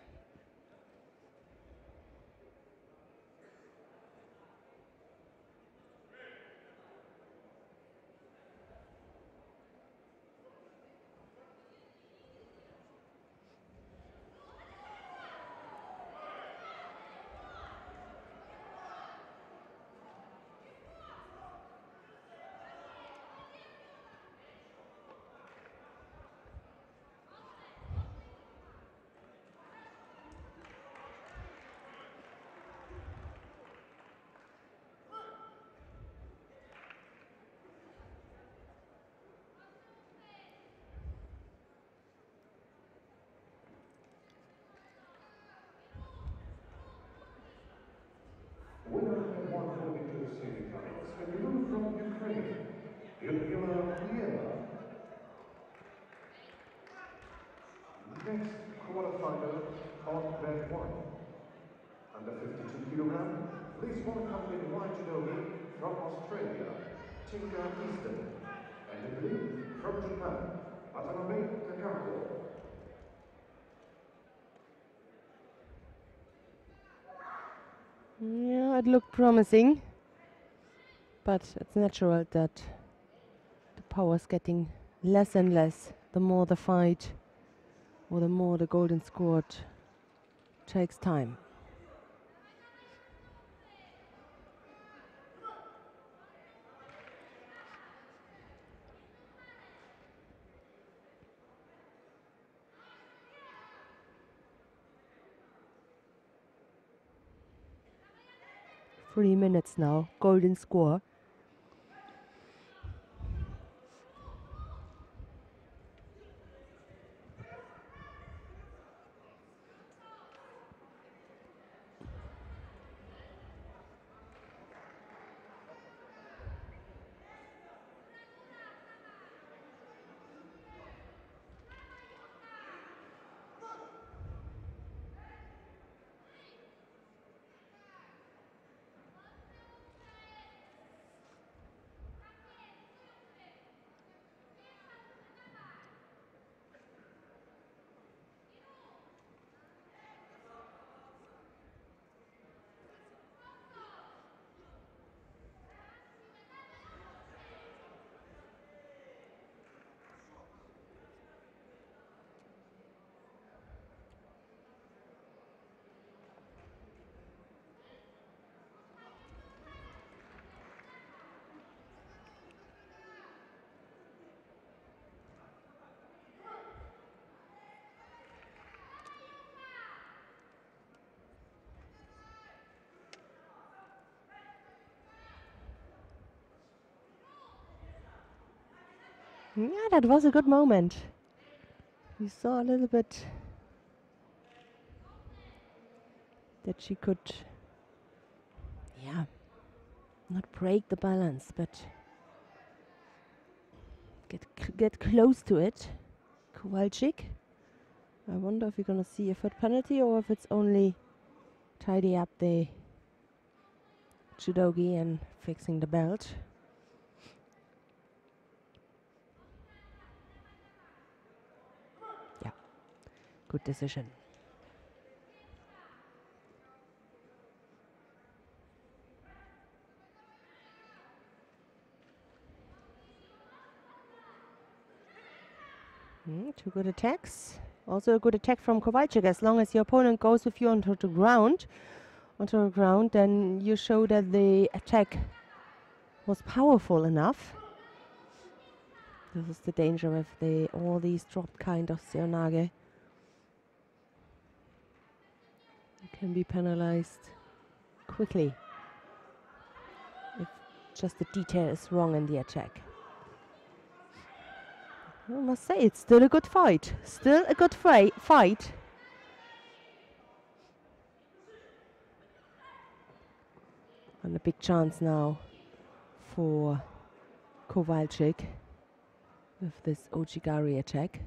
Winner of 142 semifinals, and blue from Ukraine, Odivelas. Next qualifier on red one. Under 52 kilogram, please welcome in white judogi from Australia, Tinka Easton, and in blue from Japan, Watanabe Takako. Yeah, it looked promising, but it's natural that the power's getting less and less the more the fight or the more the golden squad takes time. .3 minutes now, golden score. Yeah, that was a good moment. We saw a little bit that she could, yeah, not break the balance, but get close to it. Kowalczyk. I wonder if we're gonna see a foot penalty or if it's only tidy up the judogi and fixing the belt. Yeah, good decision. Two good attacks. Also a good attack from Kowalczyk. As long as your opponent goes with you onto the ground, then you show that the attack was powerful enough. This is the danger with all these dropped kind of seonage. You can be penalized quickly if just the detail is wrong in the attack. I must say, it's still a good fight. Still a good fight. And a big chance now for Kowalczyk with this Ojigari attack.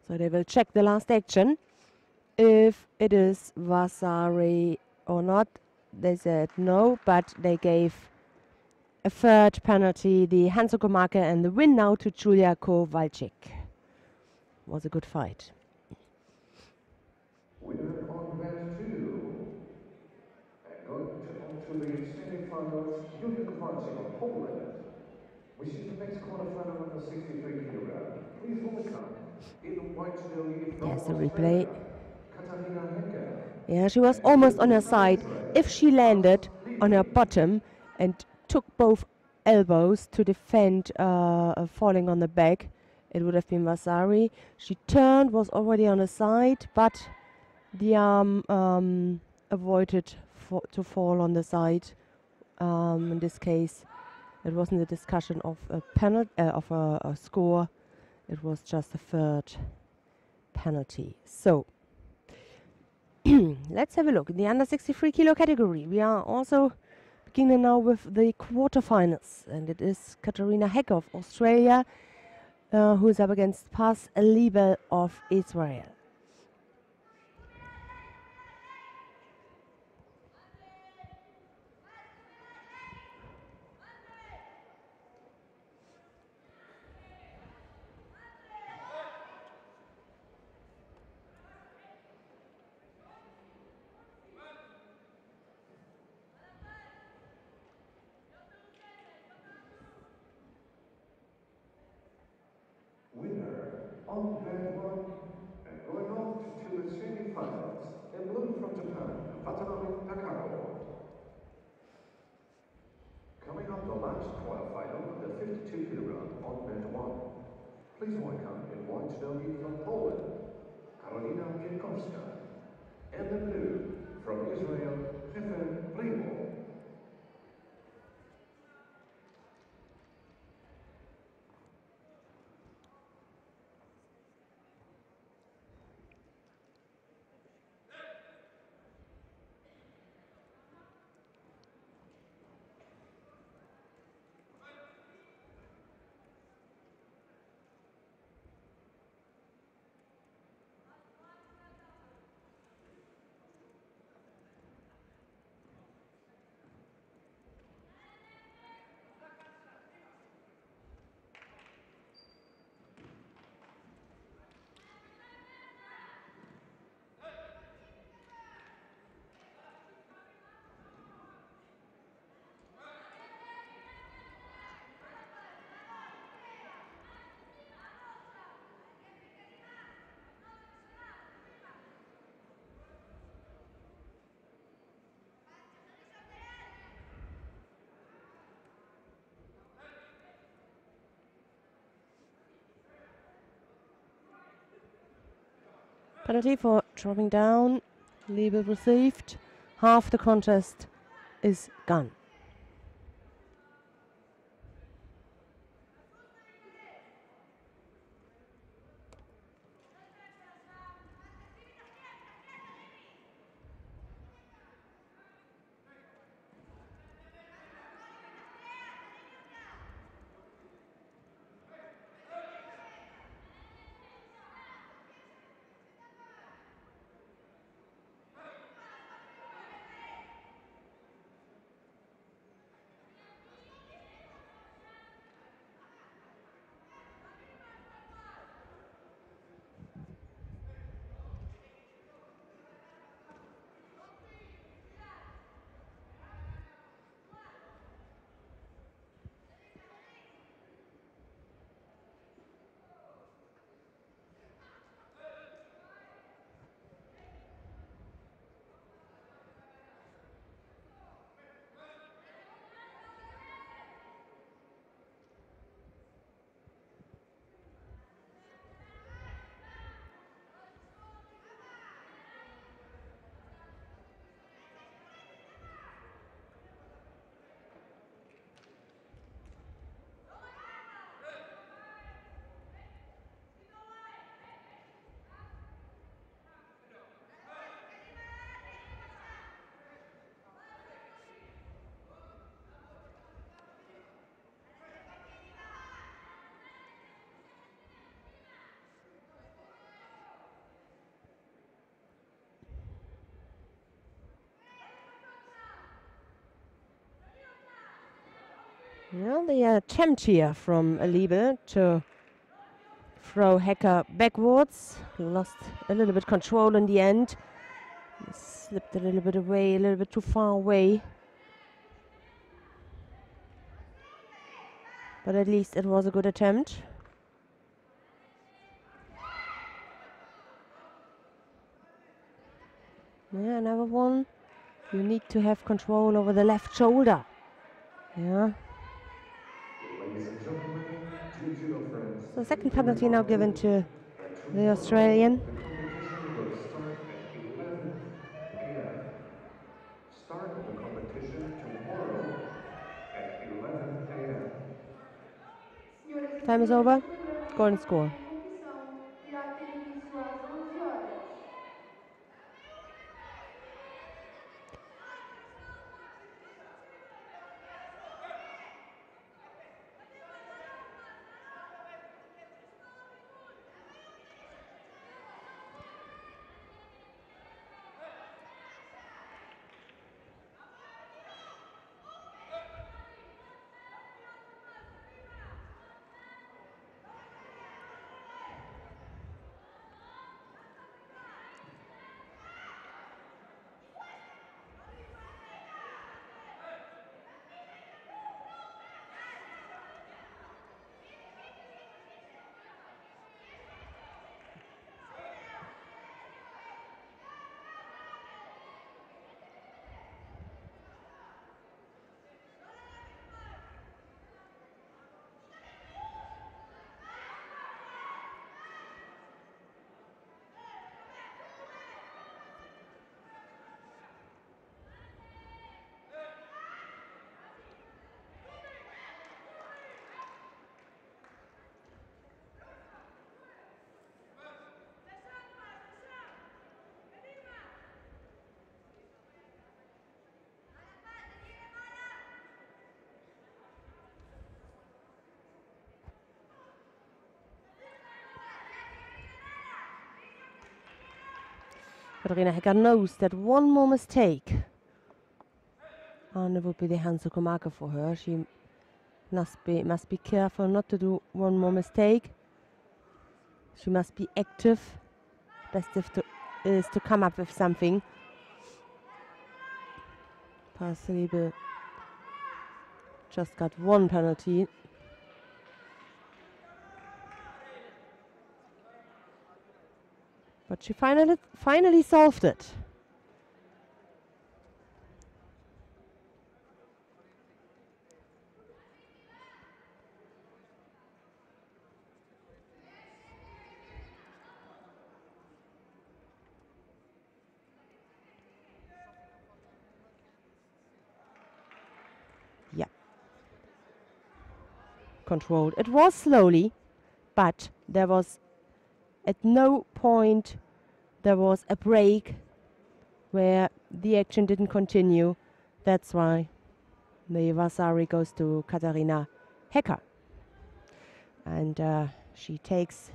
So they will check the last action. If it is Vasari or not, they said no, but they gave a third penalty, the Hansoku-marke, and the win now to Julia Kowalczyk. Was a good fight. Winner on round 2. And going on to the semi-finals, Julia Kowalczyk of Poland. Which is the next quarterfinal on the 63 kilogram. Please welcome in white judogi from Yes, the replay. Katarina. Yeah, she was almost on her side. If she landed on her bottom and took both elbows to defend falling on the back, it would have been Vasari. She turned, was already on the side, but the arm avoided to fall on the side. In this case, it wasn't a discussion of a a score. It was just a third penalty. So let's have a look in the under 63 kilo category. We are also beginning now with the quarterfinals, and it is Katarina Heck of Australia who is up against Paz Liebel of Israel. Winner on band 1 and going on to the semi-finals in blue from Japan, Watanabe Takako. Coming up the last quarterfinal of the 52 kilogram on band 1. Please welcome in white judogi from Poland, Karolina Piatkowska, and the blue from Israel, Hefer Primo. Penalty for dropping down. Liebel received. Half the contest is gone. Well, the attempt here from Liebe to throw Hecker backwards. Lost a little bit control in the end. Slipped a little bit away, a little bit too far away. But at least it was a good attempt. Yeah, another one. You need to have control over the left shoulder. Yeah. Ladies and gentlemen, dear judo friends, So second please join penalty now our given rules to that the tomorrow Australian. the competition will start at 11 a.m. Start of the competition tomorrow at 11 a.m. Senhoras e Time is senhores, over. o programa de Golden amanhã score. em competição irá ter início às 11 horas. Katharina Hecker knows that one more mistake and it would be the Hansuko marker for her. She must be careful not to do one more mistake. She must be active. Best is to come up with something. Parslebe just got one penalty. But she finally solved it. Yeah. Controlled. It was slowly, but there was at no point there was a break where the action didn't continue. That's why the Vasari goes to Katharina Hecker. And she takes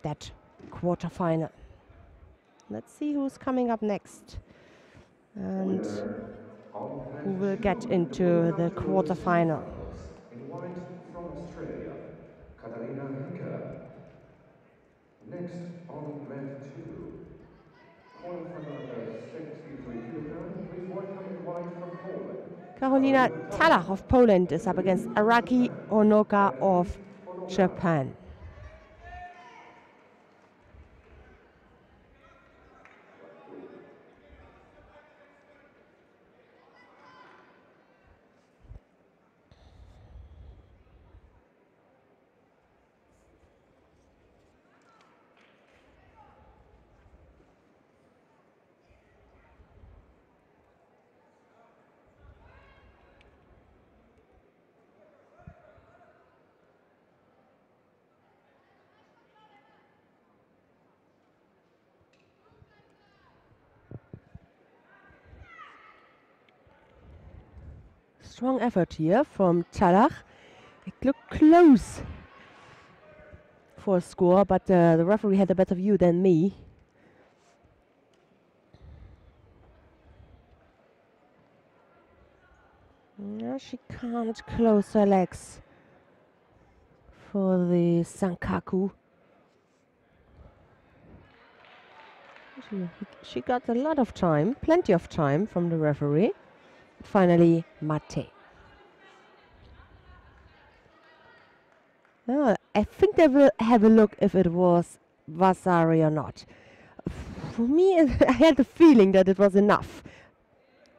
that quarterfinal. Let's see who's coming up next. And who will get into the quarterfinal. In white from Australia, Katharina Hecker. Next on red 2, quarterfinal at the 63 kilogram. Please welcome in white from Poland. Karolina Talach of Poland is up against Araki Onoka of Japan. Strong effort here from Talach. It looked close for a score, but the referee had a better view than me. No, she can't close her legs for the Sankaku. She got a lot of time, plenty of time from the referee. Finally, Mate. Oh, I think they will have a look if it was Vasari or not. For me, I had the feeling that it was enough.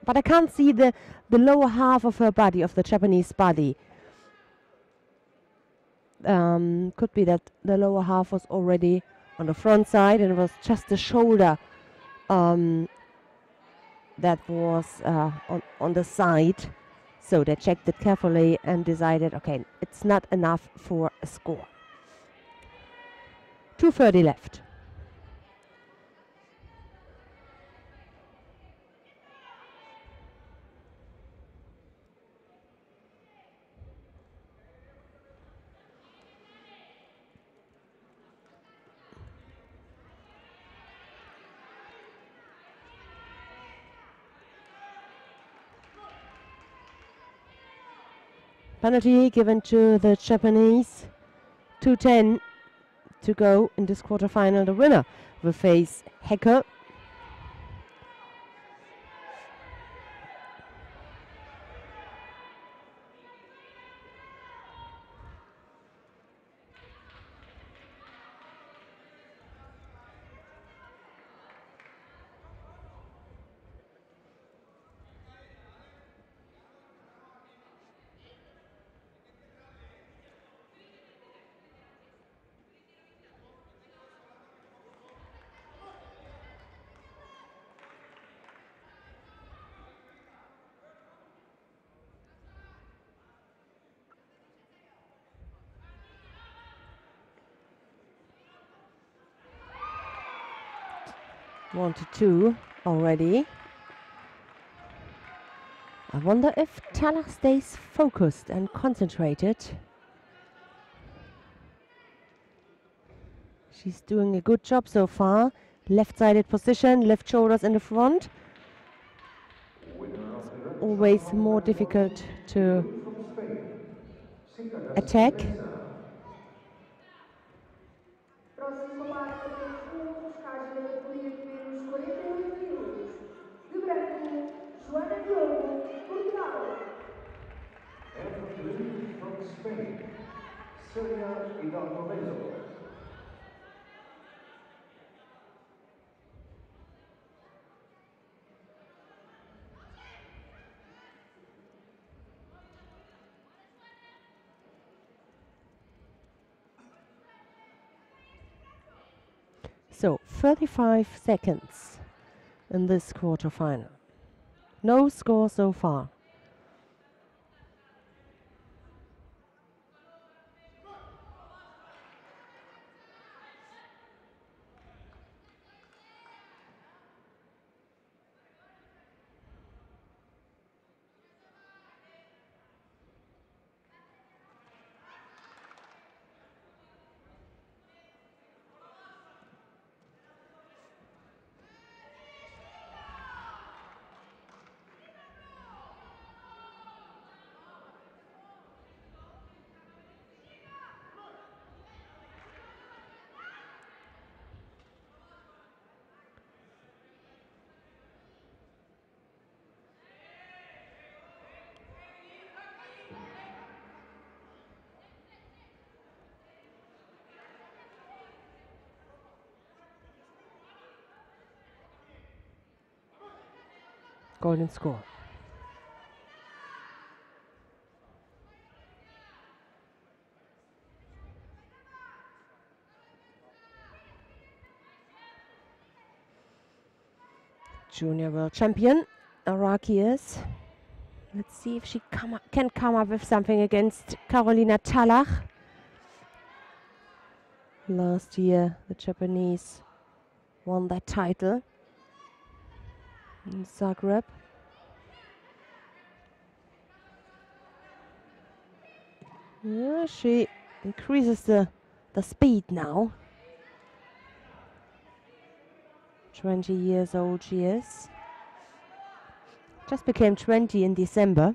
But I can't see the lower half of her body, of the Japanese body. Could be that the lower half was already on the front side and it was just the shoulder that was on the side. So they checked it carefully and decided, okay, it's not enough for a score. 2:30 left. Penalty given to the Japanese. 2:10 to go in this quarterfinal. The winner will face Hecker. One to two already. I wonder if Tala stays focused and concentrated. She's doing a good job so far. Left-sided position, left shoulders in the front. Always more difficult to attack. Próximo combate temos pescagem na categoria de menos 48 quilos. De branco, Joana Diogo, Portugal. And the blue from Spain, Celia Hidalgo. So 35 seconds in this quarterfinal. No score so far. Golden score. Junior world champion, Araki is. Let's see if she can come up with something against Carolina Talach. Last year, the Japanese won that title in Zagreb. Yeah, she increases the speed now. 20 years old she is. Just became 20 in December.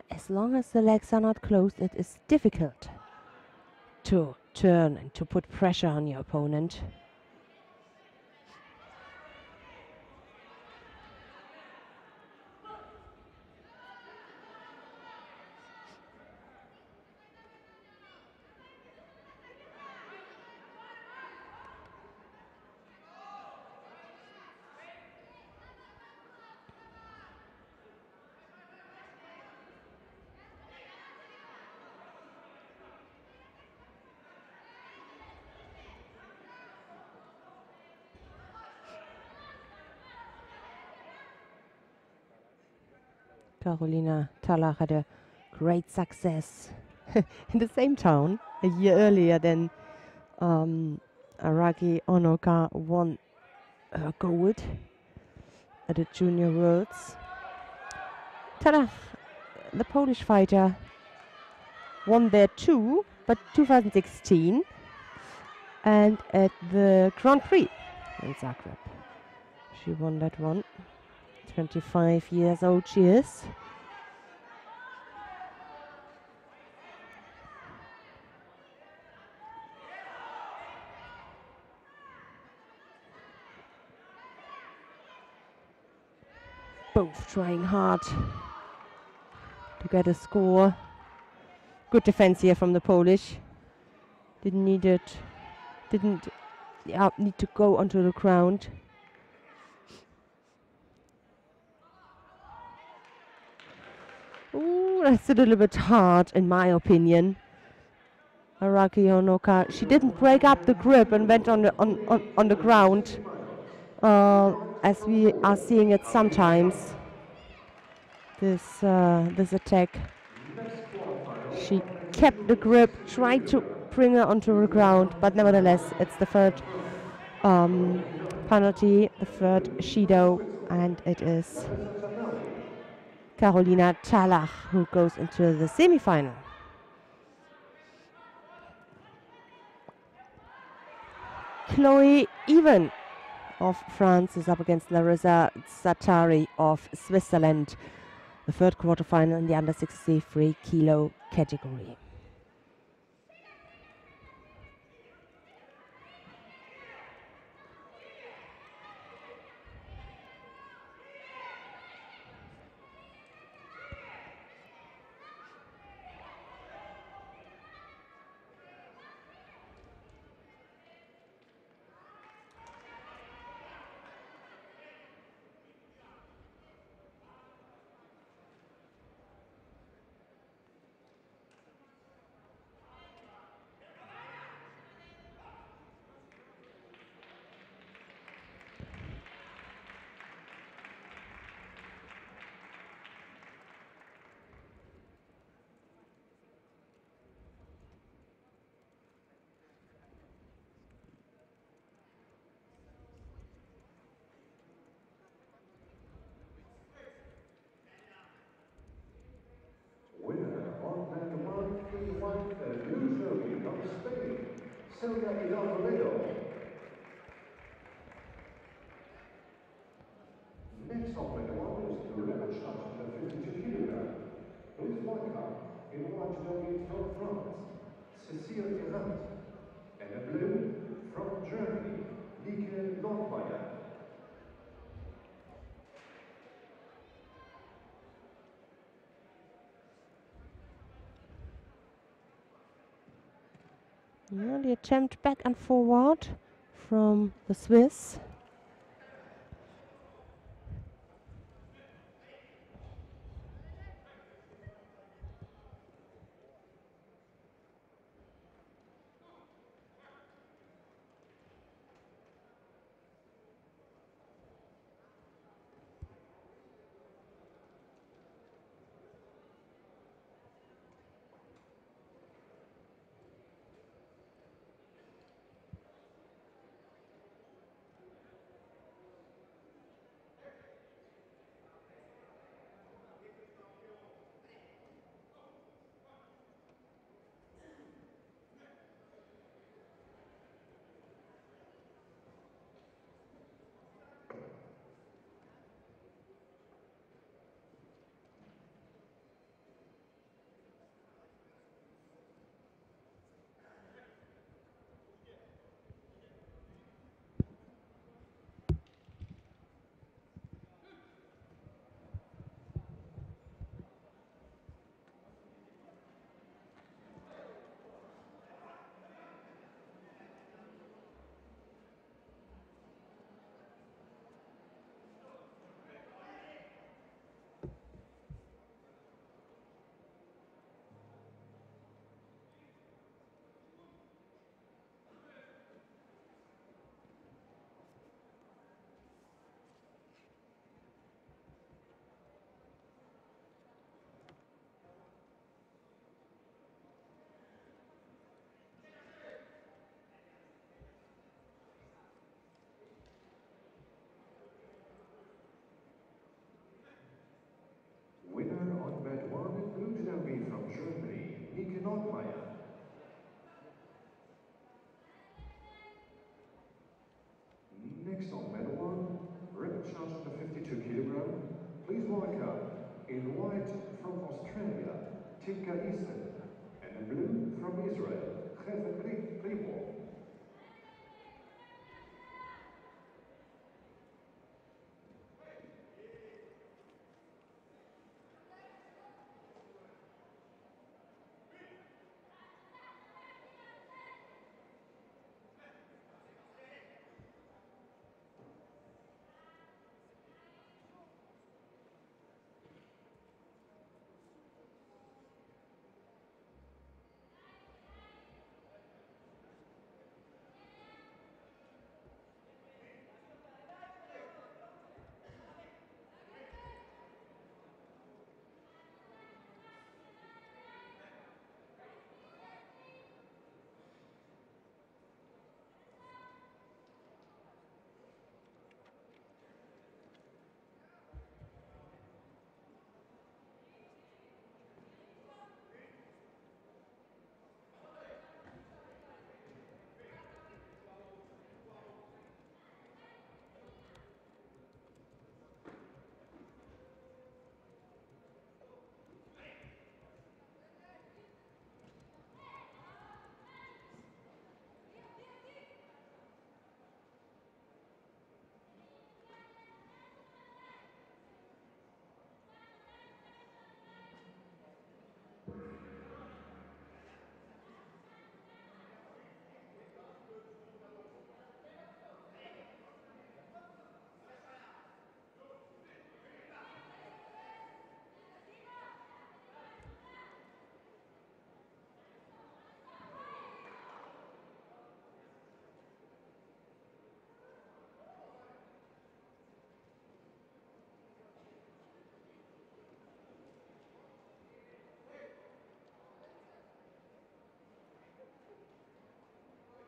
As long as the legs are not closed, it is difficult to turn and to put pressure on your opponent. Carolina Tallach had a great success in the same town a year earlier than Araki Onoka won gold at the Junior Worlds. Tallach, the Polish fighter, won there too, but 2016 and at the Grand Prix in Zagreb. She won that one. 25 years old she is. Both trying hard to get a score. Good defense here from the Polish. Didn't need to go onto the ground. Ooh, that's a little bit hard in my opinion. Araki Onoka, she didn't break up the grip and went on the ground, as we are seeing it sometimes. This attack. She kept the grip, tried to bring her onto the ground, but nevertheless, it's the third penalty, the third Judo, and it is Carolina Tallach who goes into the semi-final. Chloe Even of France is up against Larissa Zattari of Switzerland. The third quarterfinal in the under 63 kilo category. Winner of that 131 loose derby from Spain, Celia Hidalgo Ledo. Next up at the one is the rematch shot in the 52 kilogram. Please welcome in white judo from France, Cécile Errant, and in blue from Germany, Nike Nordmeyer. Yeah, the attempt back and forward from the Swiss. Next on medal one, record charge to the 52 kilogram. Please welcome in white from Australia, Timka Easton, and in blue from Israel, Geffen Klebo.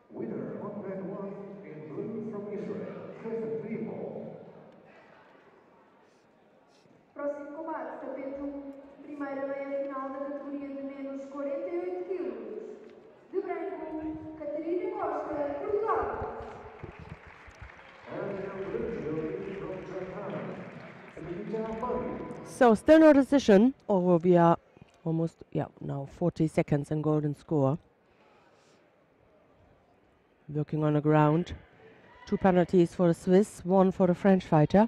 Winner on mat one in blue from Israel, Geffen Klebo. Próximo combate, tapete 1, primeira meia-final da categoria de menos 48 quilos. De branco, Catarina Costa, Portugal. And in blue jury from Japan, Anita Murray. So still no decision, or we are almost, now 40 seconds in golden score. Working on the ground. 2 penalties for the Swiss, 1 for the French fighter.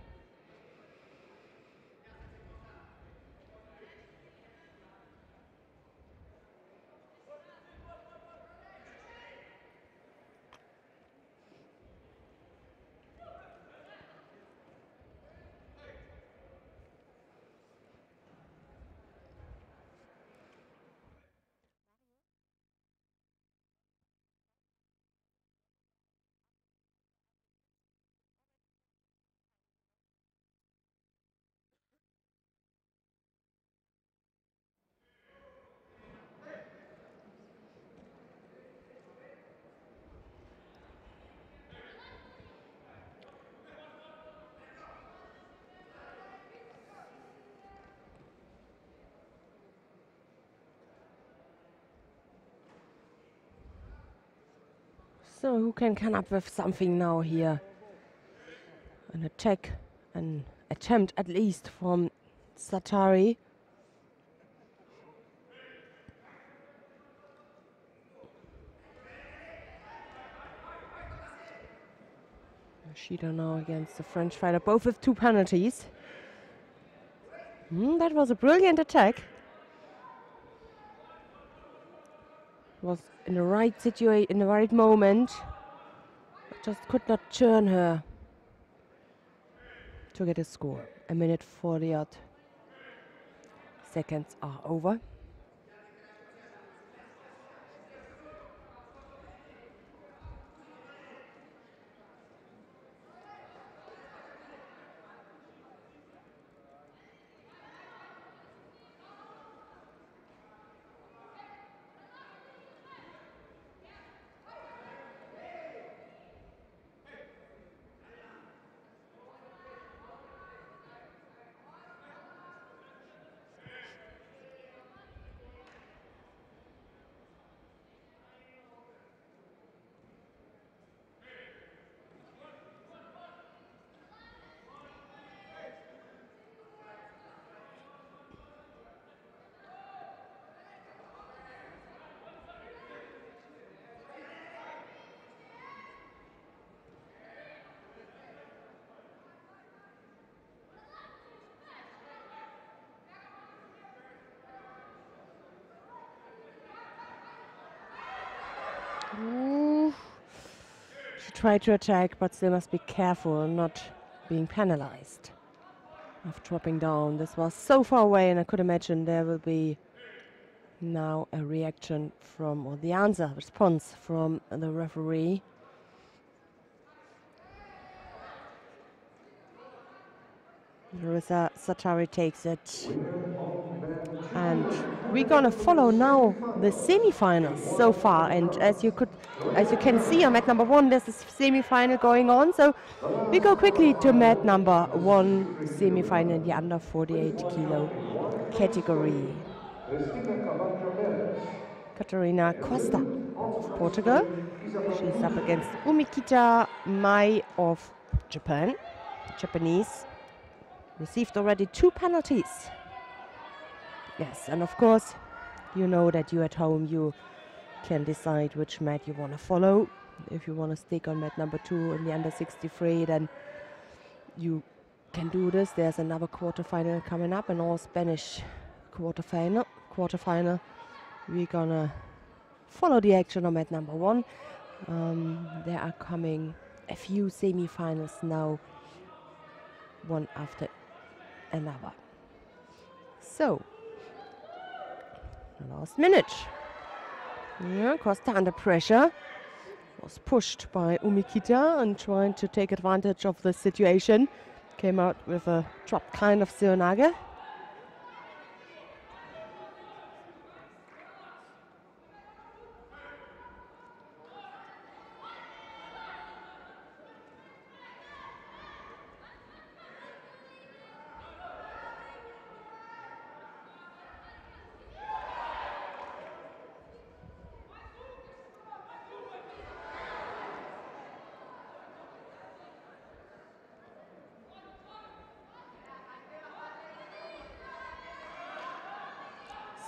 So who can come up with something now here? An attack, an attempt at least from Satari. Shida now against the French fighter, both with 2 penalties. That was a brilliant attack. Was in the right situation, in the right moment. Just could not turn her to get a score. A minute 40 odd seconds are over. try to attack, but they must be careful not being penalized of dropping down. This was so far away, and I could imagine there will be now a reaction from, or the answer, response from the referee. Larissa Satari takes it. And we're gonna follow now the semi-finals so far. And as you can see on mat number 1, there's a semi-final going on. So we go quickly to mat number 1, semi-final in the under 48 kilo category. Catarina Costa of Portugal. She's up against Umikita Mai of Japan. Japanese. Received already 2 penalties. Yes, and of course, you know that you at home, you can decide which mat you want to follow. If you want to stick on mat number 2 in the under 63, then you can do this. There's another quarterfinal coming up, an all-Spanish quarterfinal. We're gonna follow the action on mat number 1. There are coming a few semi-finals now, one after another. So, the last minute. Yeah, Costa under pressure. Was pushed by Umikita and trying to take advantage of the situation. Came out with a drop kind of Seonage.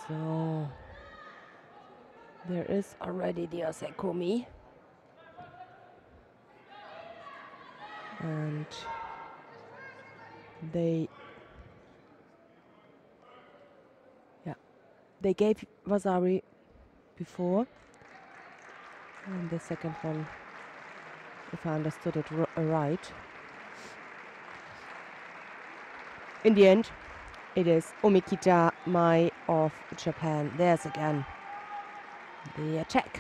So there is already the Osekomi. And they gave Vasari before. And the second one, if I understood it right. In the end, it is Umikita Mai of Japan. There's again the attack.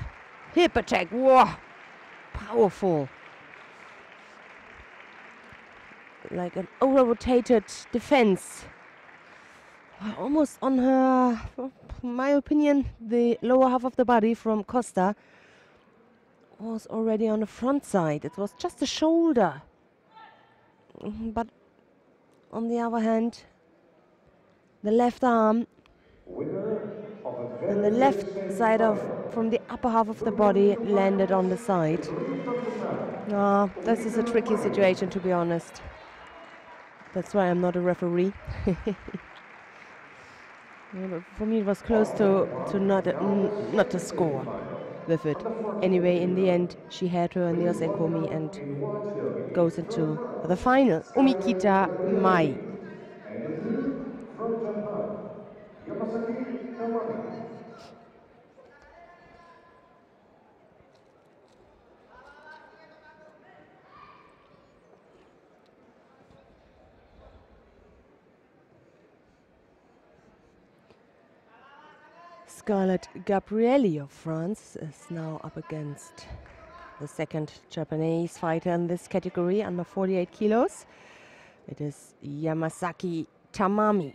Hip attack. Whoa! Powerful. Like an over-rotated defense. Almost on her, in my opinion, the lower half of the body from Costa was already on the front side. It was just the shoulder. But on the other hand, the left arm and the left side from the upper half of the body landed on the side. This is a tricky situation, to be honest. That's why I'm not a referee. But for me, it was close to not a score with it. Anyway, in the end, she had her in the Osekomi and goes into the final. Umikita Mai. And in blue, from Japan, Yamasaki Tamami. Scarlett Gabrielli of France is now up against the second Japanese fighter in this category, under 48 kilos. It is Yamasaki Tamami.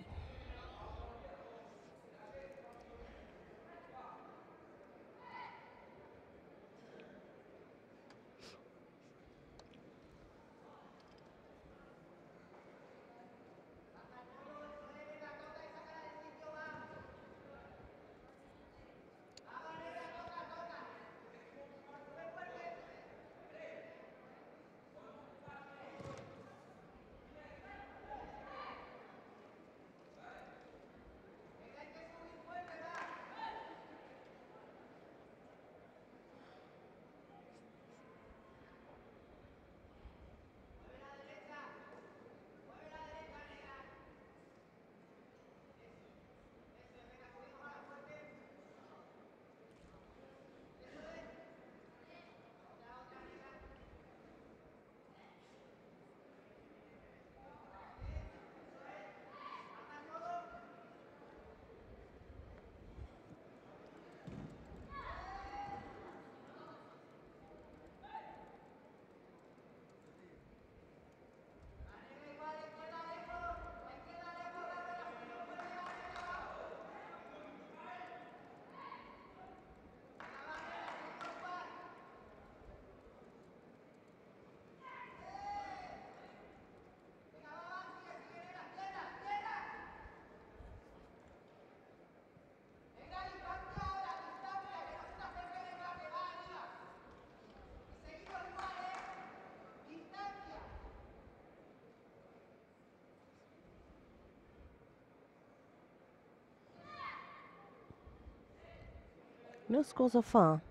No score so far.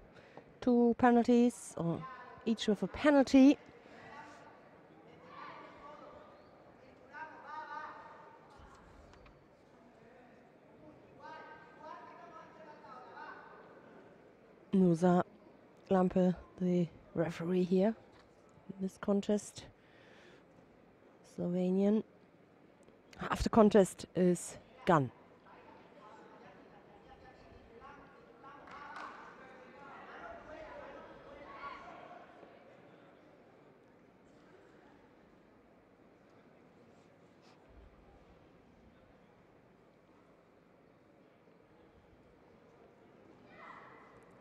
2 penalties, or each with a penalty. Nusa Lampe, the referee here in this contest. Slovenian. Half the contest is gone.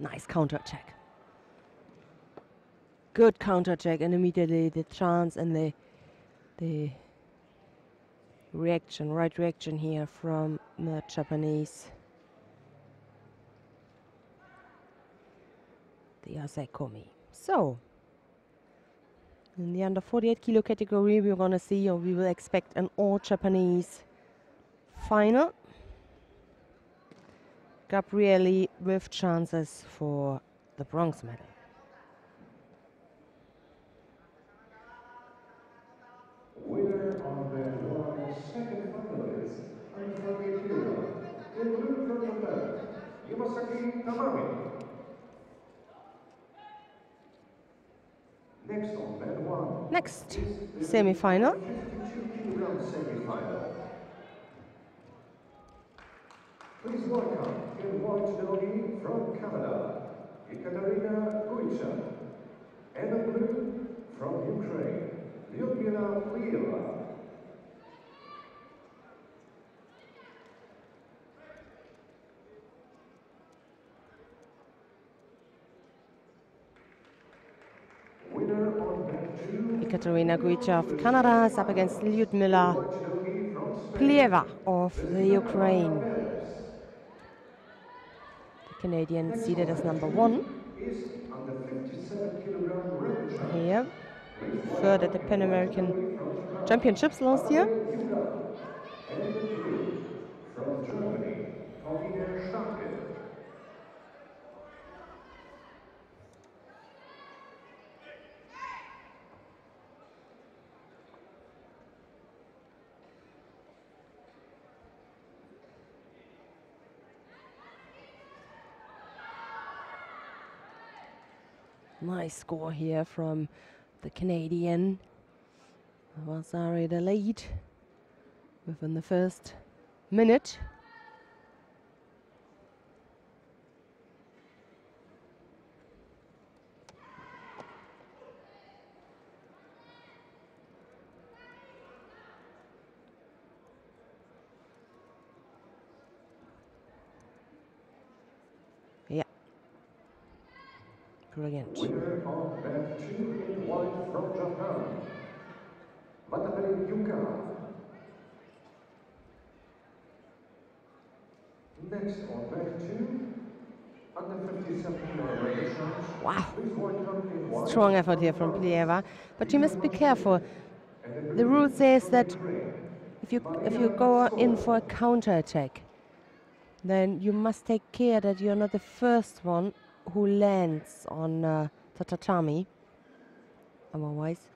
Nice counter attack. Good counter attack, and immediately the chance and the reaction, right reaction here from the Japanese. The Asaikomi. So, in the under 48 kilo category, we're gonna see, or we will expect, an all Japanese final. Gabrielli with chances for the bronze medal. Winner of that one, second finalist, under 48 kilogram. In blue from Japan, Yamasaki Tamami. Next on band one. Next, is the semi-final. 52 kilogram semi-final. Please welcome in white nogi from Canada, Ekaterina Guicha, and in blue from Ukraine, Odivelas. Winner on band two. Ekaterina Guicha of Canada is up against Lyudmila White nogi from Spain. Plieva of the Ukraine. Odivelas. The Canadian Next seeded on as band number two 1. is under 57 kilogram red challenge. Here, Please third at welcome the in Pan white American nogi from Japan, Championships last year. Judo. And in blue from Germany, Pauline Starke. Nice score here from the Canadian. Vasari the lead within the first minute. Yeah. Brilliant. Winner of band two in white from Japan, Watanabe Yuka. Next on band two, under 57 kilogram red challenge. Wow. Please welcome in white Strong effort here from Plieva, but you must be careful. The rule says that if you go in for a counter attack, then you must take care that you're not the first one who lands on the tatami. Otherwise,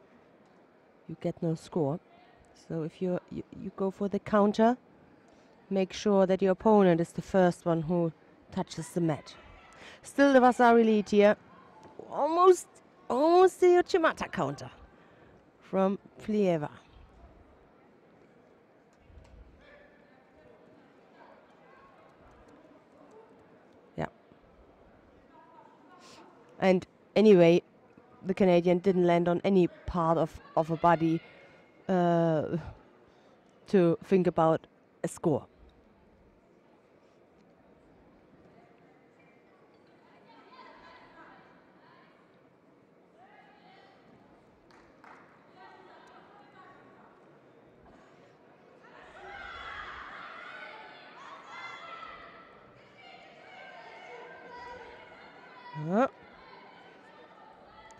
you get no score. So if you go for the counter, make sure that your opponent is the first one who touches the mat. Still the Vasari lead here. Almost the Uchimata counter from Plieva. Yeah. And anyway, the Canadian didn't land on any part of a body to think about a score.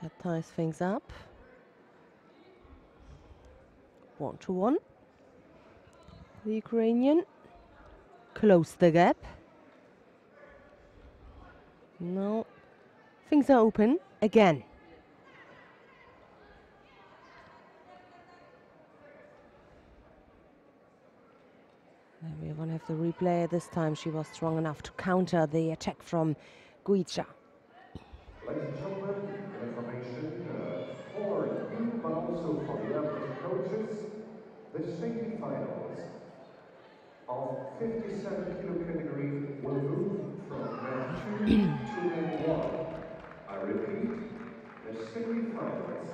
That ties things up. 1-1. The Ukrainian closed the gap. No, things are open again. And we're going to have the replay. This time she was strong enough to counter the attack from Guicha. Ladies and gentlemen, an information for you, but also for the athletic coaches. The semi-finals of 57 kilo category will move from mat 2 to mat 1. I repeat, the semi-finals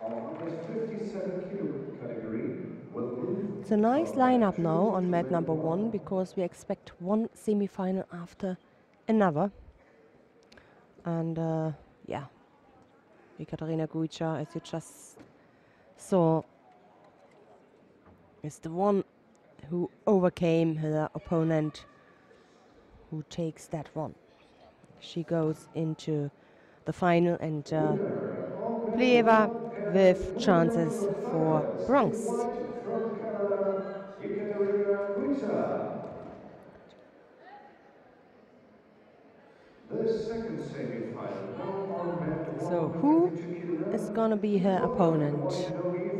of this 57 kilo category will move. It's a nice lineup now on mat number 1 because we expect one semi-final after another. And yeah, Ekaterina Guicha, as you just saw, is the one who overcame her opponent, who takes that one. She goes into the final, and Plieva with chances for bronze. From Canada, Ekaterina Guicha. The second semi-final now on mat 1. So who is going to be her opponent?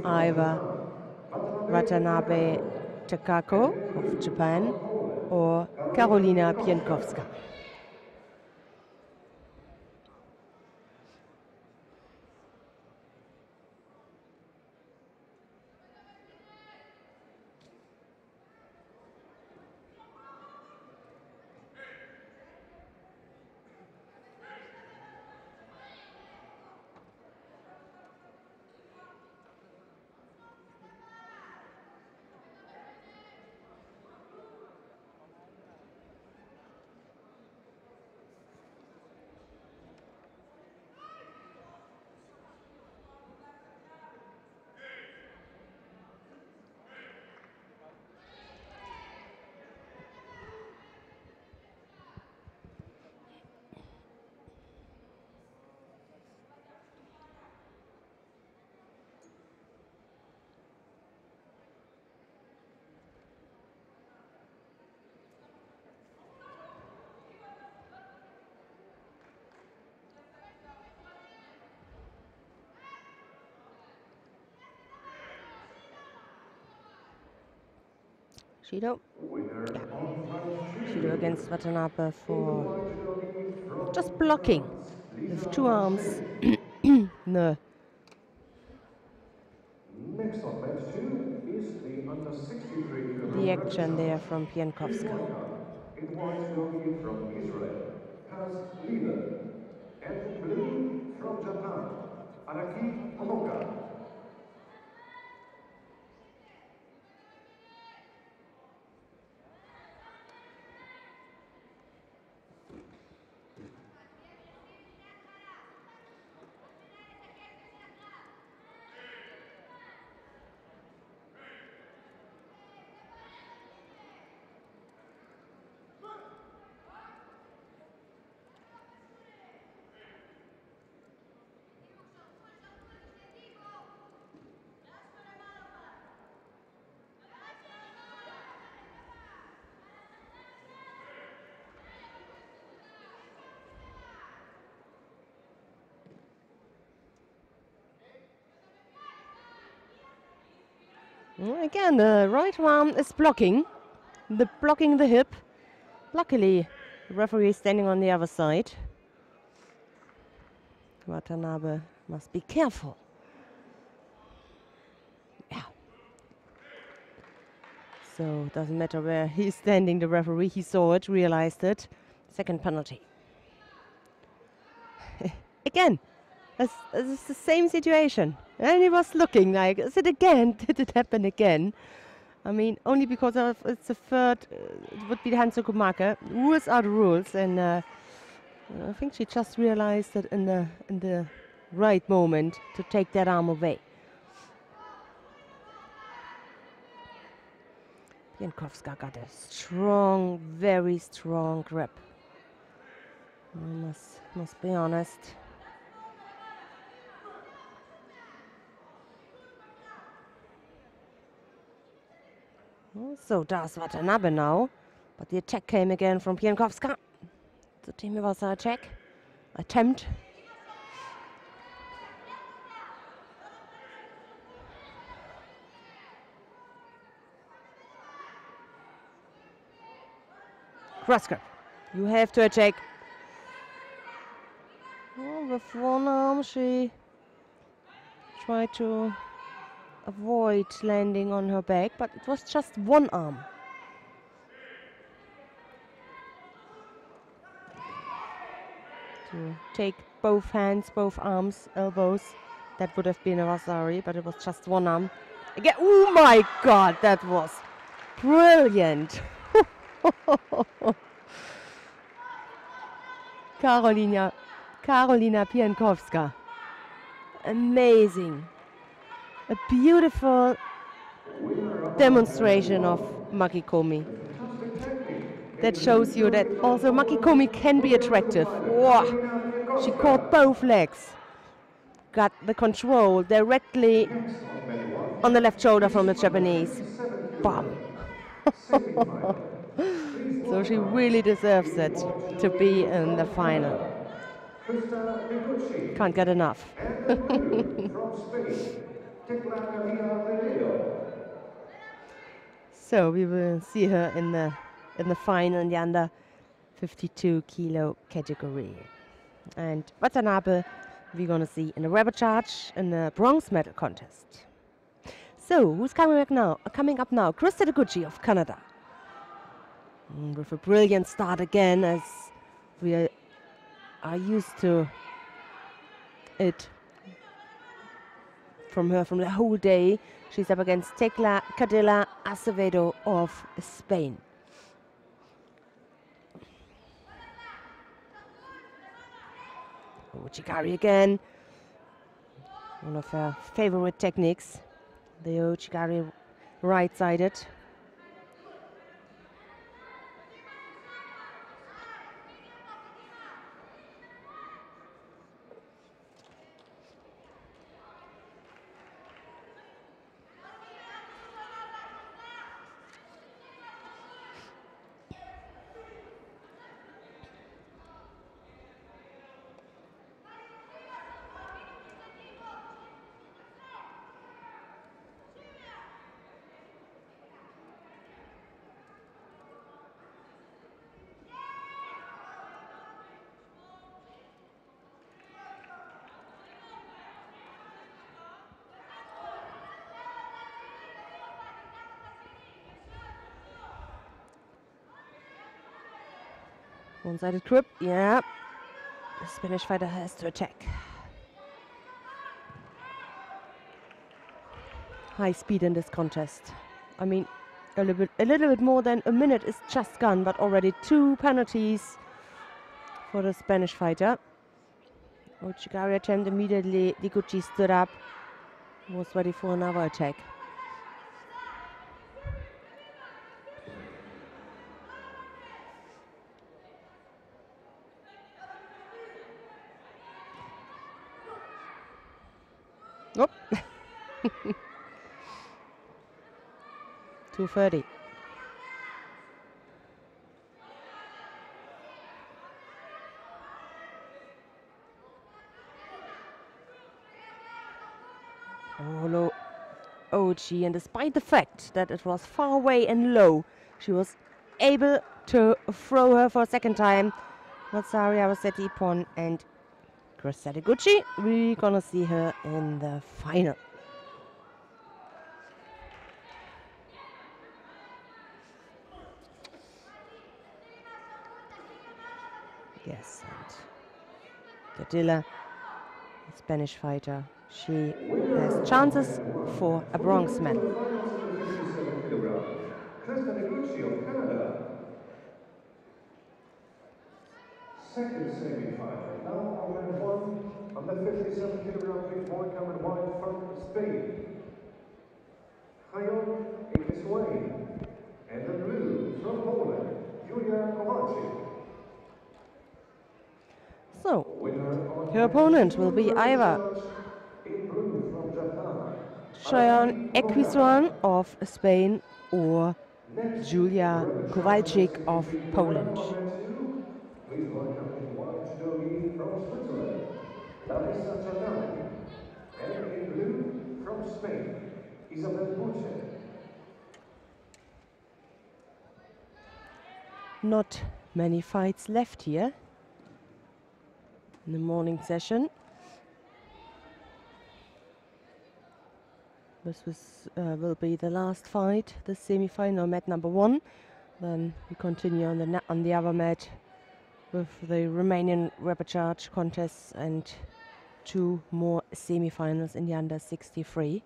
Either Watanabe Takako of Japan or Karolina Pienkowska. Judo. Yeah. Judo against Watanabe for just blocking with 2 arms. No. Next on match 2 is the under 63 The kilogram action there challenge. from Pienkowska. In white judogi from Israel has Lieben, and in blue from Japan, Araki Homoka. Again, the right arm is blocking the hip. Luckily, the referee is standing on the other side. Watanabe must be careful. Yeah. So, doesn't matter where he's standing, the referee, he saw it, realized it. Second penalty. Again, it's the same situation. And he was looking like, is it again? Did it happen again? I mean, only because of it's the third, it would be the Hansukumake. Rules are the rules, and I think she just realized that in the right moment to take that arm away. Pienkowska got a strong, very strong grip. I must be honest. So does Watanabe now, but the attack came again from Pienkowska. The team was an attack. attempt. Cross grip. You have to attack. Oh, with one arm, she tried to avoid landing on her back, but it was just one arm. To take both hands, both arms, elbows, that would have been a Vasari, but it was just one arm. Again, oh my God, that was brilliant. Karolina Piankowska. Amazing. A beautiful demonstration of Makikomi. That shows you that also Makikomi can be attractive. Whoa. She caught both legs. Got the control directly on the left shoulder from the Japanese. Bam. So she really deserves it to be in the final. Can't get enough. So we will see her in the final in the under 52 kilo category. And Watanabe we're gonna see in the rubber charge in the bronze medal contest. So who's coming up now? Krista Taguchi of Canada. With a brilliant start again, as we are used to it from her from the whole day. She's up against Tecla Cadella Acevedo of Spain. Uchigari again. One of her favorite techniques. The Uchigari right-sided. One-sided grip, yeah. The Spanish fighter has to attack. High speed in this contest. I mean, a little bit more than a minute is just gone, but already 2 penalties for the Spanish fighter. Uchigari attempt immediately. Taguchi stood up, was ready for another attack. Oh. 2:30. Oh, low Ochi, and despite the fact that it was far away and low, she was able to throw her for a second time. Matsari Awaseti Pon and Krista Taguchi. We're gonna see her in the final. Yes, and Cadilla, the Spanish fighter, she has chances for a bronze medal. Krista Taguchi of Canada. Second semi-final. Now on round 1 on the 57 kilogram cage white coming wide from Spain. Hayon Ikiswain. And the blue from Poland, Julia Kowalczyk. So, her opponent will be either Cheyenne Equisuan of Spain or Julia Kowalczyk of Poland. Please welcome in white judo from Not many fights left here in the morning session. This will be the last fight, the semi-final, mat number 1. Then we continue on the other mat with the remaining repechage contests and 2 more semi-finals in the under 63.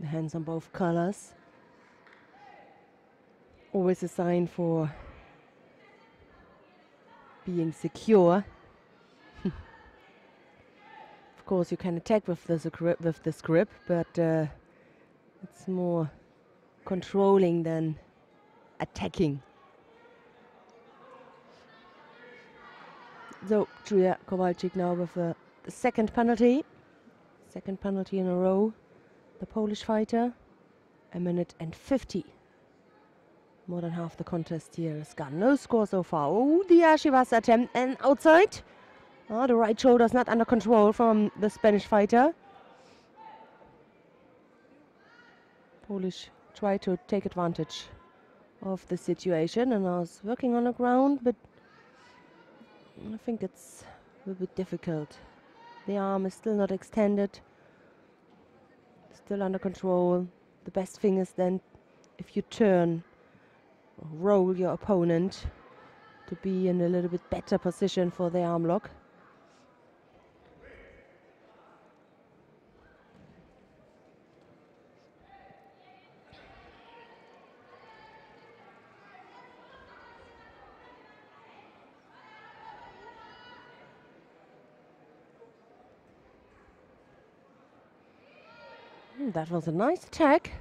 The hands on both colors. Always a sign for being secure. Of course, you can attack with this grip, but it's more controlling than attacking. So, Julia Kowalczyk now with the second penalty. Second penalty in a row. The Polish fighter, 1 minute and 50. More than half the contest here is gone. No score so far. Oh, the Ashivas attempt and outside. Oh, the right shoulder is not under control from the Spanish fighter. Polish try to take advantage of the situation and I was working on the ground, but I think it's a little bit difficult. The arm is still not extended. Still under control. The best thing is then if you turn, roll your opponent to be in a little bit better position for the arm lock. That was a nice attack.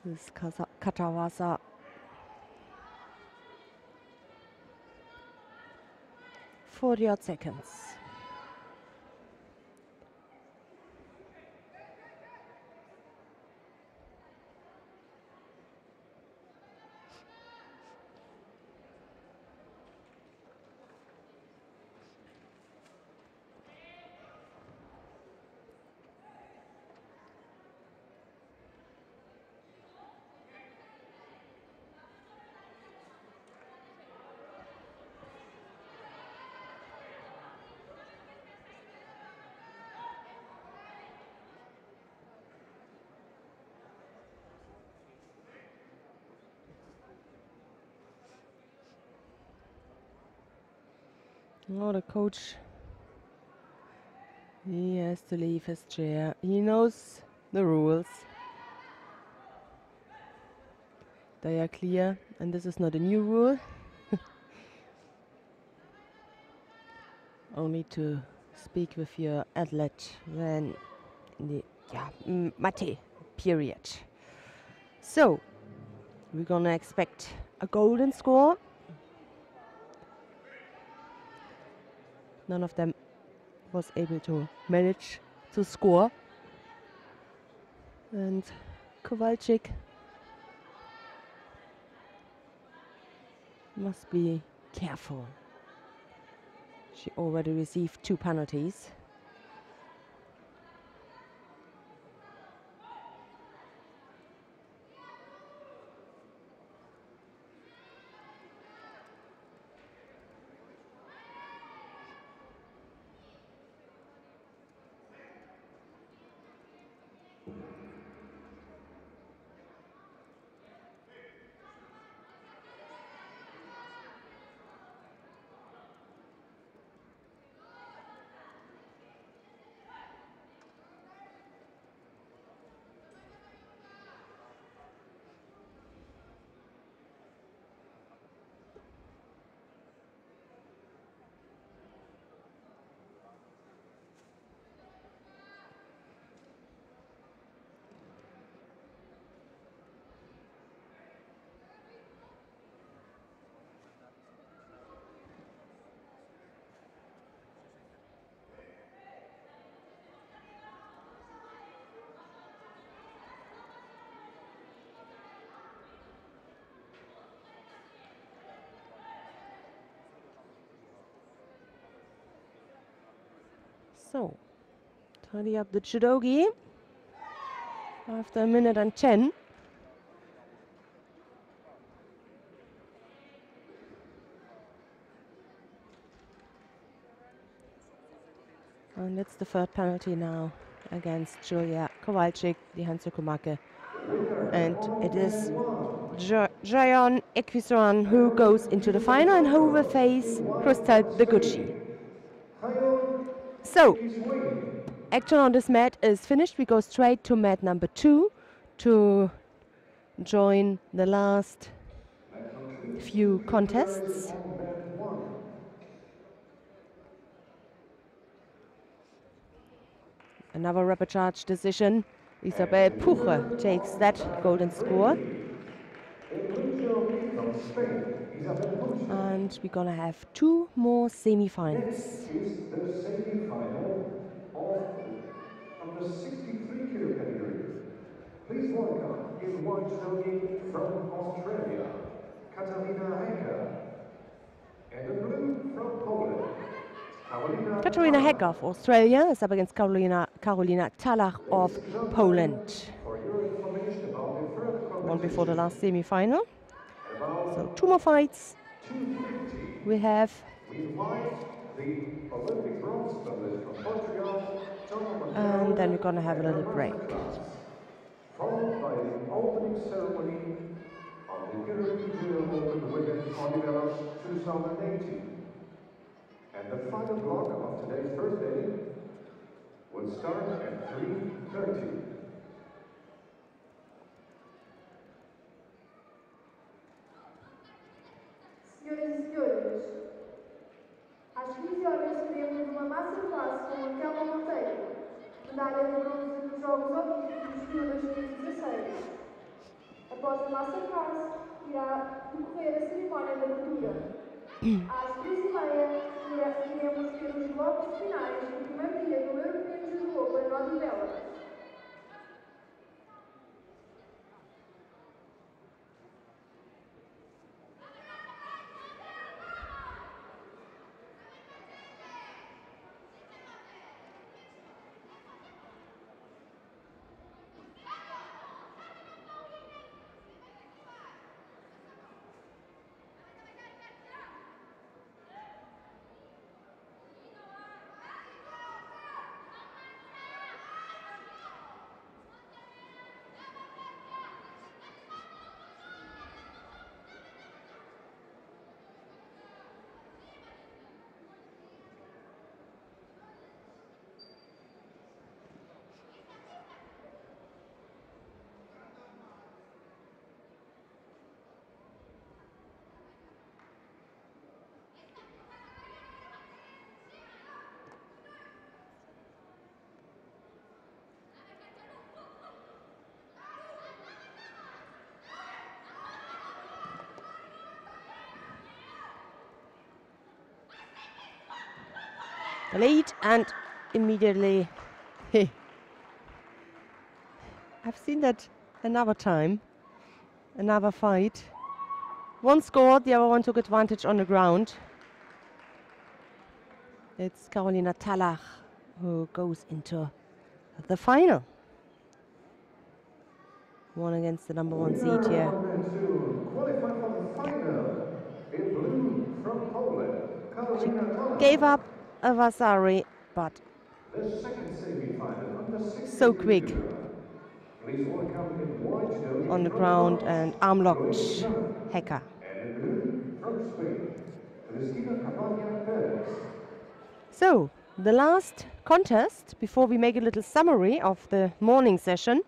This Katawasa. 40-odd seconds. Oh, the coach, he has to leave his chair. He knows the rules. They are clear, and this is not a new rule. Only to speak with your athlete when in the mate period. So, we're gonna expect a golden score. None of them was able to manage to score. And Kowalczyk must be careful. She already received 2 penalties. So, tidy up the judogi after 1:10. And it's the third penalty now against Julia Kowalczyk, the Hansukumake. And it is Jayon Ekwisoran who goes into the final and who will face Crystal Deguchi. So, action on this mat is finished. We go straight to mat number 2 to join the last few contests. Another rapid charge decision. Isabel Puche takes that golden score. And we're gonna have 2 more semi-finals. Next is the semi-final of the 63 kilo category. Please welcome in white judogi from Australia, Katarina Hecker, and in blue from Poland, Katarina Hecker of Australia is up against Karolina Talach of Poland. For your information about the further One before the competition, last semi-final. at about So 2 more fights 2:50, we have. we invite the Olympic bronze medalist from Portugal, And then we're gonna have a little break. followed by the opening ceremony of the European Judo Open Women Odivelas 2018. And the final block of today's first day will start at 3:30. Senhoras e senhores, às 15 horas teremos uma masterclass com Raquel Monteiro, medalha de bronze nos Jogos Olímpicos Rio 2016. Após a masterclass, irá decorrer a cerimónia de abertura. Às 3:30 iremos ter os blocos finais do primeiro dia do European Judo Open em Odivelas. the lead and immediately, I've seen that another time, another fight. One scored, the other one took advantage on the ground. It's Carolina Tallach who goes into the final. One against the number one seed here. Qualified for the final. In blue from Poland, She Carolina Tallach. gave up a Vasari, but The second semi-final under 16 so quick kg. Please welcome in white judo on the from ground France, and arm locked Luis Love. Hacker. And in blue from Spain, Cristina Caballa Perez. So, the last contest before we make a little summary of the morning session.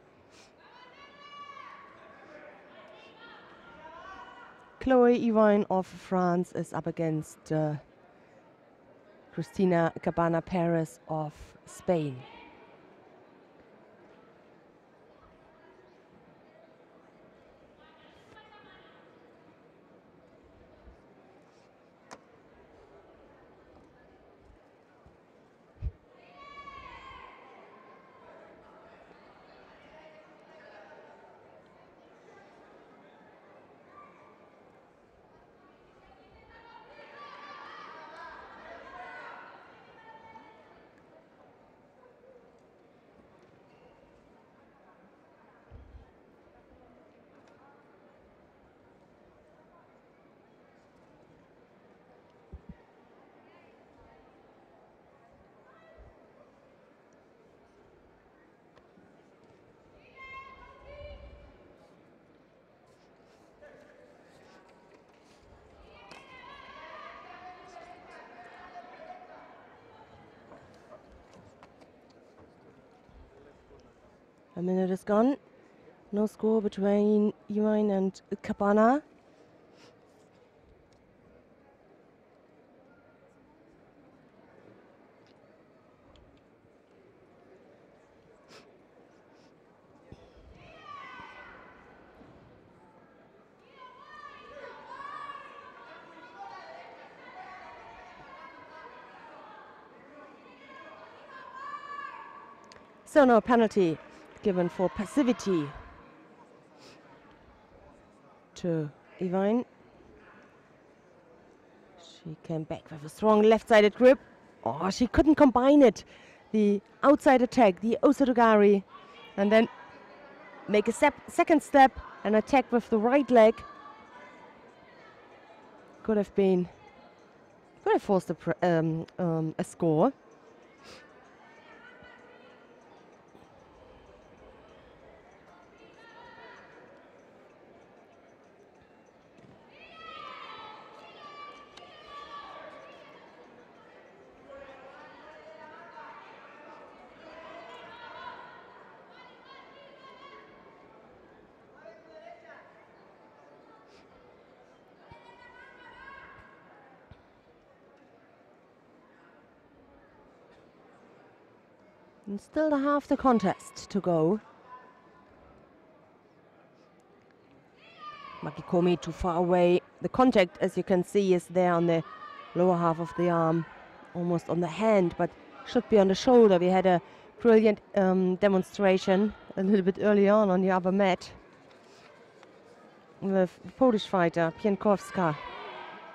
Chloe Evine of France is up against Cristina Cabana Perez of Spain. A minute is gone. No score between Evine and Cabana. So no penalty given for passivity to Evine. She came back with a strong left-sided grip. Oh, she couldn't combine it. The outside attack, the Osotogari, and then make a second step and attack with the right leg. Could have forced a score. And still half the contest to go. Makikomi too far away. The contact, as you can see, is there on the lower half of the arm, almost on the hand, but should be on the shoulder. We had a brilliant demonstration a little bit early on the other mat with the Polish fighter Pienkowska,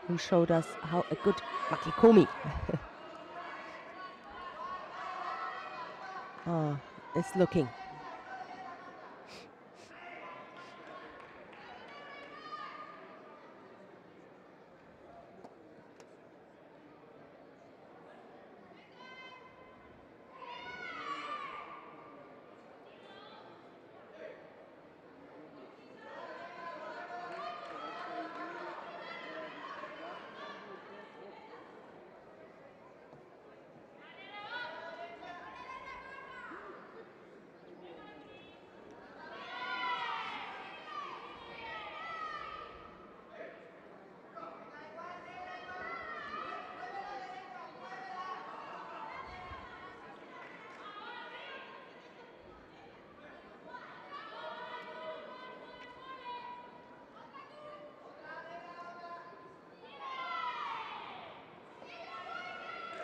who showed us how a good Makikomi is looking.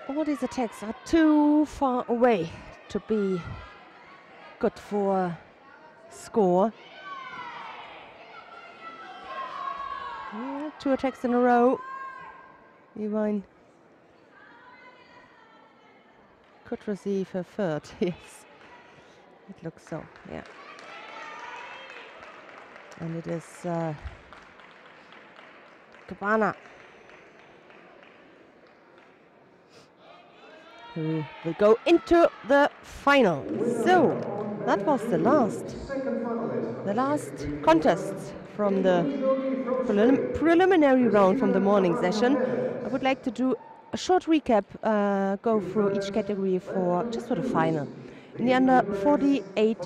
all these attacks are too far away to be good for score. Yeah, 2 attacks in a row. Irvine could receive a third, yes. It looks so, yeah. And it is Cabana who will go into the final. So that was the last contest from the preliminary round from the morning session. I would like to do a short recap, go through each category for the final. In the under 48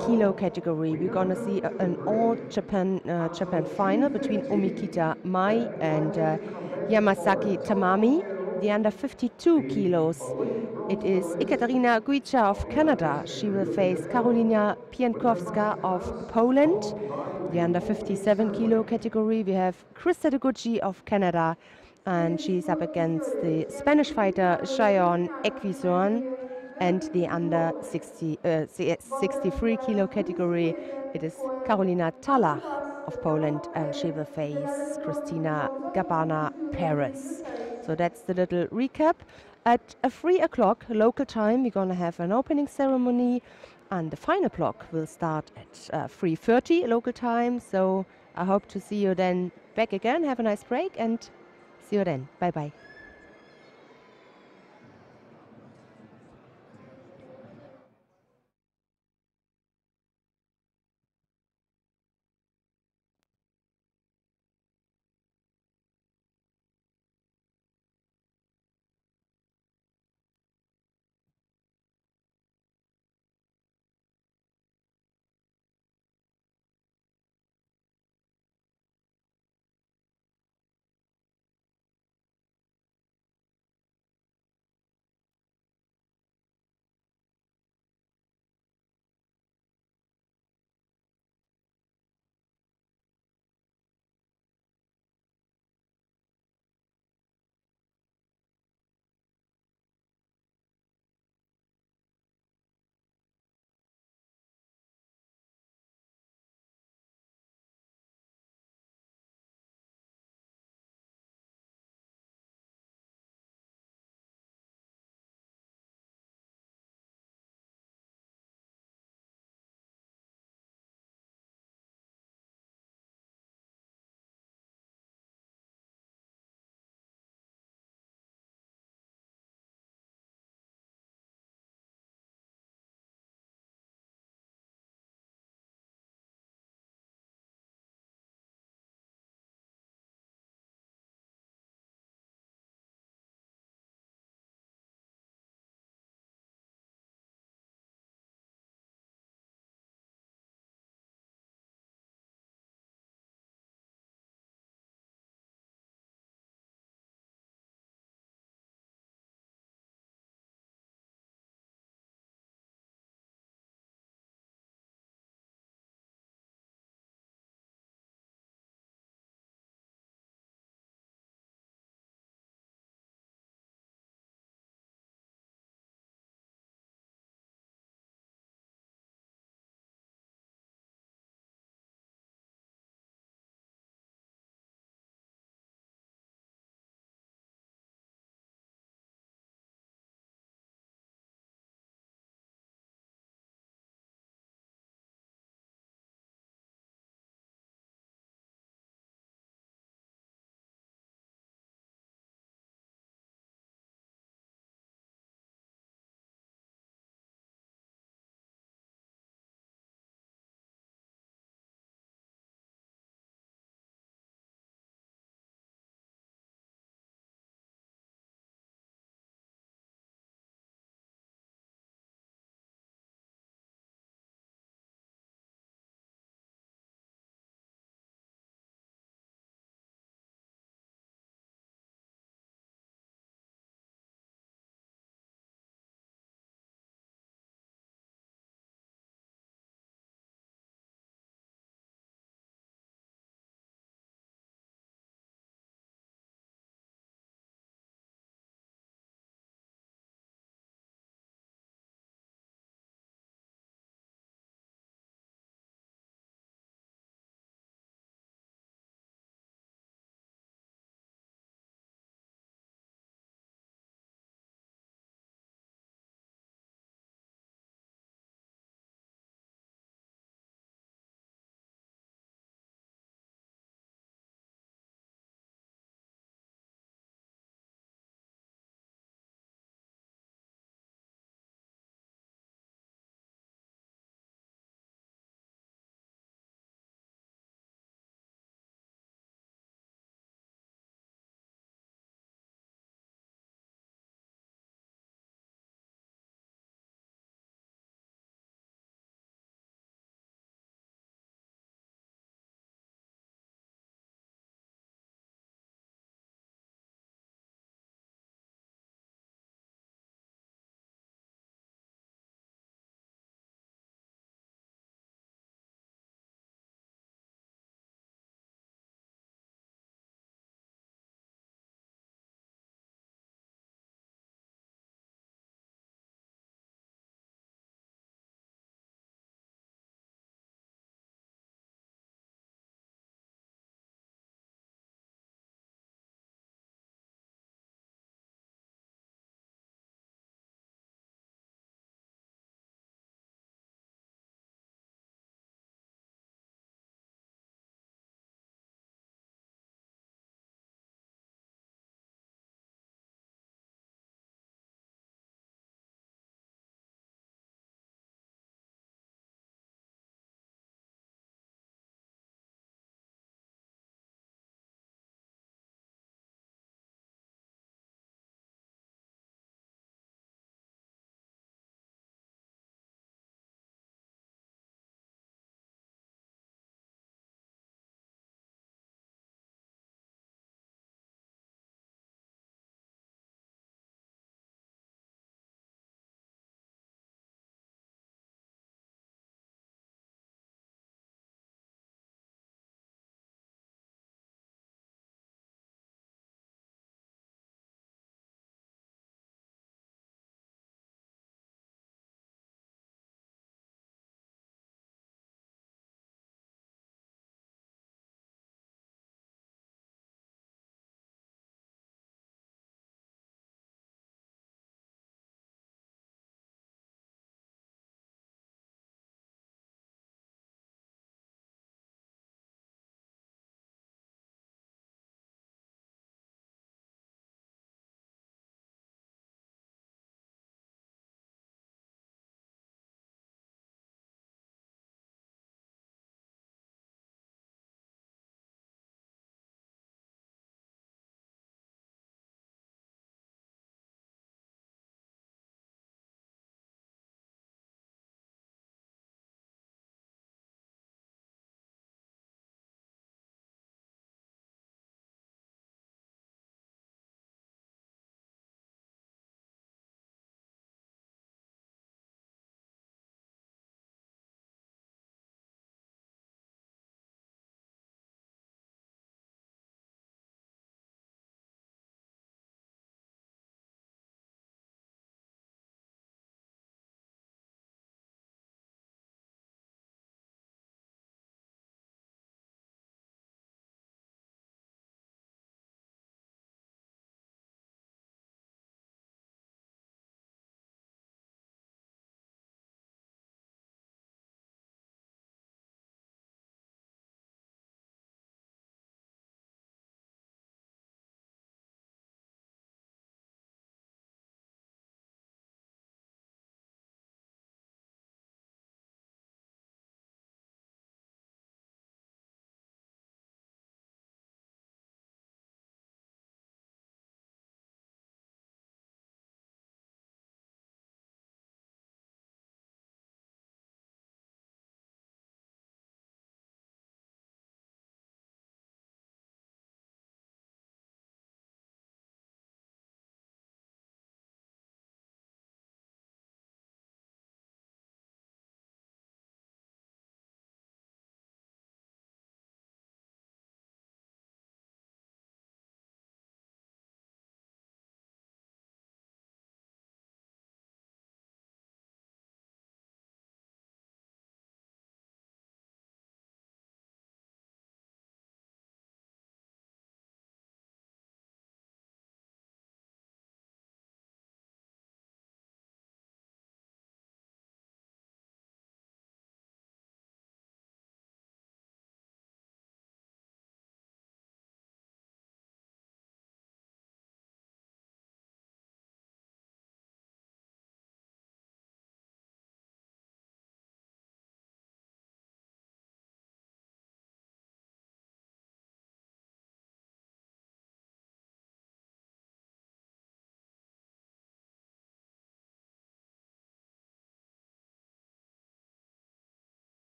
kilo category, we're gonna see an all Japan final between Omikita Mai and Yamasaki Tamami. The under 52 kilos, it is Ekaterina Guicha of Canada. She will face Karolina Piankowska of Poland. The under 57 kilo category, we have Krista Deguchi of Canada, and she's up against the Spanish fighter Cheyenne Equizorn. And the under 63 kilo category, it is Karolina Talach of Poland, and she will face Christina Gabana Perez. So that's the little recap. At 3 o'clock local time, we're going to have an opening ceremony, and the final block will start at 3:30 local time. So I hope to see you then back again. Have a nice break, and see you then. Bye-bye.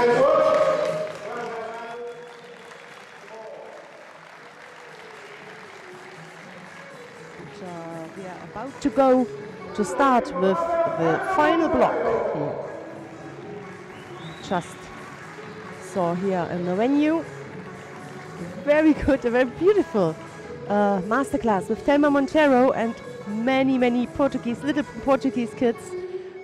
We are about to go to start with the final block here. Just saw here in the venue. Very good, a very beautiful masterclass with Thelma Montero and many little Portuguese kids.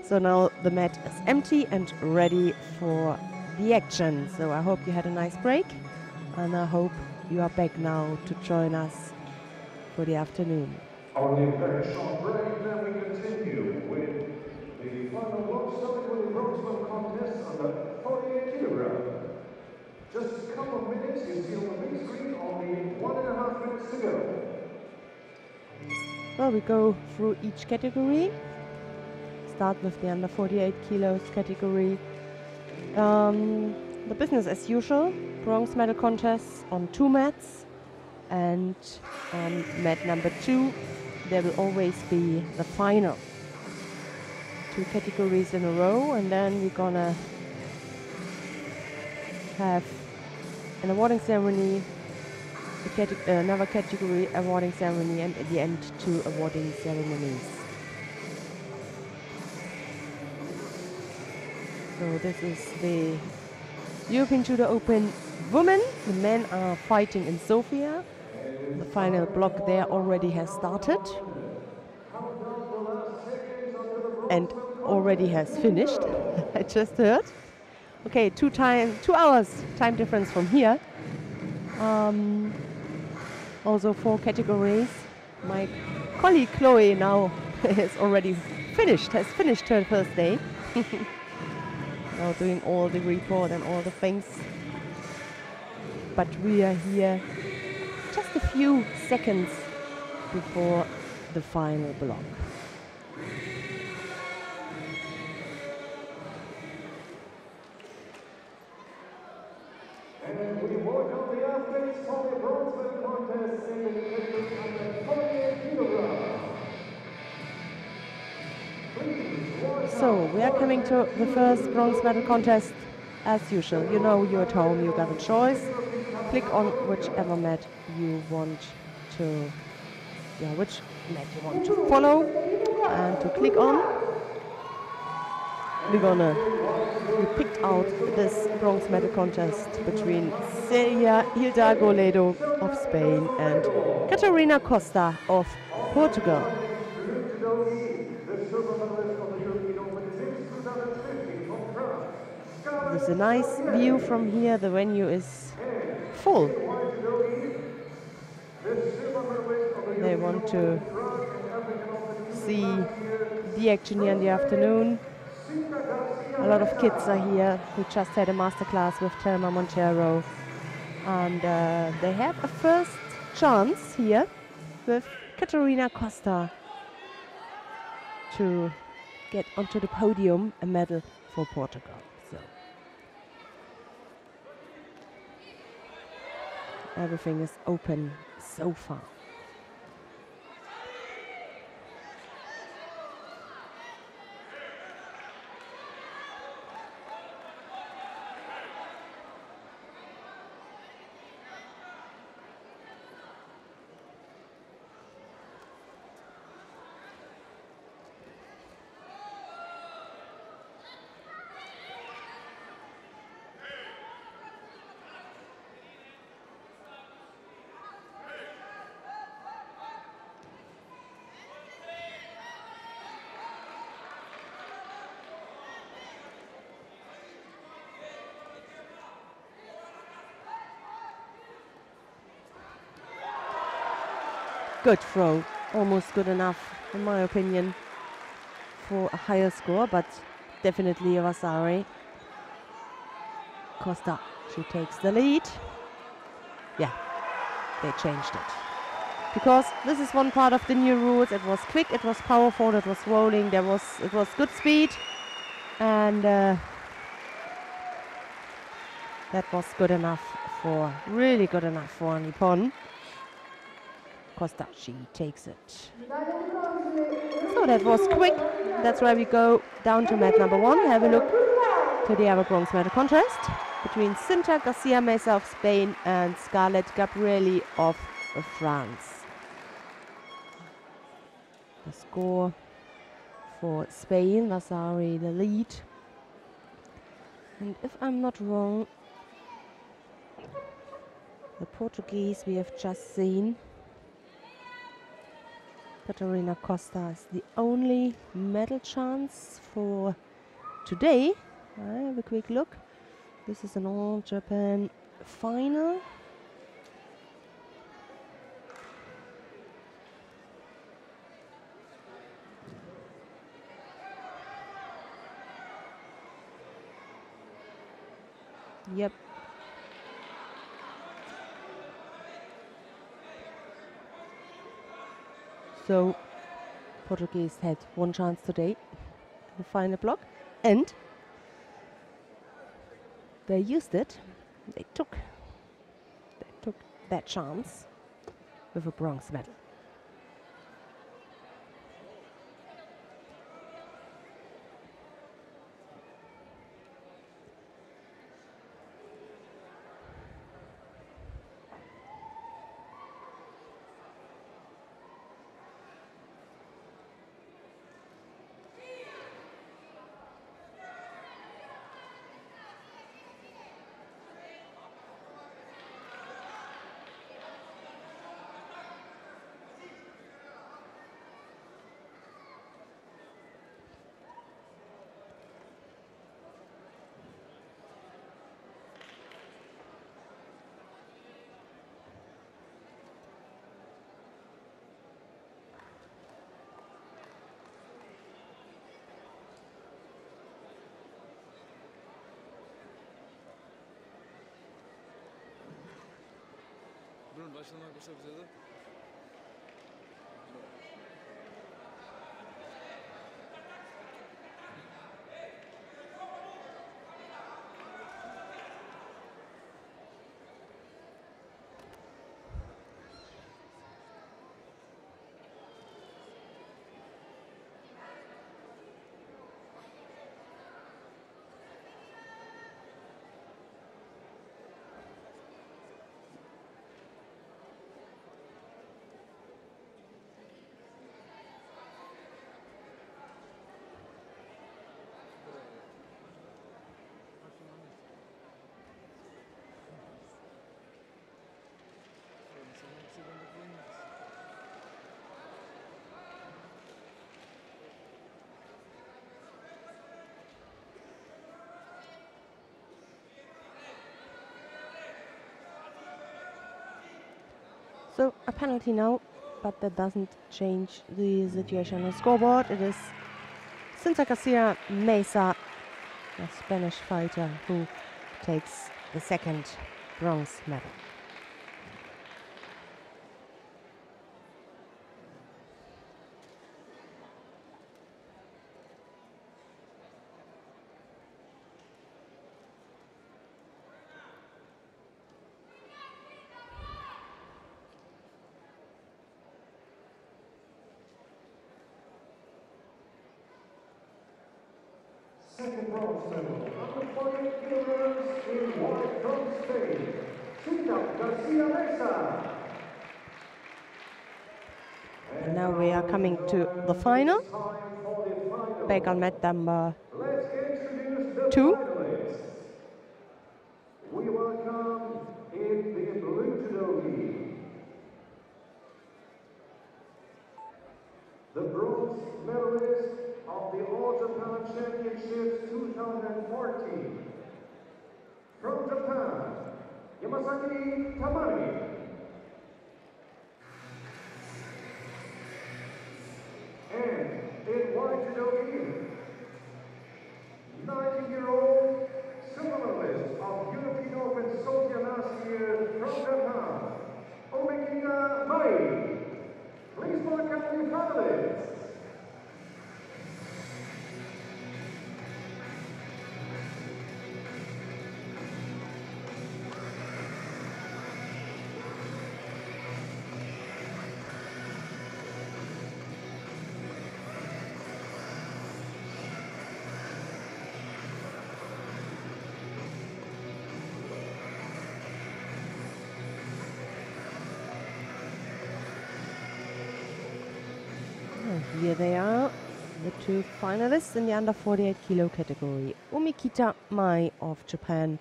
So now the mat is empty and ready for the action. So I hope you had a nice break, and I hope you are back now to join us for the afternoon. Only a very short break, then we continue with the final block, starting with the bronze contest under 48 kilograms. Just a couple of minutes, you see on the big screen, only 1.5 minutes to go. Well, we go through each category. Start with the under 48 kilos category. The business as usual, bronze medal contests on 2 mats, and on mat number 2 there will always be the final. 2 categories in a row, and then we're gonna have an awarding ceremony, another category awarding ceremony, and at the end 2 awarding ceremonies. So this is the European Judo Open Women. The men are fighting in Sofia. The final block there already has started and already has finished. I just heard. Okay, 2 hours time difference from here. Also 4 categories. My colleague Chloe now has finished her first day. Now doing all the report and all the things. But we are here just a few seconds before the final block. And we welcome the athletes for the bronze medal contest in the category under 48 kilograms. So we are coming to the first bronze medal contest as usual. You know, you're at home, you got a choice. Click on whichever mat you want to, which mat you want to follow and to click on. We picked out this bronze medal contest between Celia Hidalgo Ledo of Spain and Catarina Costa of Portugal. There's a nice view from here. The venue is full. They want to see the action here in the afternoon. A lot of kids are here who just had a masterclass with Thelma Montero. And they have a first chance here with Catarina Costa to get onto the podium, a medal for Portugal. So everything is open so far. Good throw, almost good enough in my opinion for a higher score, but definitely Vasari. Costa, she takes the lead. Yeah, they changed it. Because this is one part of the new rules. It was quick, it was powerful, it was rolling, it was good speed, and that was good enough really good enough for Nippon. Costa, she takes it. So that was quick. That's where we go down to mat number 1. Have a look to the other bronze medal contest between Cinta Garcia Mesa of Spain and Scarlett Gabrielli of France. The score for Spain, Vasari the lead. And if I'm not wrong, the Portuguese we have just seen, Catarina Costa, is the only medal chance for today. I have a quick look. This is an all-Japan final. Yep. So Portuguese had one chance today in the final block, and they used it. They took that chance with a bronze medal. Bruno, vais filmar com o estabilizador? So a penalty now, but that doesn't change the situation on the scoreboard. It is Cinta Garcia Mesa, a Spanish fighter, who takes the second bronze medal. Second bronze medal, under 48 kilograms in white from Spain, Cinta Garcia Mesa. And now we are coming to the final. Back on mat number Let's introduce the 2. finalists. We welcome in the blue judo league, the bronze medalist of the All-Japan Championships 2014. From Japan, Yamasaki Tamani. And in white judo, 19-year-old silver medalist of European Open Sofia last year from Japan, Omekina Mai. Please welcome the finalists. Here they are, the two finalists in the under 48 kilo category. Umikita Mai of Japan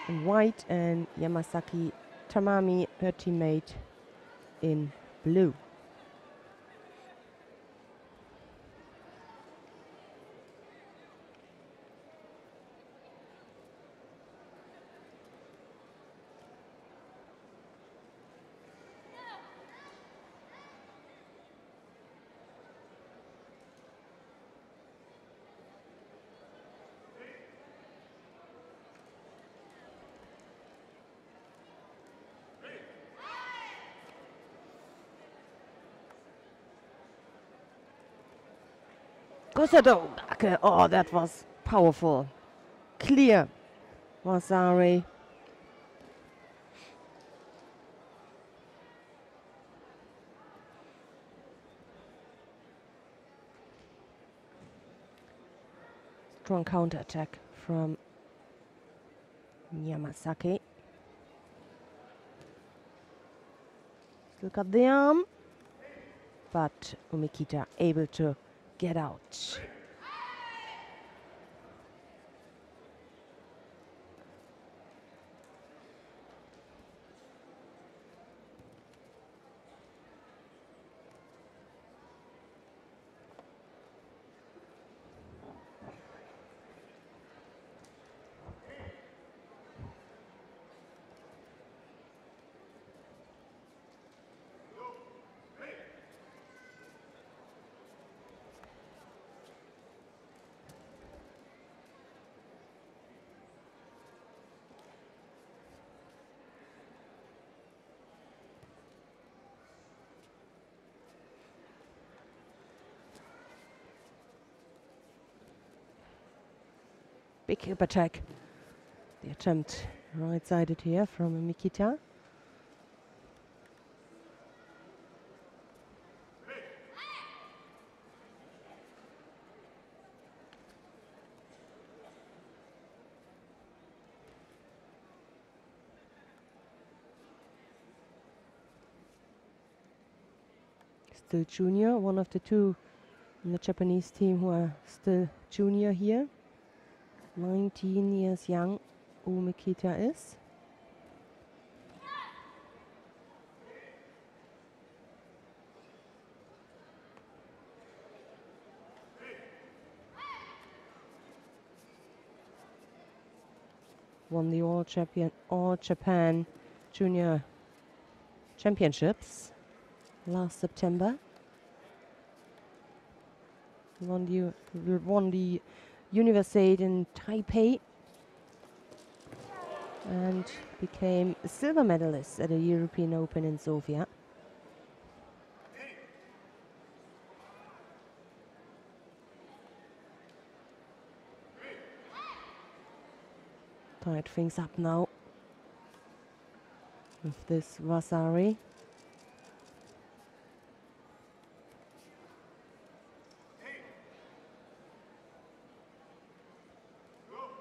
in white and Yamasaki Tamami, her teammate, in blue. Kosado. Oh, that was powerful. Clear. Wasari. Strong counter attack from Yamasaki. Still got the arm, but Umikita able to get out. Big hip attack. The attempt right-sided here from Umikita. Still junior, one of the two in the Japanese team who are still junior here. 19 years young, Umikita is. Won the All Japan Junior Championships last September. Won the Universiade in Taipei and became a silver medalist at the European Open in Sofia. Tied things up now with this Vasari.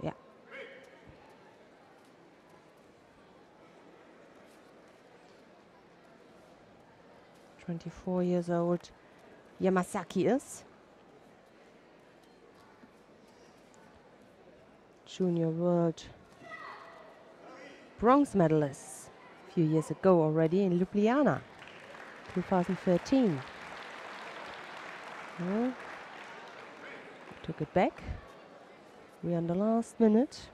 Yeah. "24 years old Yamasaki is. Junior world bronze medalist a few years ago already in Ljubljana, 2013. Well, took it back. We're on the last minute.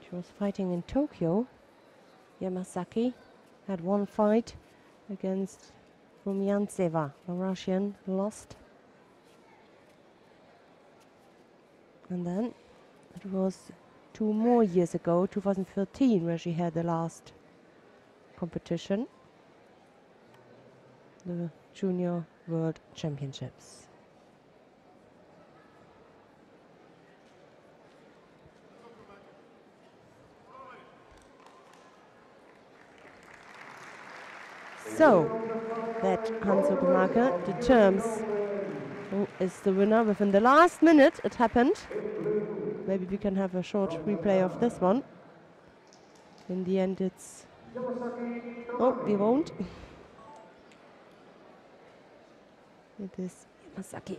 She was fighting in Tokyo. Yamasaki had one fight against Rumyantseva, a Russian, lost. And then it was 2 more years ago, 2013, where she had the last competition, the Junior World Championships. So, that Hans-Jürgen Marke determines who is the winner within the last minute. It happened. Maybe we can have a short replay of this one. In the end, it's... Oh, we won't. It is Yamasaki.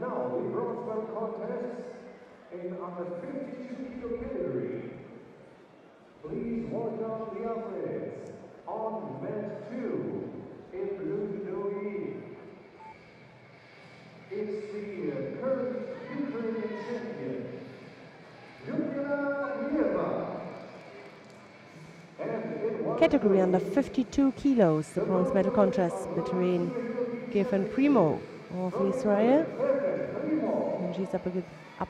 Now the bronze medal contest in the 52 kilo category. Please welcome the athletes on mat 2 in blue judo. It's the current Ukrainian champion, Odivelas. Category under 52 kilos, the bronze medal contest between Gif and Primo of Israel. And she's up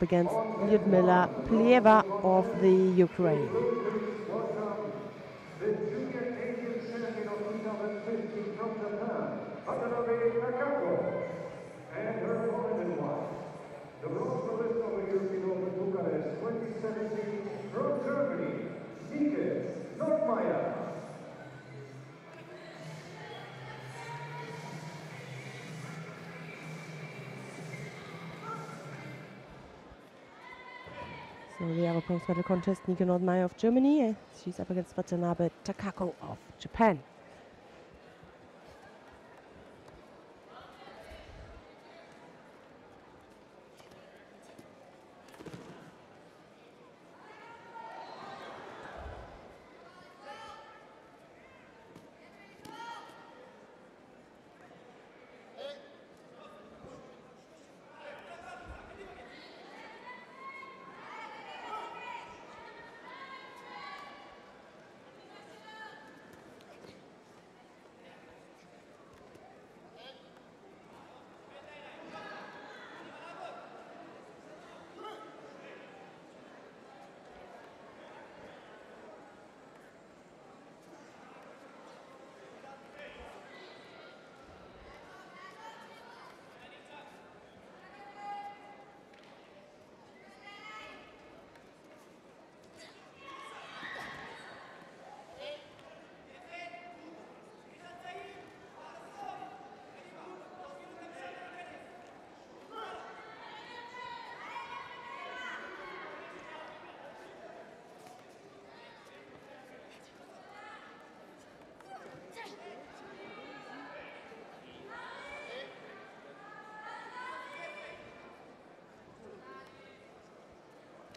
against Lyudmila Plieva of the Ukraine. The junior Asian champion of 2015 from Japan, and her opponent was the bronze medalist of the European Open Bucharest 2017 from Germany, Nordmeyer. So the other bronze medal contest, Nike Nordmeyer of Germany. She's up against Watanabe Takako of Japan.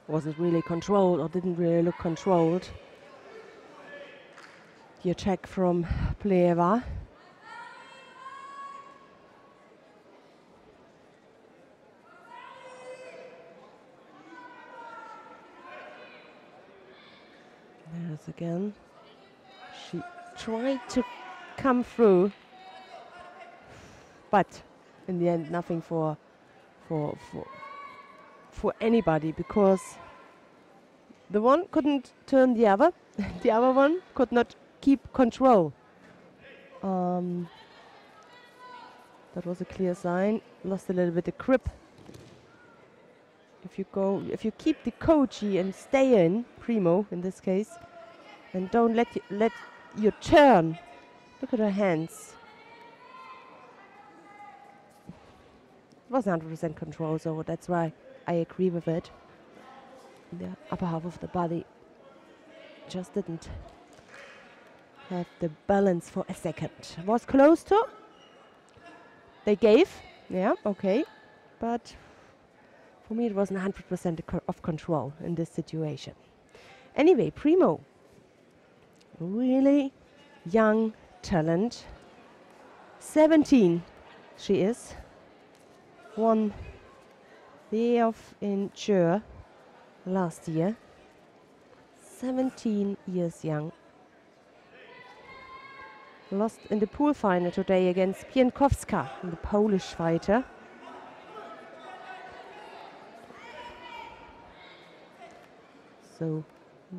Was it really controlled or didn't really look controlled? The attack from Plieva. There's again. She tried to come through, but in the end, nothing for anybody, because the one couldn't turn the other, the other one could not keep control. That was a clear sign. Lost a little bit of grip. If you keep the koji and stay in, Primo in this case, and don't let your turn. Look at her hands. It was 100% control, so that's why I agree with it. The upper half of the body just didn't have the balance for a second. Was close to. They gave, yeah, okay, but for me it wasn't 100% of control in this situation. Anyway, Primo, really young talent. 17 she is. Won the AF in Chur last year. 17 years young. lost in the pool final today against Piankowska, the Polish fighter. So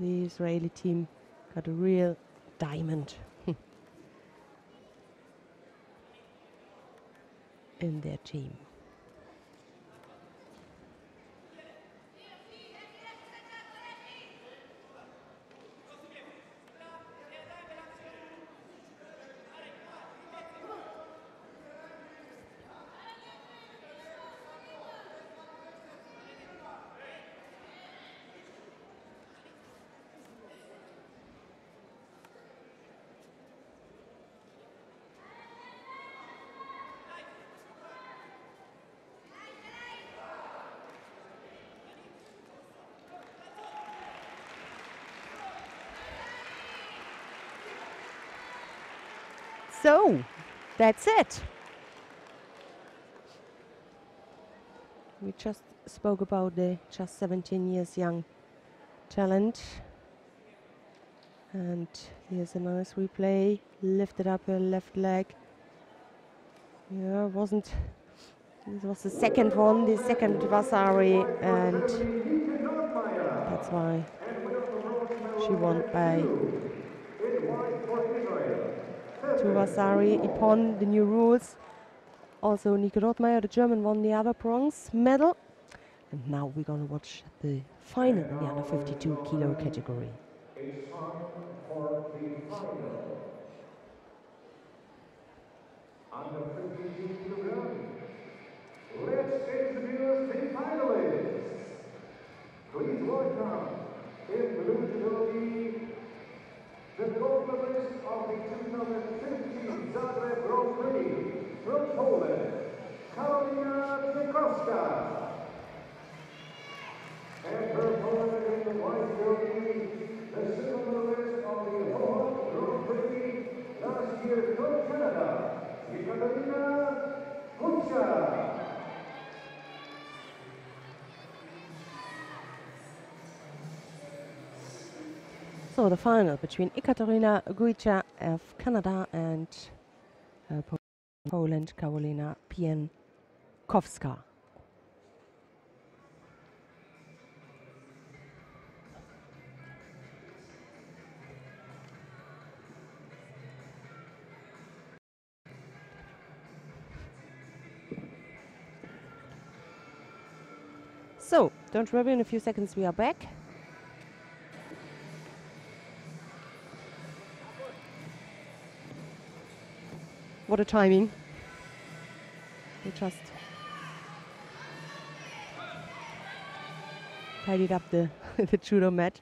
the Israeli team got a real diamond in their team. So, that's it. We just spoke about the just 17 years young talent. And here's a nice replay. Lifted up her left leg. Yeah, this was the second one, the second Vasari, and that's why she won by 2 Vasari. Upon the new rules, also Nico Rothmeier, the German, won the other bronze medal. And now we're gonna watch the final in the under 52 kilo category. It's time for the final. Under 52 kilograms. Let's introduce the finalists. Please welcome in blue judo the gold medalist of the 2015 Zagreb Grand Prix from Poland, Karolina Piankowska. And her opponent in the white jersey, the silver medalist of the World Grand Prix last year from Canada, Ekaterina Gucha. So the final between Ekaterina Guicha of Canada and Poland, Karolina Piankowska. So, don't worry, in a few seconds we are back. What a timing. We just tidied up the, the judo mat.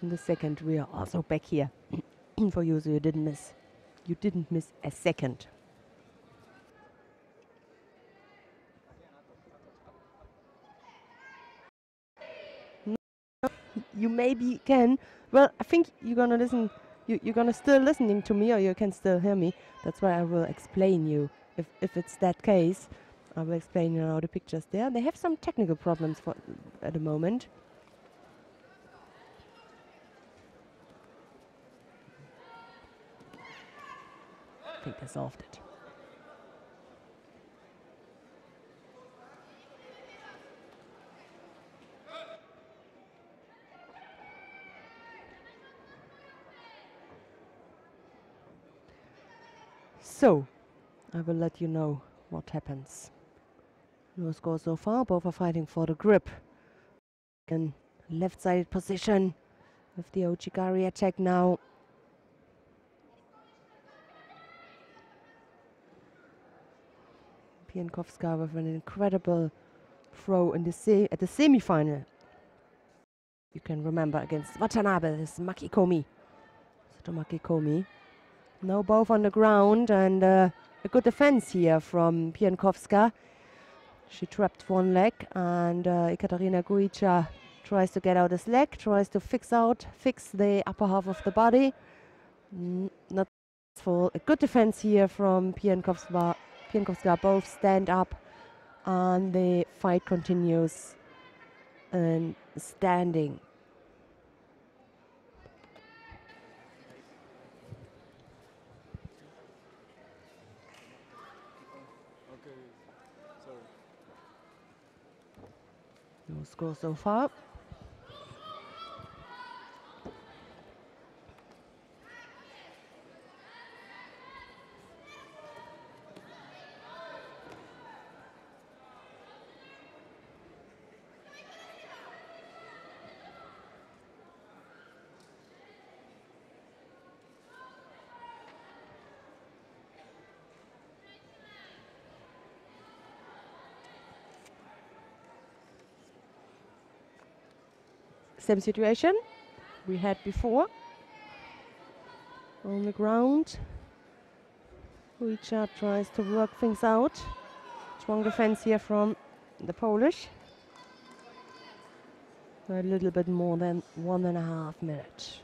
And the second we are also back here for you, so you didn't miss a second. You maybe can. Well, I think you're gonna listen. You're gonna still listening to me, or you can still hear me. That's why I will explain you. If it's that case, I will explain you now the pictures there. They have some technical problems for at the moment. I think they solved it. So, I will let you know what happens. No score so far. Both are fighting for the grip. In left-sided position with the Ochigari attack now. Piankowska with an incredible throw in the at the semi-final. You can remember against Watanabe, this Makikomi. Sato Makikomi. Now both on the ground, and a good defense here from Piankowska. She trapped one leg, and Ekaterina Guicha tries to get out his leg, tries to fix the upper half of the body. Not full. A good defense here from Piankowska. Piankowska both stand up, and the fight continues and standing. No score so far. Same situation we had before on the ground. Kuicha tries to work things out. Strong defense here from the Polish. A little bit more than 1.5 minutes.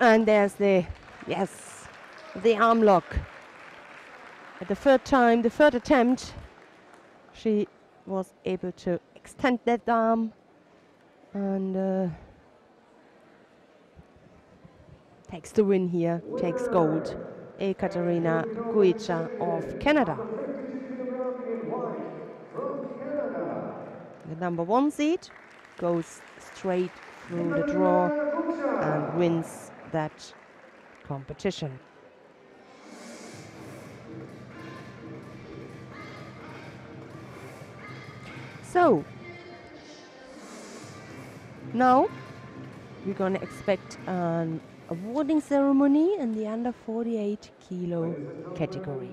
And there's the arm lock. At the third attempt, she was able to extend that arm and takes the win here, takes gold. Ekaterina Guicha of Canada. The number 1 seed goes straight through the draw and wins that competition. So now we're going to expect an awarding ceremony in the under 48 kilo category.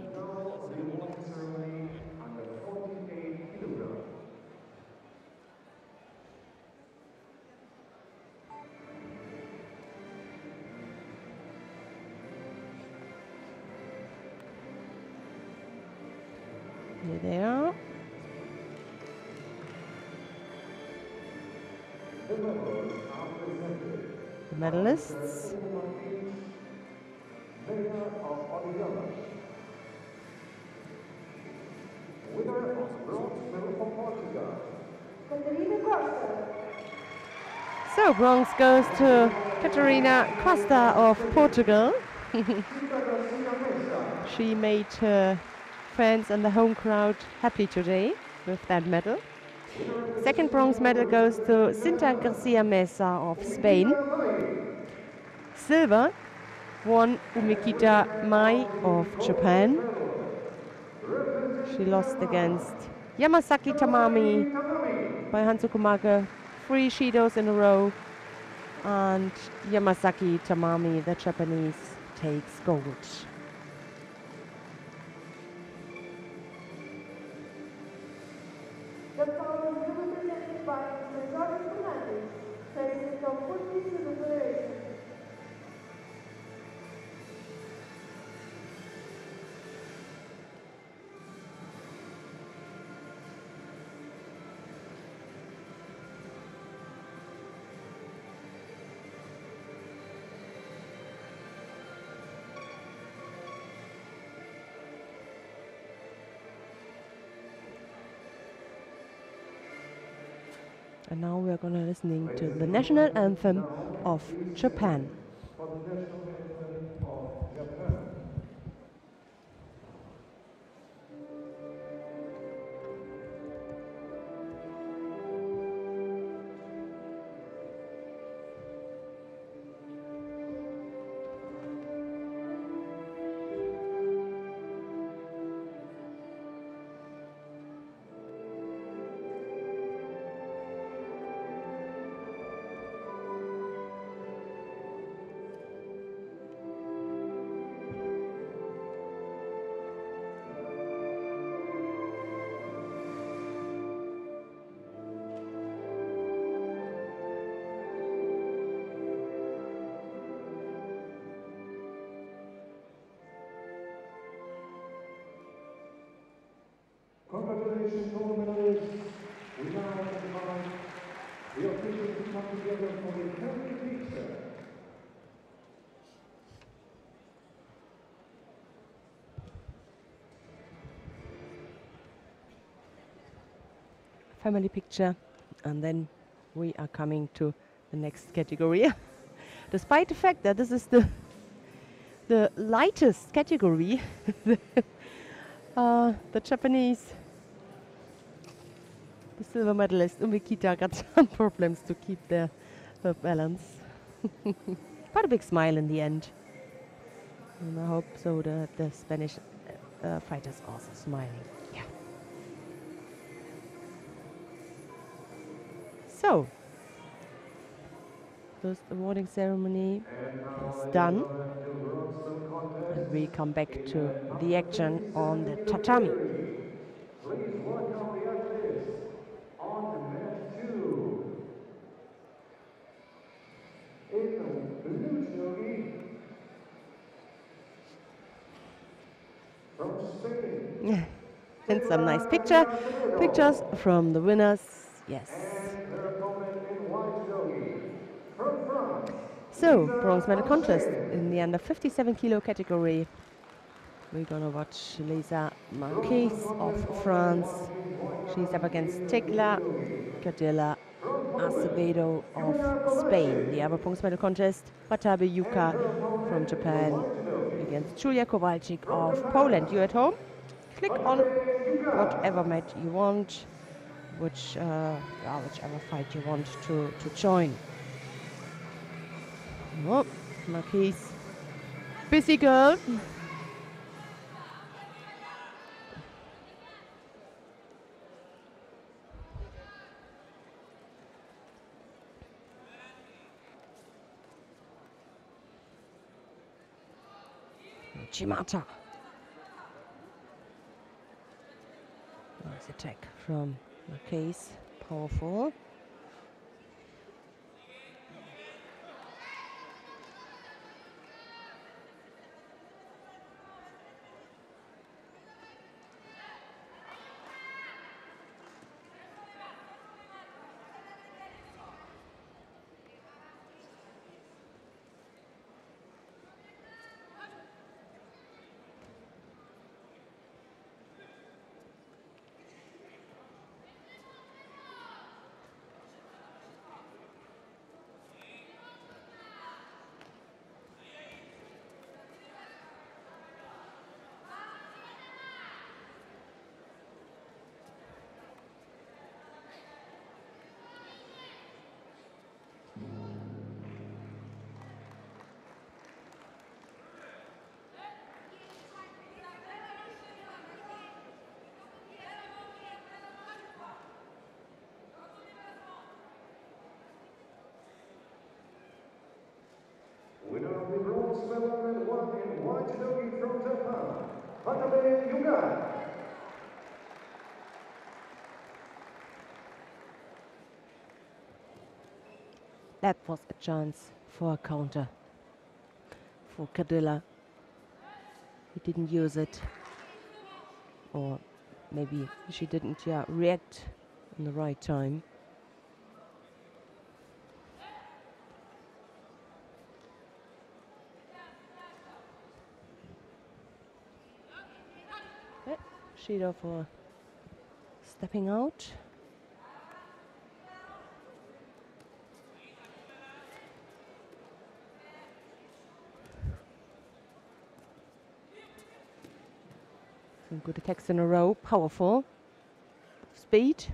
Here they are. The medalists. So bronze goes to Catarina Costa of Portugal. She made her fans and the home crowd happy today with that medal. Second bronze medal goes to Cinta Garcia Mesa of Spain. Silver won Umikita Mai of Japan. She lost against Yamasaki Tamami by Hansukumake, 3 Shidos in a row, and Yamasaki Tamami, the Japanese, takes gold. The power is represented by Mr. Jorge Fernandez, President of Portuguese Judo Federation. And now we are going to listening to the national anthem of Japan. exhibition tournament is, we now invite the officials to come together for the penalty picture. Family picture, and then we are coming to the next category. Despite the fact that this is the lightest category, the Japanese, the silver medalist Umikita got some problems to keep their balance. Quite a big smile in the end, and I hope so that the Spanish fighters also smiling. Yeah. So, first awarding ceremony is done, and we come back to the action on the tatami. Please welcome the athletes on mat 2. In blue judogi from Spain. And some nice pictures from the winners. Yes. And their opponent in white judogi from France. So, bronze medal contest in the under 57 kilo category. We're gonna watch Lisa Marquez of France. She's up against Tecla Cadilla Acevedo of Spain. The other bronze medal contest, Watabe Yuka from Japan against Julia Kowalczyk of Poland. You at home? Click on whatever mat you want, whichever fight you want to join. Oh, Marquez, busy girl. Chimata. Nice attack from Marquez, powerful. Winner of the bronze medal and one in white judogi from Japan, Watabe Yuka. That was a chance for a counter for Cadilla. He didn't use it, or maybe she didn't react in the right time. Judo for stepping out. Some good attacks in a row, powerful. Speed.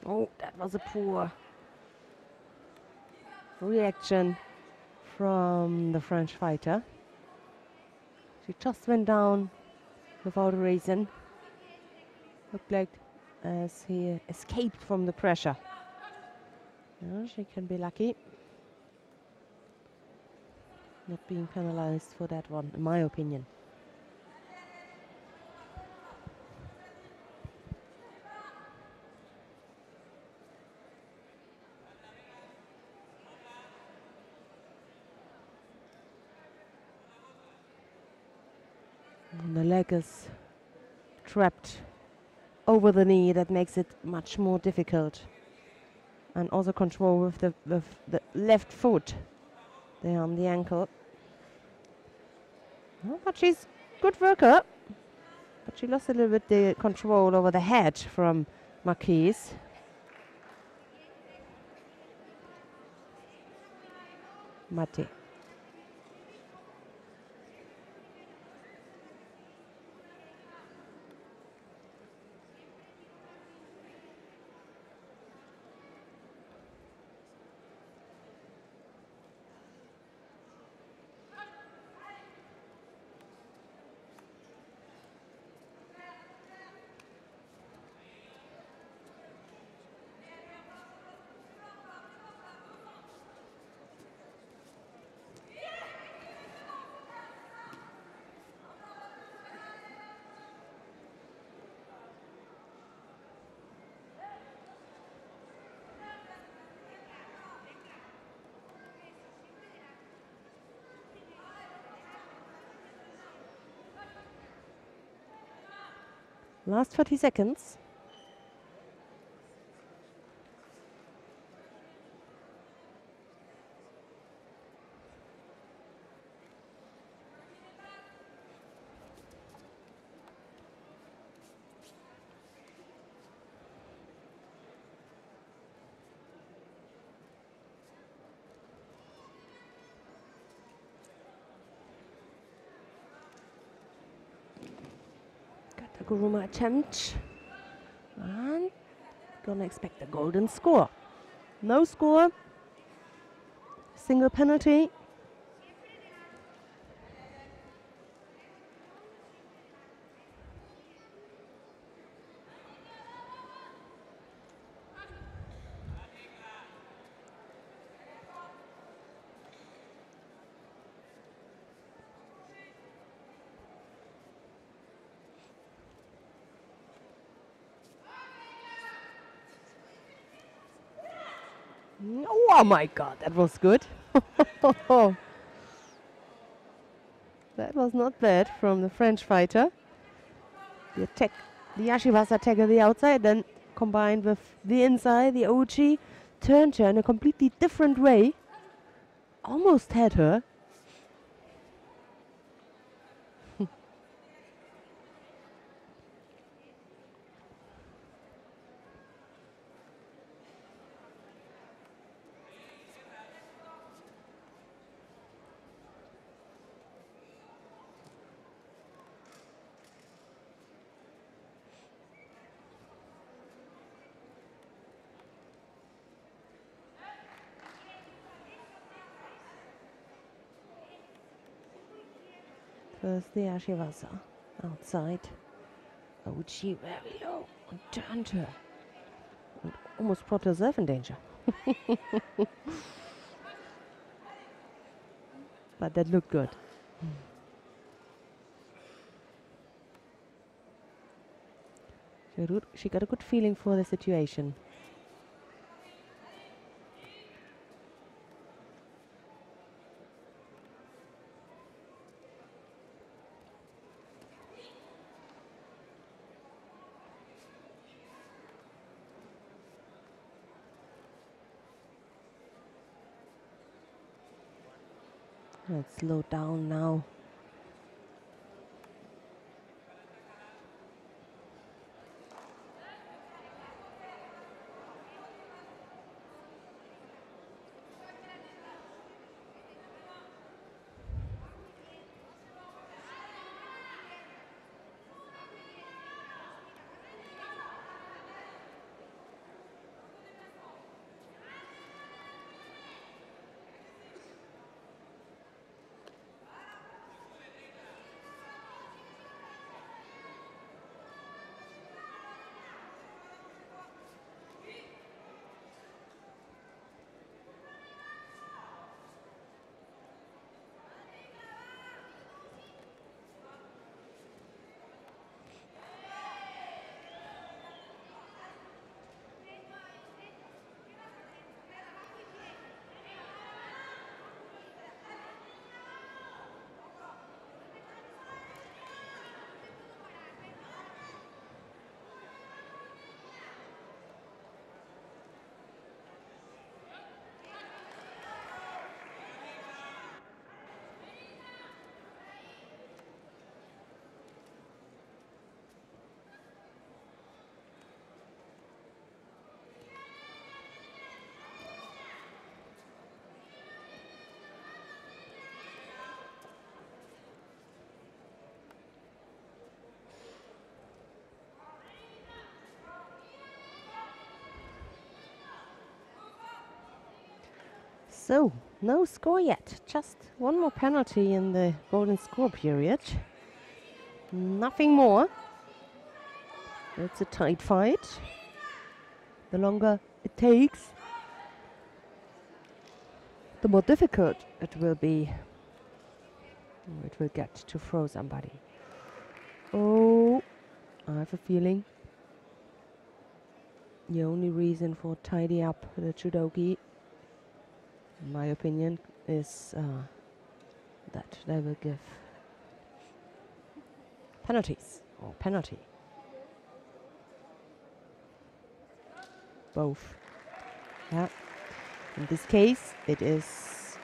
Oh, that was a poor reaction from the French fighter. She just went down without a reason. Looked like as he escaped from the pressure. Yeah, she can be lucky. Not being penalized for that one, in my opinion. And the leg is trapped over the knee. That makes it much more difficult. And also control with the left foot there on the ankle. Oh, but she's good worker. But she lost a little bit the control over the head from Marquise. Mate. Last 30 seconds. Guruma attempt. And gonna expect a golden score. No score. Single penalty. Oh my God, that was good. That was not bad from the French fighter. The attack, the Yashivasa attack on the outside, then combined with the inside, the Ochi turned her in a completely different way. Almost had her. First the Yashivasa outside. Ochi very low and turned her. And almost brought herself in danger. But that looked good. She got a good feeling for the situation. Let's slow down now. So, no score yet. Just one more penalty in the golden score period. Nothing more. It's a tight fight. The longer it takes, the more difficult it will be. It will get to throw somebody. Oh, I have a feeling the only reason for tidy up the judogi, in my opinion, is that they will give penalties or penalty. Both. Yeah. In this case, it is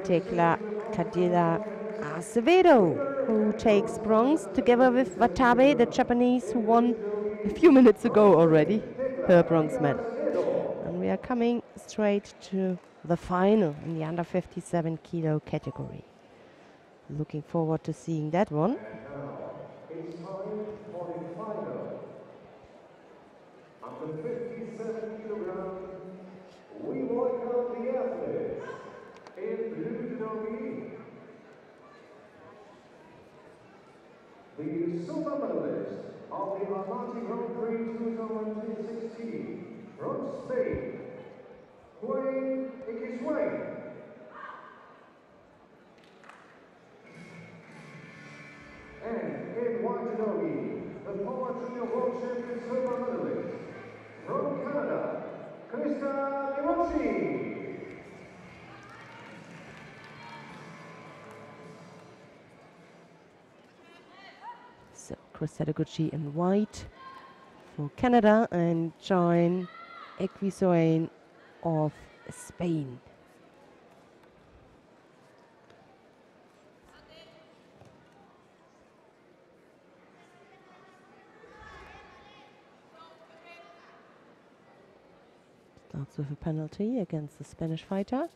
Tekla Kadila Acevedo who takes bronze together with Watabe, the Japanese who won a few minutes ago already her bronze medal. And we are coming straight to the final in the under 57 kilo category. Looking forward to seeing that one. And now it's time for the final. Under 57 kilograms, we welcome the athletes in blue judogi. The silver medalist of the Almaty Grand Prix 2016 from Spain, Juan Ikiswain. And in white judogi, the former junior world champion silver medalist from Canada, Krista Iwachi. So Chris Sadaguchi in white for Canada and Join Equisoin of Spain. Starts with a penalty against the Spanish fighter.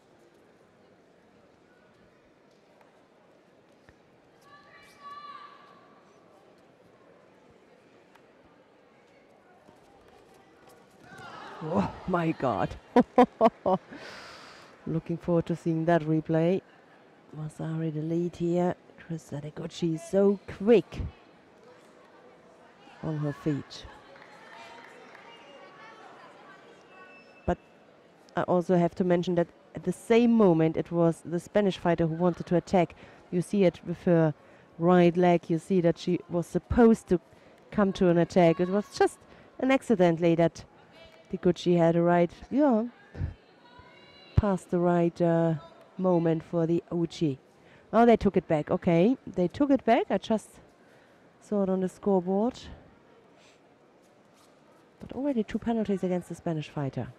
Oh my God. Looking forward to seeing that replay. Masari the lead here. Chris Sadaguchi is so quick on her feet. But I also have to mention that at the same moment it was the Spanish fighter who wanted to attack. You see it with her right leg. You see that she was supposed to come to an attack. It was just an accidentally that Taguchi had a right, past the right moment for the Uchi. Oh, they took it back. Okay, they took it back. I just saw it on the scoreboard. But already 2 penalties against the Spanish fighter.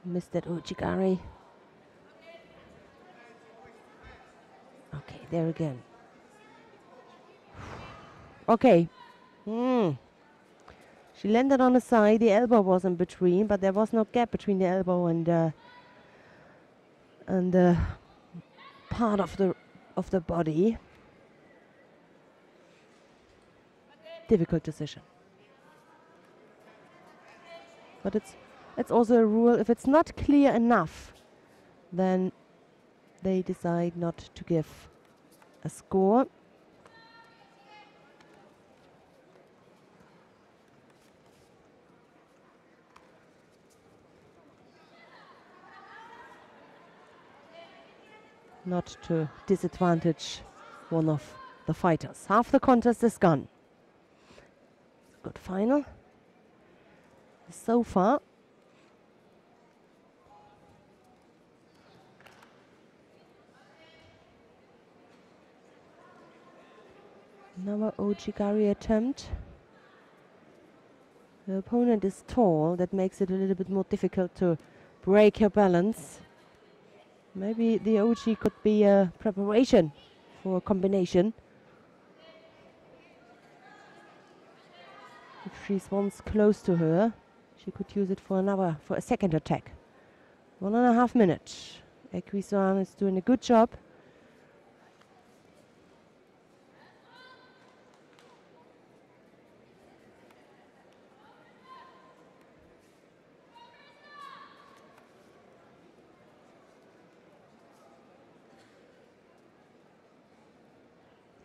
Missed that Uchigari. Okay, there again. Okay. She landed on the side. The elbow was in between, but there was no gap between the elbow and part of the body. Difficult decision. But it's also a rule. If it's not clear enough, then they decide not to give a score. Not to disadvantage one of the fighters. Half the contest is gone. Good final. So far. Another Ochigari attempt. The opponent is tall. That makes it a little bit more difficult to break her balance. Maybe the Ochi could be a preparation for a combination. If she's once close to her, she could use it for a second attack. 1.5 minutes. Equisuan is doing a good job.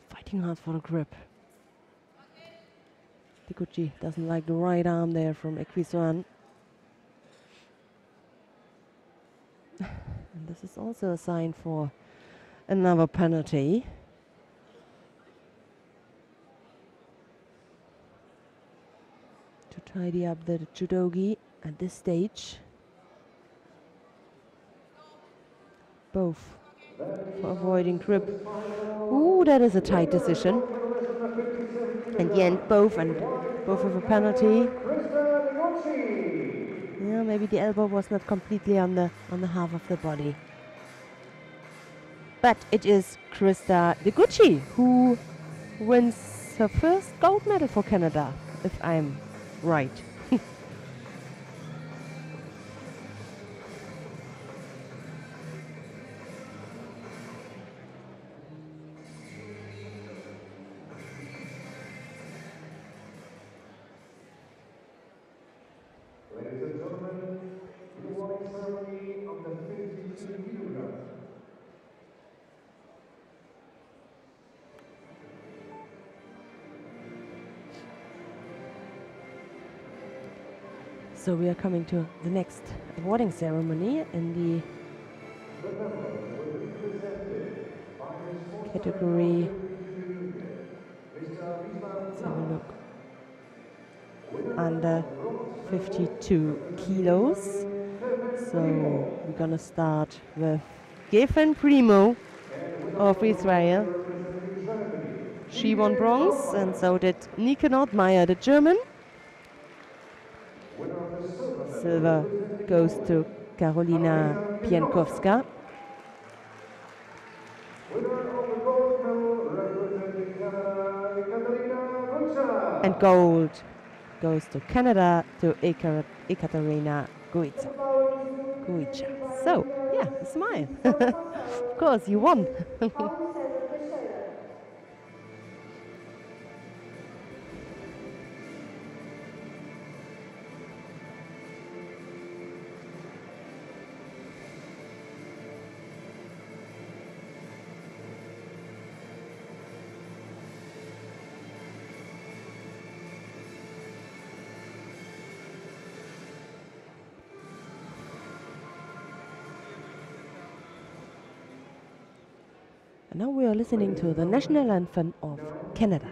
Fighting hard for the grip. Deguchi doesn't like the right arm there from Equisuan. And this is also a sign for another penalty. To tidy up the judogi at this stage. Both for avoiding grip. Ooh, that is a tight decision. In the end, both with a penalty. Yeah, maybe the elbow was not completely on the half of the body. But it is Krista Deguchi who wins her first gold medal for Canada, if I'm right. Ladies and gentlemen, the awarding ceremony of the 52 kilograms. So we are coming to the next awarding ceremony in the category. Let's have a look. Under 52 kilos. So we're gonna start with Geffen Primo of Israel. She won bronze, and so did Nike Nordmeyer, the German. Silver goes to Karolina Piankowska. And gold goes to Canada, to Ekaterina Guica. So, yeah, a smile. Of course, you won. And now we are listening to the national anthem of Canada.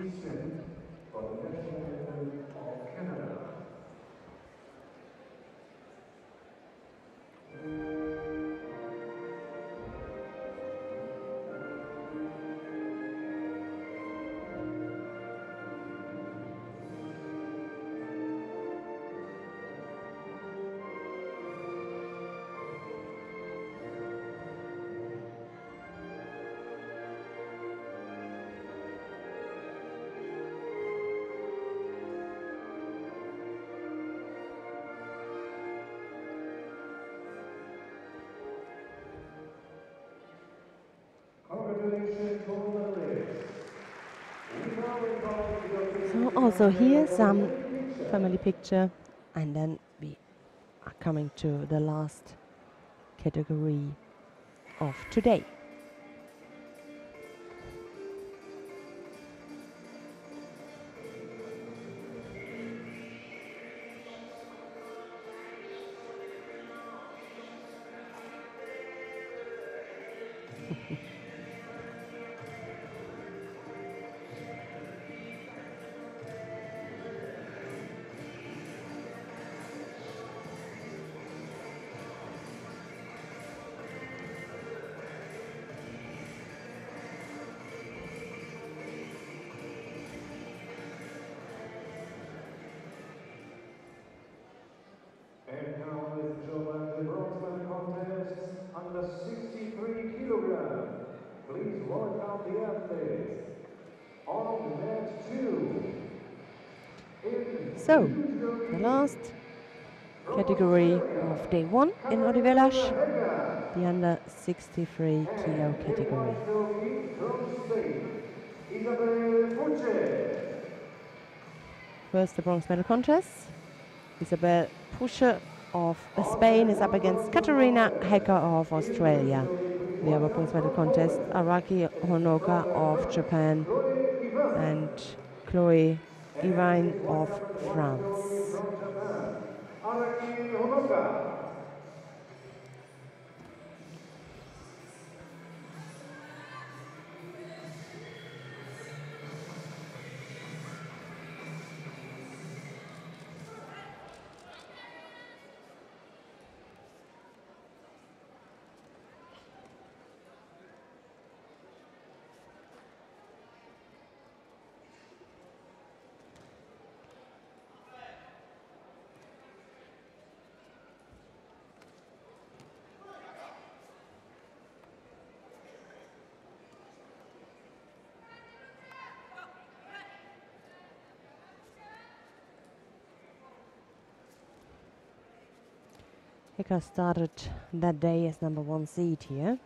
So also here some family picture, and then we are coming to the last category of today. And now, ladies and gentlemen, the bronze medal contest under 63 kilograms. Please welcome the athletes. On net 2. So, the last category of day 1 in Odivelas, the under 63 kilo category. First, the bronze medal contest. Isabel Pusche of Spain is up against Katerina Hecker of Australia. The other bronze medal contest, Araki Honoka of Japan and Chloe Irvine of France. Hecker started that day as number 1 seed here.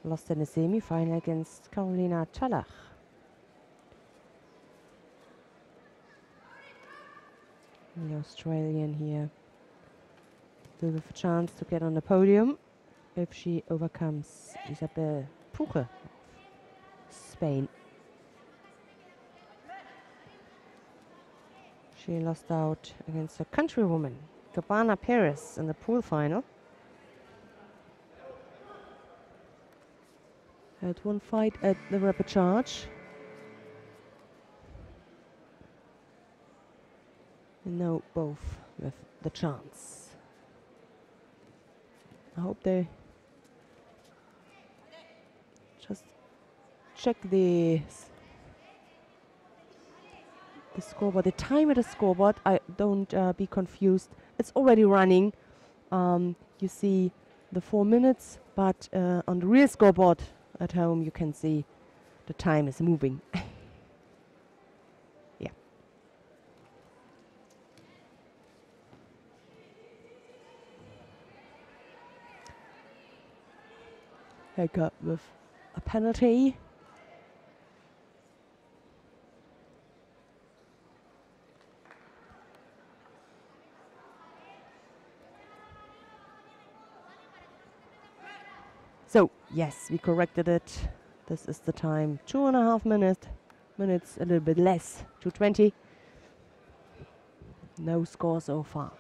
Lost in the semi-final against Carolina Chalach. The Australian here still with a chance to get on the podium if she overcomes Isabel Puche of Spain. She lost out against her countrywoman Cabana Perez in the pool final. Had one fight at the rapid charge. And now both with the chance. I hope they just check the scoreboard, the time at the scoreboard. I don't be confused. It's already running. You see the 4 minutes, but on the real scoreboard at home you can see the time is moving. Yeah. Hecker with a penalty. So, yes, we corrected it. This is the time, 2.5 minutes, a little bit less, 2:20. No score so far.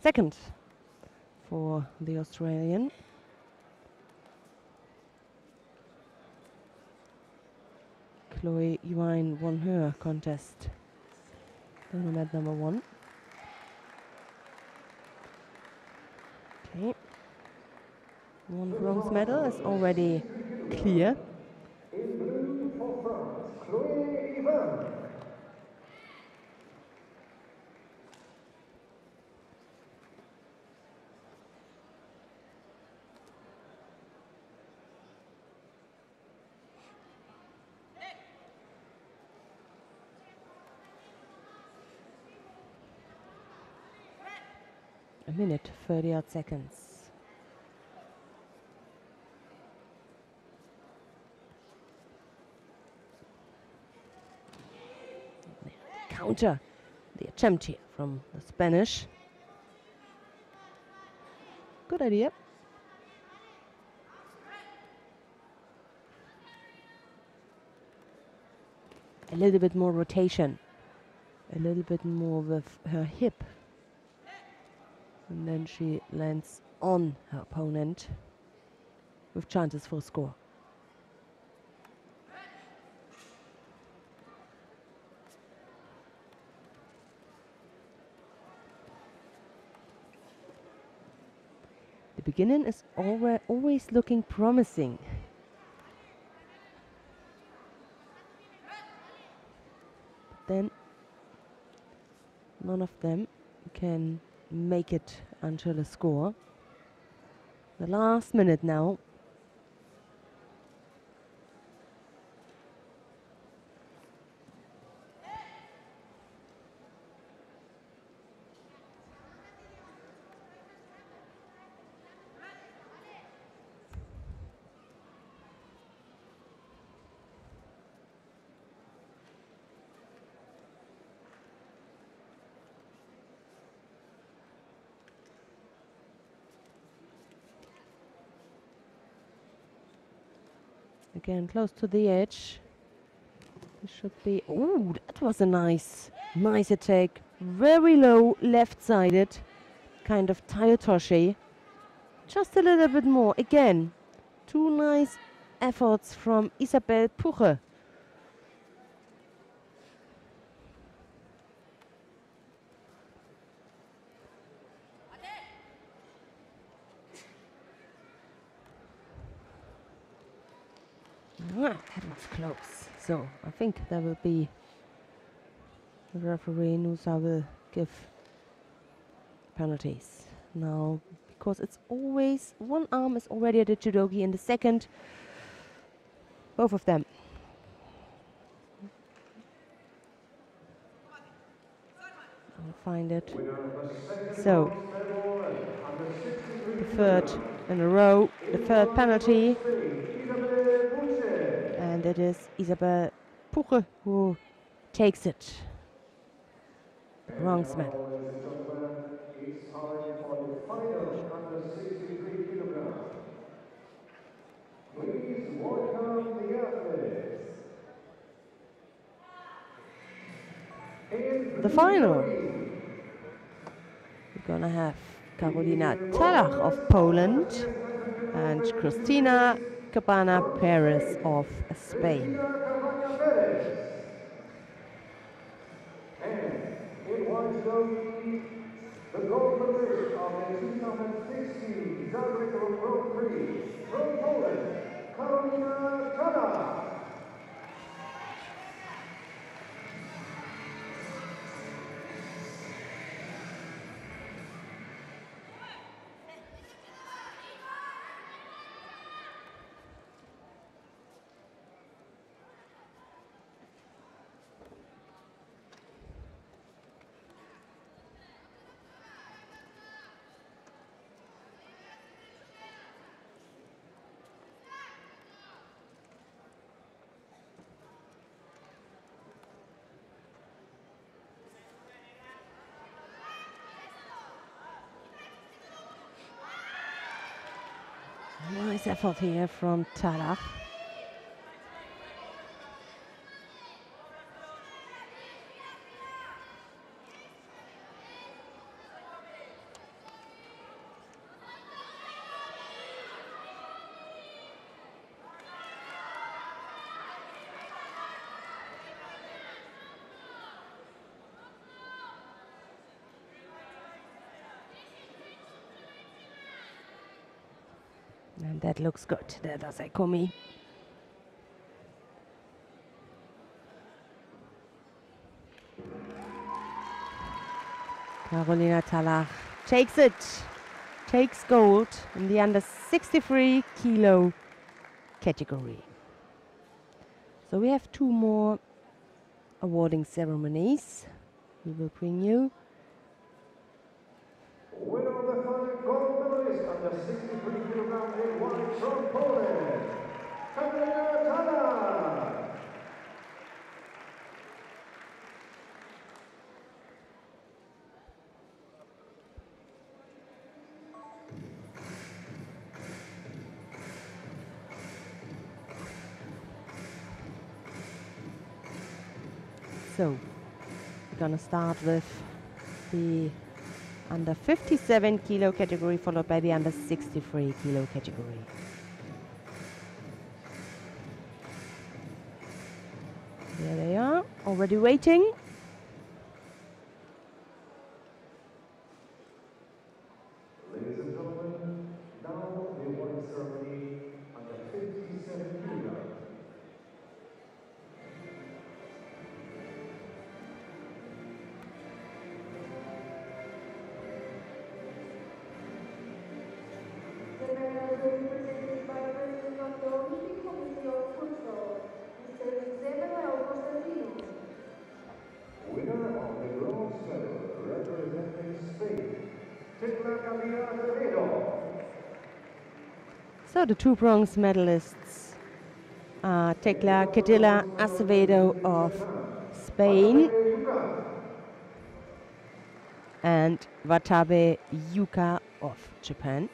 Second for the Australian. Chloe Irvine won her contest. Tournament number 1. Okay. 1 bronze medal is already clear. In blue for France, Chloé Yvan. A minute, 30 odd seconds. The counter, the attempt here from the Spanish. Good idea. A little bit more rotation, a little bit more with her hip. And then she lands on her opponent with chances for a score. The beginning is always looking promising. But then none of them can make it until a score. The last minute now. Again, close to the edge. This should be. Oh, that was a nice attack. Very low, left-sided, kind of tayotoshi. Just a little bit more. Again, two nice efforts from Isabel Puche. That was close. So I think there will be the referee Nusa will give penalties now, because it's always one arm is already at the judogi in the second. Both of them. I'll find it. So the third in a row, the third penalty. And it is Isabel Puche who takes it. The bronze medal. Ladies and gentlemen, it's time for the final under 63 kilograms. Please welcome the athletes. The final. We're gonna have Karolina Talach of Poland and Cristina Cabana Perez of Spain. And in one judogi, the gold medalist of the 2016 Zagreb Grand Prix from Poland, Karolina Talach. Nice effort here from Talach. And that looks good. There does Ekumi. Karolina Talach takes it. Takes gold in the under 63 kilo category. So we have two more awarding ceremonies we will bring you. Winner of the final gold medalist under 63 kilograms in white from Poland, Karolina Talach. So we're gonna start with the under 57 kilo category, followed by the under 63 kilo category. There they are, already waiting. Ladies and gentlemen, now the awarding ceremony under 57 kilograms. The medals will be presented by President of the Olympic Committee of Football, Mr. José Manuel Constantino. Winner of the bronze medal representing Spain, Tecla Azevedo. So the two bronze medalists are Tecla Cadilla Acevedo of Spain and Watabe Yuka of Japan.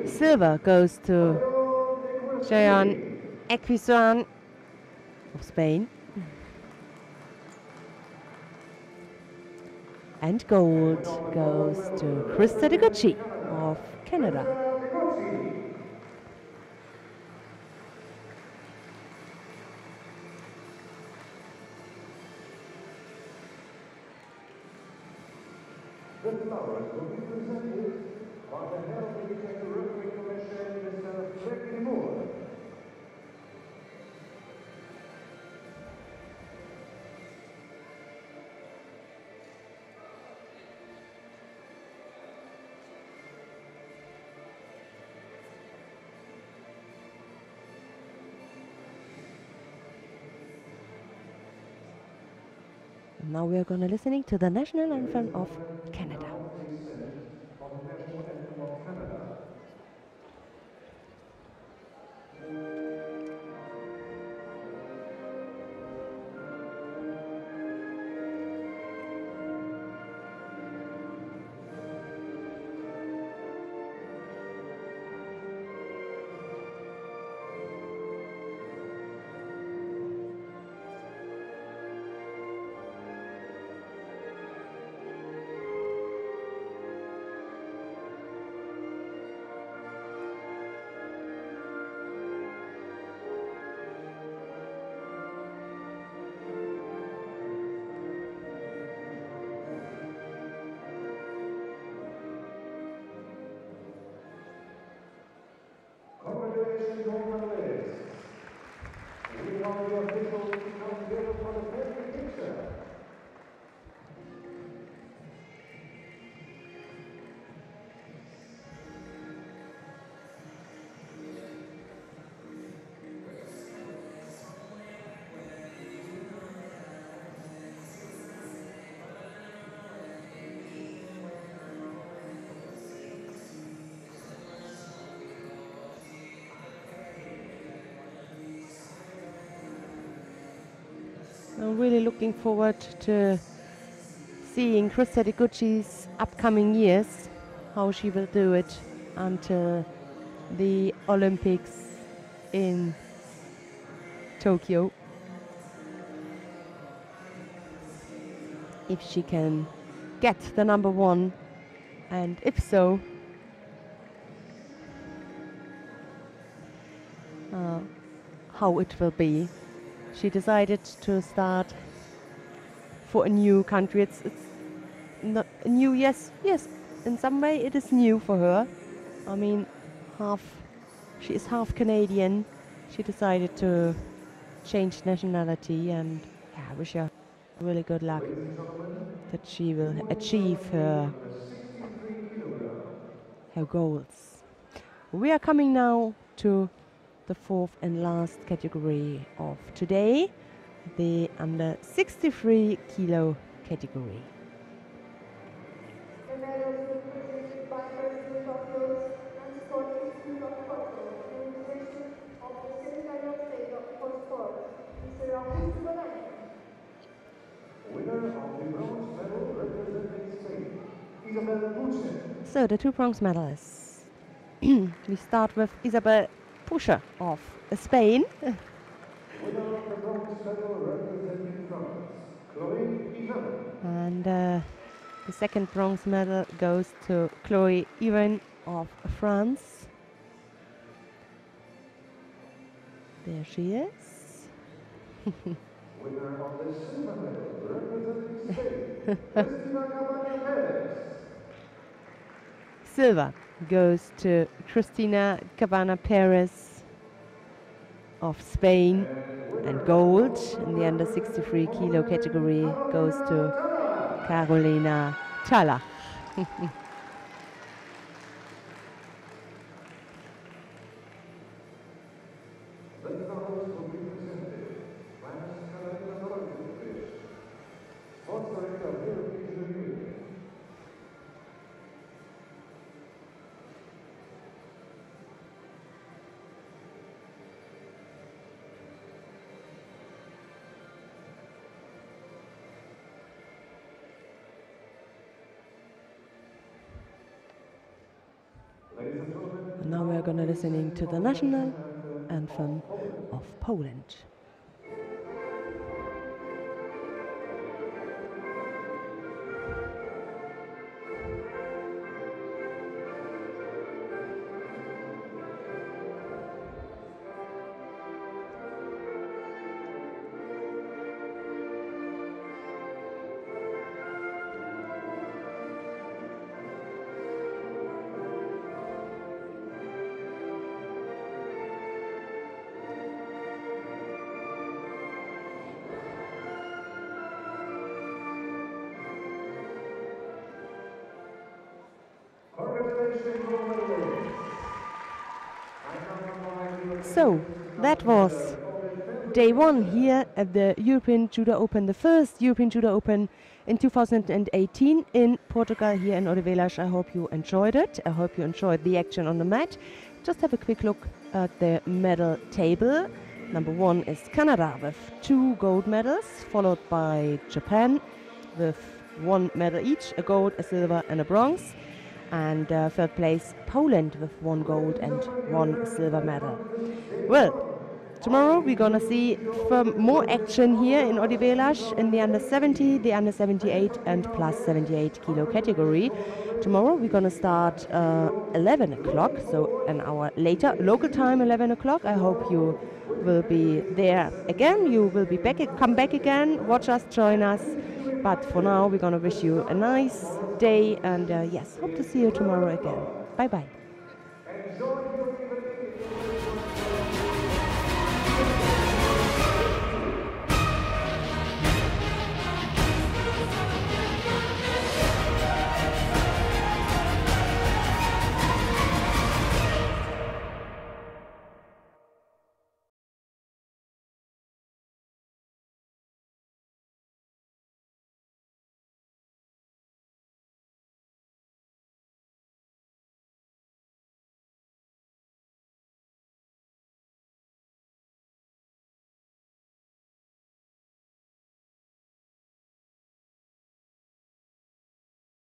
Silver goes to Cheyenne Equisuan of Spain. And gold goes to Krista Degucci of Canada. The flowers will be presented by the head of the Referee Commission, Mr. Ricky Moore. Now we are going to listening to the national anthem of Canada. Congratulations, all medalists. We want the officials to come together for the perfect picture. I'm really looking forward to seeing Krista Degucci's upcoming years, how she will do it until the Olympics in Tokyo. If she can get the #1, and if so, how it will be. She decided to start for a new country. It's not new, yes, in some way it is new for her. I mean, she is half Canadian. She decided to change nationality, and yeah, I wish her really good luck that she will achieve her goals. We are coming now to the fourth and last category of today, the under 63 kilo category. The medals will be presented by President of the and Sport Institute of Portugal in representation of the Secretary of State for Sport, Mr. Augusto Balani. Winner of the bronze medal representing Spain, Isabel Puche. So the two bronze medalists. We start with Isabel Puche of Spain. Winner of the bronze medal representing France, Chloé Ivan. And the second bronze medal goes to Chloé Ivan of France. There she is. Winner of the silver medal representing Spain, Cristina Cabana-Perez. Silver goes to Cristina Cabana-Perez of Spain, and gold in the under 63 kilo category goes to Carolina Thala. The medals will be presented by Ms. Carolina Thala, Sports Director of European Union. And now we are going to listening to the national anthem of Poland. So that was day one here at the European Judo Open, the first European Judo Open in 2018 in Portugal here in Odivelas. I hope you enjoyed it. I hope you enjoyed the action on the mat. Just have a quick look at the medal table. Number one is Canada with 2 gold medals, followed by Japan with 1 medal each, a gold, a silver and a bronze. And third place, Poland with 1 gold and 1 silver medal. Well, tomorrow we're gonna see more action here in Odivelas in the under 70, the under 78 and plus 78 kilo category. Tomorrow we're gonna start 11 o'clock, so an hour later, local time 11 o'clock. I hope you will be there again. You will be back, come back again, watch us, join us. But for now, we're gonna wish you a nice day, and yes, hope to see you tomorrow again. Bye bye.